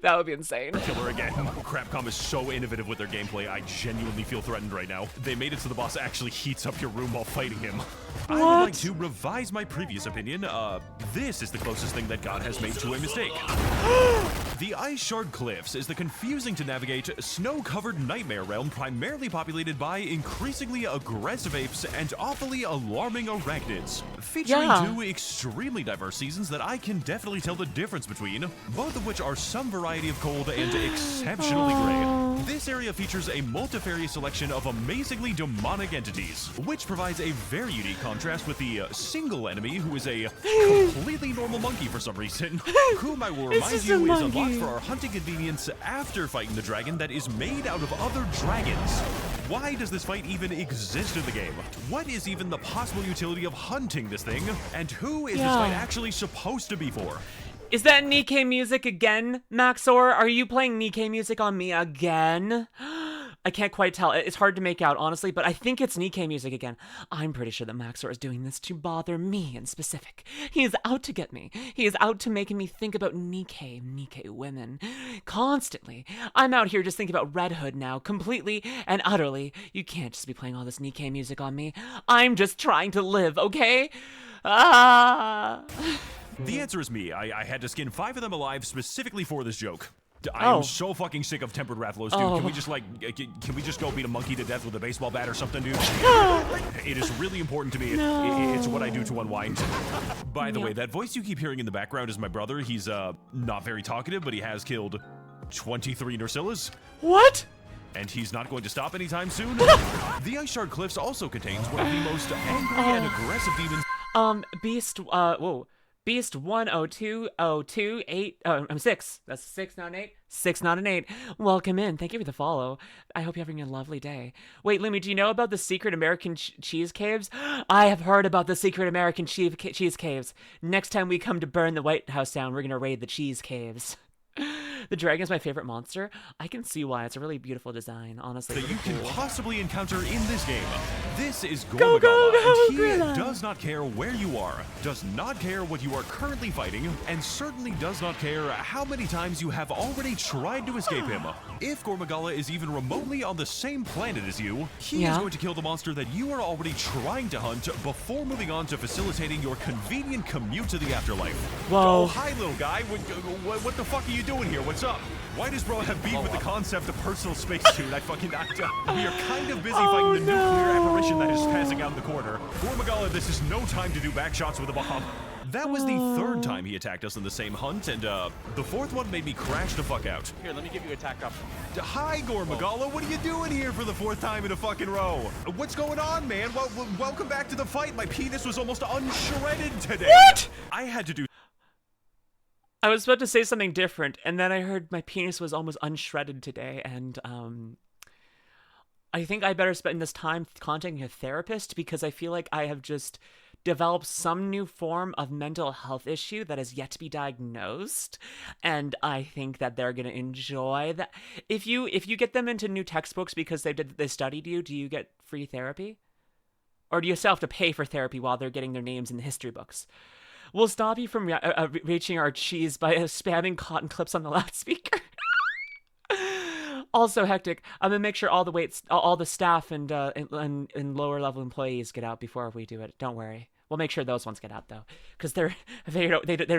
That would be insane. Killer again. Crapcom is so innovative with their gameplay, I genuinely feel threatened right now. They made it so the boss actually heats up your room while fighting him. I would like to revise my previous opinion. This is the closest thing that God has made to a mistake. The Ice Shard Cliffs is the confusing to navigate, snow-covered nightmare realm primarily populated by increasingly aggressive apes and awfully alarming arachnids. Featuring two extremely diverse seasons that I can definitely tell the difference between, both of which are some variety of cold and exceptionally gray. This area features a multifarious selection of amazingly demonic entities, which provides a very unique contrast with the single enemy who is a completely normal monkey for some reason, whom I will remind you is unlocked for our hunting convenience after fighting the dragon that is made out of other dragons. Why does this fight even exist in the game? What is even the possible utility of hunting this thing? And who is this fight actually supposed to be for? Is that NIKKE music again, Maxor? Are you playing NIKKE music on me again? I can't quite tell. It's hard to make out, honestly, but I think it's NIKKE music again. I'm pretty sure that Maxor is doing this to bother me in specific. He is out to get me. He is out to making me think about NIKKE women. Constantly. I'm out here just thinking about Red Hood now, completely and utterly. You can't just be playing all this NIKKE music on me. I'm just trying to live, okay? The answer is me. I had to skin 5 of them alive specifically for this joke. I am so fucking sick of tempered Rathalos, dude. Can we just can we just go beat a monkey to death with a baseball bat or something, dude? It is really important to me. It's what I do to unwind. By the way, that voice you keep hearing in the background is my brother. He's not very talkative, but he has killed 23 Nersillas. What? And he's not going to stop anytime soon. The Ice Shard Cliffs also contains one of the most angry and aggressive demons. Beast, whoa. Beast 102028. Oh, I'm 6. That's 6, not an 8. 6, not an 8. Welcome in. Thank you for the follow. I hope you're having a lovely day. Wait, Lumi, do you know about the secret American cheese caves? I have heard about the secret American cheese caves. Next time we come to burn the White House down, we're gonna raid the cheese caves. The dragon is my favorite monster. I can see why. It's a really beautiful design, honestly. That really you can cool. possibly encounter in this game. This is Go, Gormagala, go, go, and he Gorilla. does not care where you are, does not care what you are currently fighting, and certainly does not care how many times you have already tried to escape him. If Gormagala is even remotely on the same planet as you, he is going to kill the monster that you are already trying to hunt before moving on to facilitating your convenient commute to the afterlife. Whoa. Oh, hi, little guy. What the fuck are you doing here? What's up? Why does bro have beef with the concept of personal spacesuit? I fucking knocked up. We are kind of busy fighting the nuclear apparition that is passing out in the corner. Gormagala, this is no time to do back shots with a bomb. That was the third time he attacked us in the same hunt, and the fourth one made me crash the fuck out. Here, let me give you attack up. Hi, Gormagala. What are you doing here for the fourth time in a fucking row? What's going on, man? Welcome back to the fight. My penis was almost unshredded today. What? I had to do. I was about to say something different, and then I heard my penis was almost unshredded today, and I think I better spend this time contacting a therapist because I feel like I have just developed some new form of mental health issue that has yet to be diagnosed, and I think that they're gonna enjoy that. If you get them into new textbooks because they studied you, do you get free therapy, or do you still have to pay for therapy while they're getting their names in the history books? We'll stop you from reaching our cheese by spamming cotton clips on the loudspeaker. Also hectic. I'm gonna make sure all the staff and lower level employees get out before we do it. Don't worry. We'll make sure those ones get out though, because they're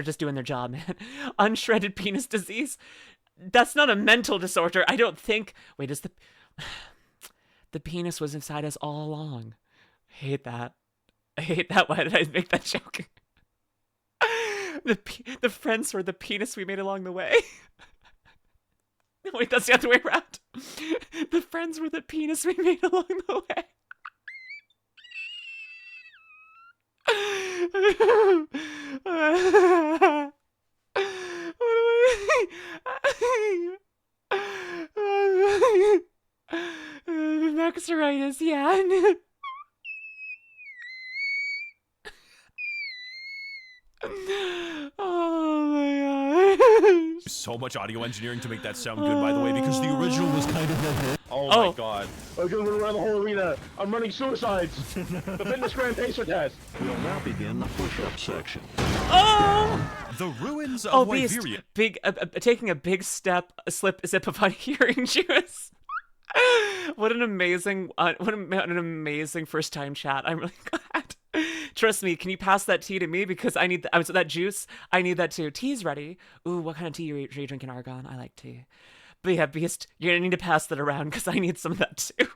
just doing their job, man. Unshredded penis disease. That's not a mental disorder. I don't think. Wait, is the penis was inside us all along? I hate that. Why did I make that joke? The friends were the penis we made along the way. Wait, that's the other way around. The friends were the penis we made along the way. Maxoritis, yeah. Oh my god. So much audio engineering to make that sound good, by the way, because the original was kind of... Oh my god. I'm going around the whole arena. I'm running suicides. The fitness grand pacer test. We'll now begin the push-up section. Oh! The ruins of Beast. Wyveria. Taking a big sip of hearing juice. What an amazing first time chat. I'm really glad. Trust me, can you pass that tea to me? Because I need that juice. I need that too. Tea's ready. Ooh, what kind of tea are you drinking, Argon? I like tea. But yeah, Beast, you're gonna need to pass that around because I need some of that too.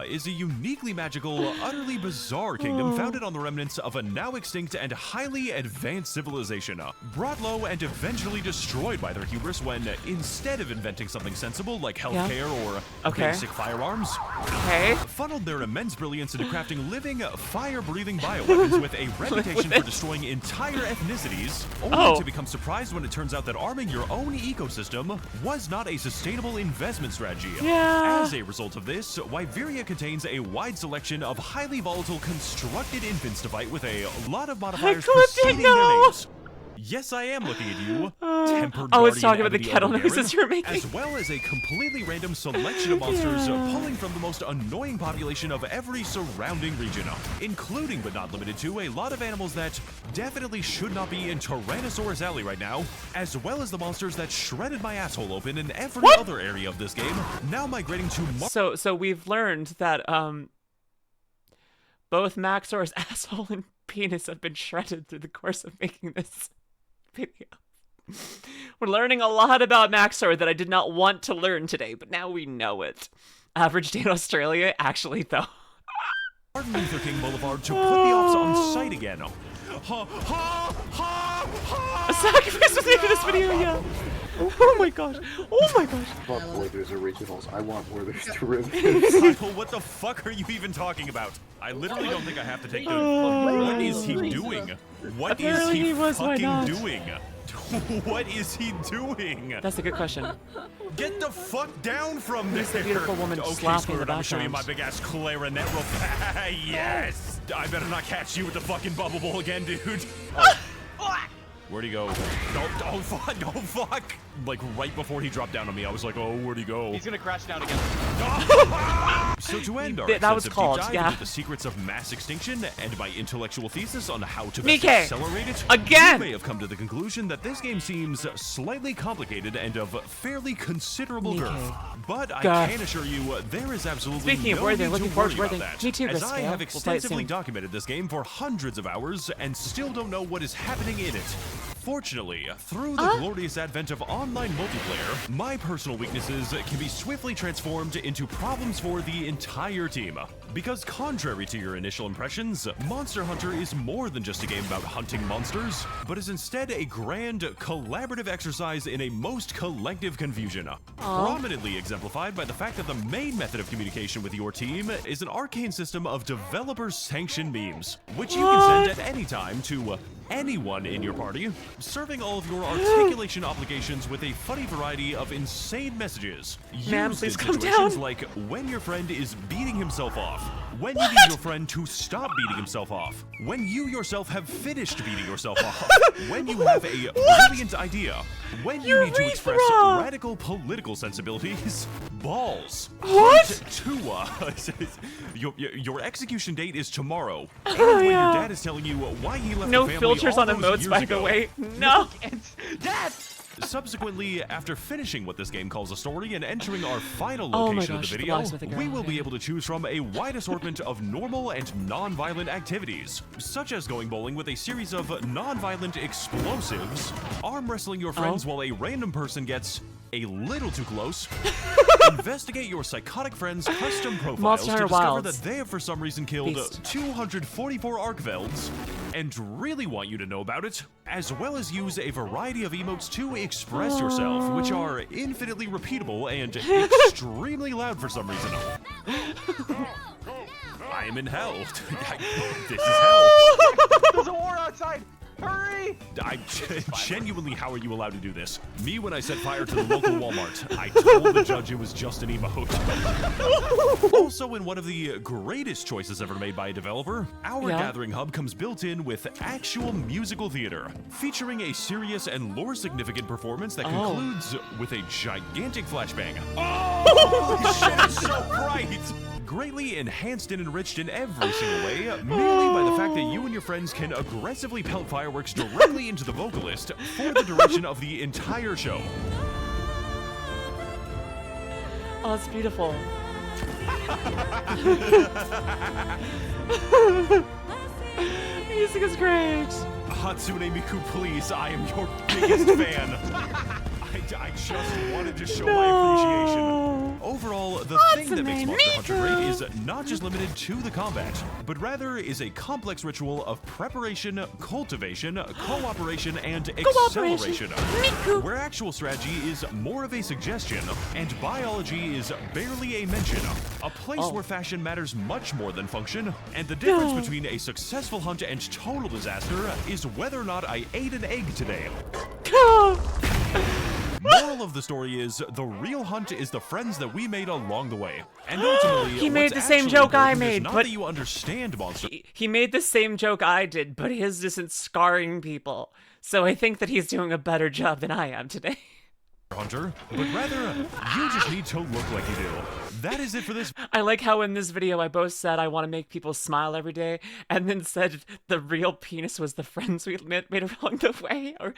Is a uniquely magical, utterly bizarre kingdom founded on the remnants of a now extinct and highly advanced civilization, brought low and eventually destroyed by their hubris when, instead of inventing something sensible like healthcare or basic firearms, funneled their immense brilliance into crafting living, fire-breathing bioweapons with a reputation for destroying entire ethnicities, only to become surprised when it turns out that arming your own ecosystem was not a sustainable investment strategy. As a result of this, Wyveria contains a wide selection of highly volatile constructed infants to fight with a lot of modifiers preceding their names. Yes, I am looking at you. It's talking about the kettle noises you're making. As well as a completely random selection of monsters pulling from the most annoying population of every surrounding region, including but not limited to a lot of animals that definitely should not be in Tyrannosaurus Alley right now, as well as the monsters that shredded my asshole open in every other area of this game, now migrating to So we've learned that both Maxor's asshole and penis have been shredded through the course of making this video. We're learning a lot about Maxor that I did not want to learn today, but now we know it. Average day in Australia, actually, though. Martin Luther King Boulevard to put the ops on site again. A sacrifice was made for this video, yeah. Oh my gosh. Oh my gosh. Fuck Werther's originals. I want Werther's derivatives. Michael, what the fuck are you even talking about? I literally don't think I have to take the. What is he doing? What is Apparently he he was, why fucking not? doing? What is he doing? That's a good question. Get the fuck down from there! There's a beautiful woman okay, slapping Squirt, the I'm gonna show you my background. big ass clarinet real Yes! I better not catch you with the fucking bubble bowl again, dude. Where'd he go? Oh fuck, oh fuck! Like right before he dropped down on me, I was like, oh, where'd he go? He's gonna crash down again. So to end our That was extensive called, deep dive yeah. into the secrets of mass extinction and my intellectual thesis on how to best NIKKE! accelerate it, Again! you may have come to the conclusion that this game seems slightly complicated and of fairly considerable girth. NIKKE. But I Girth. can assure you, there is absolutely Speaking of no Werther, need looking to forward worry to about Werther. that. Me too, As Chris I Scale. have We'll play it extensively soon. documented this game for hundreds of hours and still don't know what is happening in it. Fortunately, through the glorious advent of online multiplayer, my personal weaknesses can be swiftly transformed into problems for the entire team. Because contrary to your initial impressions, Monster Hunter is more than just a game about hunting monsters, but is instead a grand, collaborative exercise in a most collective confusion. Prominently exemplified by the fact that the main method of communication with your team is an arcane system of developer-sanctioned memes, which you can send at any time to anyone in your party, serving all of your articulation obligations with a funny variety of insane messages. Man, Used please in come situations down. like when your friend is beating himself off, when you need your friend to stop beating himself off, when you yourself have finished beating yourself off, when you have a brilliant idea, when you need to express Urethra. radical political sensibilities, balls. What? Your execution date is tomorrow. And when your dad is telling you why he left No the family filters all on those emotes, years by the ago. way. No. Dad! Subsequently, after finishing what this game calls a story and entering our final Oh my location gosh, of the the video, blacksmithing girl, we will be yeah. able to choose from a wide assortment of normal and non-violent activities, such as going bowling with a series of non-violent explosives, arm wrestling your friends while a random person gets a little too close, investigate your psychotic friends' custom profiles Monster to Hunter discover Wilds. that they have for some reason killed Beast. 244 Arkvelds, and really want you to know about it, as well as use a variety of emotes to express yourself, which are infinitely repeatable and extremely loud for some reason. I am in hell. This is hell. There's a war outside! Hurry! Genuinely, how are you allowed to do this? Me, when I set fire to the local Walmart, I told the judge it was just an emote. Also, in one of the greatest choices ever made by a developer, our Gathering Hub comes built in with actual musical theater, featuring a serious and lore-significant performance that concludes with a gigantic flashbang. Oh! Holy shit, it's so bright! Greatly enhanced and enriched in every single way, merely by the fact that you and your friends can aggressively pelt fireworks directly into the vocalist for the duration of the entire show. Oh, it's beautiful. Music is great. Hatsune Miku, please, I am your biggest fan. I just wanted to show my appreciation. Overall, the thing that makes Monster Hunter great is not just limited to the combat, but rather is a complex ritual of preparation, cultivation, cooperation, and acceleration. Where actual strategy is more of a suggestion, and biology is barely a mention. A place where fashion matters much more than function, and the difference between a successful hunt and total disaster is whether or not I ate an egg today. Moral of the story is, the real hunt is the friends that we made along the way. And ultimately, He made what's the same actually joke I important is made, not but that you understand Monster he made the same joke I did, but his isn't scarring people. So I think that he's doing a better job than I am today. Hunter, but rather, you just need to look like you do. That is it for this. I like how in this video I both said I want to make people smile every day, and then said the real penis was the friends we made along the way, or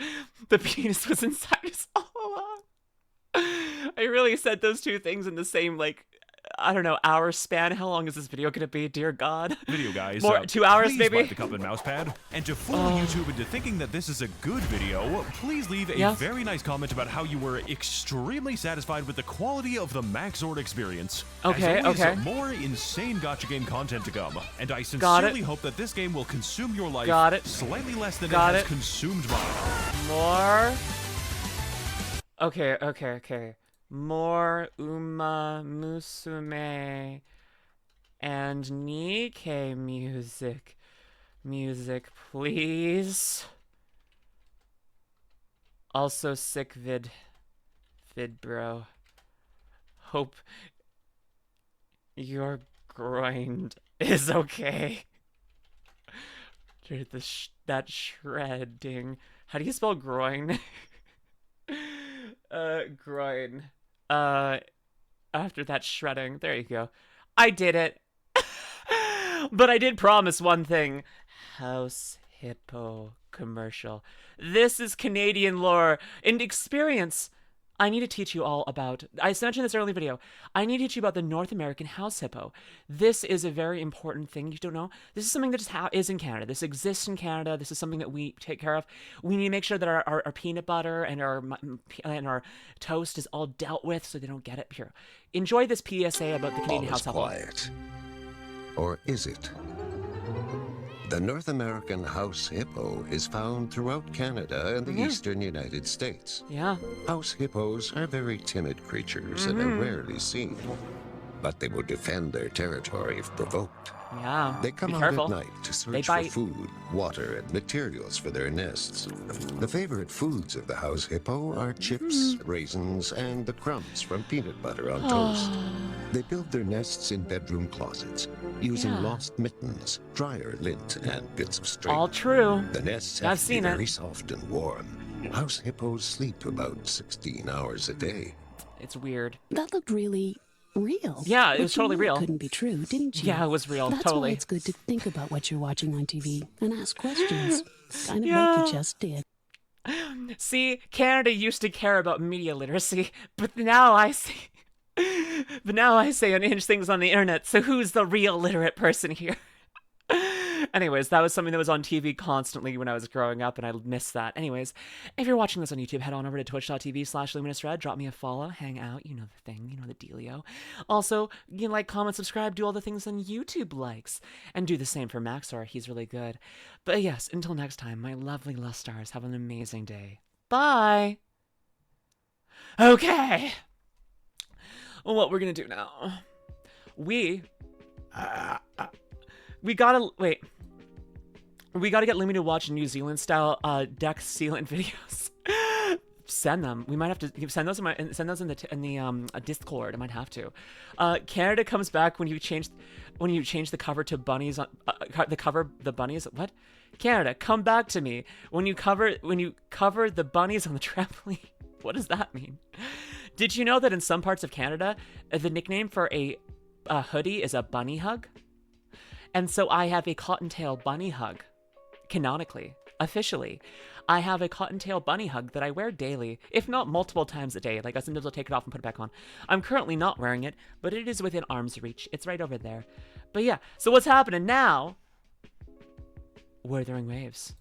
the penis was inside us all along. I really said those two things in the same, like, I don't know, hour span. How long is this video gonna be, dear God? Video, guys. More, 2 hours, please maybe? Buy the cup and mouse pad. And to fool YouTube into thinking that this is a good video, please leave a very nice comment about how you were extremely satisfied with the quality of the Maxor experience. Okay, As always, okay. more insane gacha game content to come. And I sincerely hope that this game will consume your life slightly less than it has consumed mine. More Okay. More Uma Musume and NIKKE music. Music, please. Also sick vid bro. Hope your groin is okay. Dude, that shredding. How do you spell groin? Groin. After that shredding. There you go. I did it. But I did promise one thing. House Hippo commercial. This is Canadian lore and experience. I need to teach you all about, I mentioned this early video, I need to teach you about the North American house hippo. This is a very important thing you don't know. This is something that just is in Canada. This exists in Canada. This is something that we take care of. We need to make sure that our peanut butter and our toast is all dealt with so they don't get it pure. Enjoy this PSA about the Canadian house hippo. Quiet. Or is it? The North American house hippo is found throughout Canada and the eastern United States. Yeah. House hippos are very timid creatures and are rarely seen, but they will defend their territory if provoked. Yeah. They come Be out careful. at night to search for food, water, and materials for their nests. The favorite foods of the house hippo are chips, raisins, and the crumbs from peanut butter on toast. They build their nests in bedroom closets, using lost mittens, dryer lint, and bits of string. All true. The nests have to be very soft and warm. House hippos sleep about 16 hours a day. It's weird. That looked really real. Yeah, it was totally real. Couldn't be true, didn't you? Yeah, it was real. That's totally. why it's good to think about what you're watching on TV and ask questions. Kind of like you just did. See, Canada used to care about media literacy, but now I see. But now I say unhinged things on the internet, so who's the real literate person here? Anyways, that was something that was on TV constantly when I was growing up, and I missed that. Anyways, if you're watching this on YouTube, head on over to twitch.tv/LuminusRed, drop me a follow, hang out, you know the thing, you know the dealio. Also, you can like, comment, subscribe, do all the things on YouTube likes, and do the same for Maxor, he's really good. But yes, until next time, my lovely Lustars, have an amazing day. Bye! Okay! What we're gonna do now? We gotta get Lumi to watch New Zealand style deck sealant videos. Send them. We might have to send those in the Discord. I might have to. Canada comes back when you change the cover to bunnies on the bunnies. What? Canada, come back to me when you cover the bunnies on the trampoline. What does that mean? Did you know that in some parts of Canada, the nickname for a hoodie is a bunny hug? And so I have a cottontail bunny hug, canonically, officially. I have a cottontail bunny hug that I wear daily, if not multiple times a day. Like, I sometimes I'll take it off and put it back on. I'm currently not wearing it, but it is within arm's reach. It's right over there. But yeah, so what's happening now? Wuthering Waves.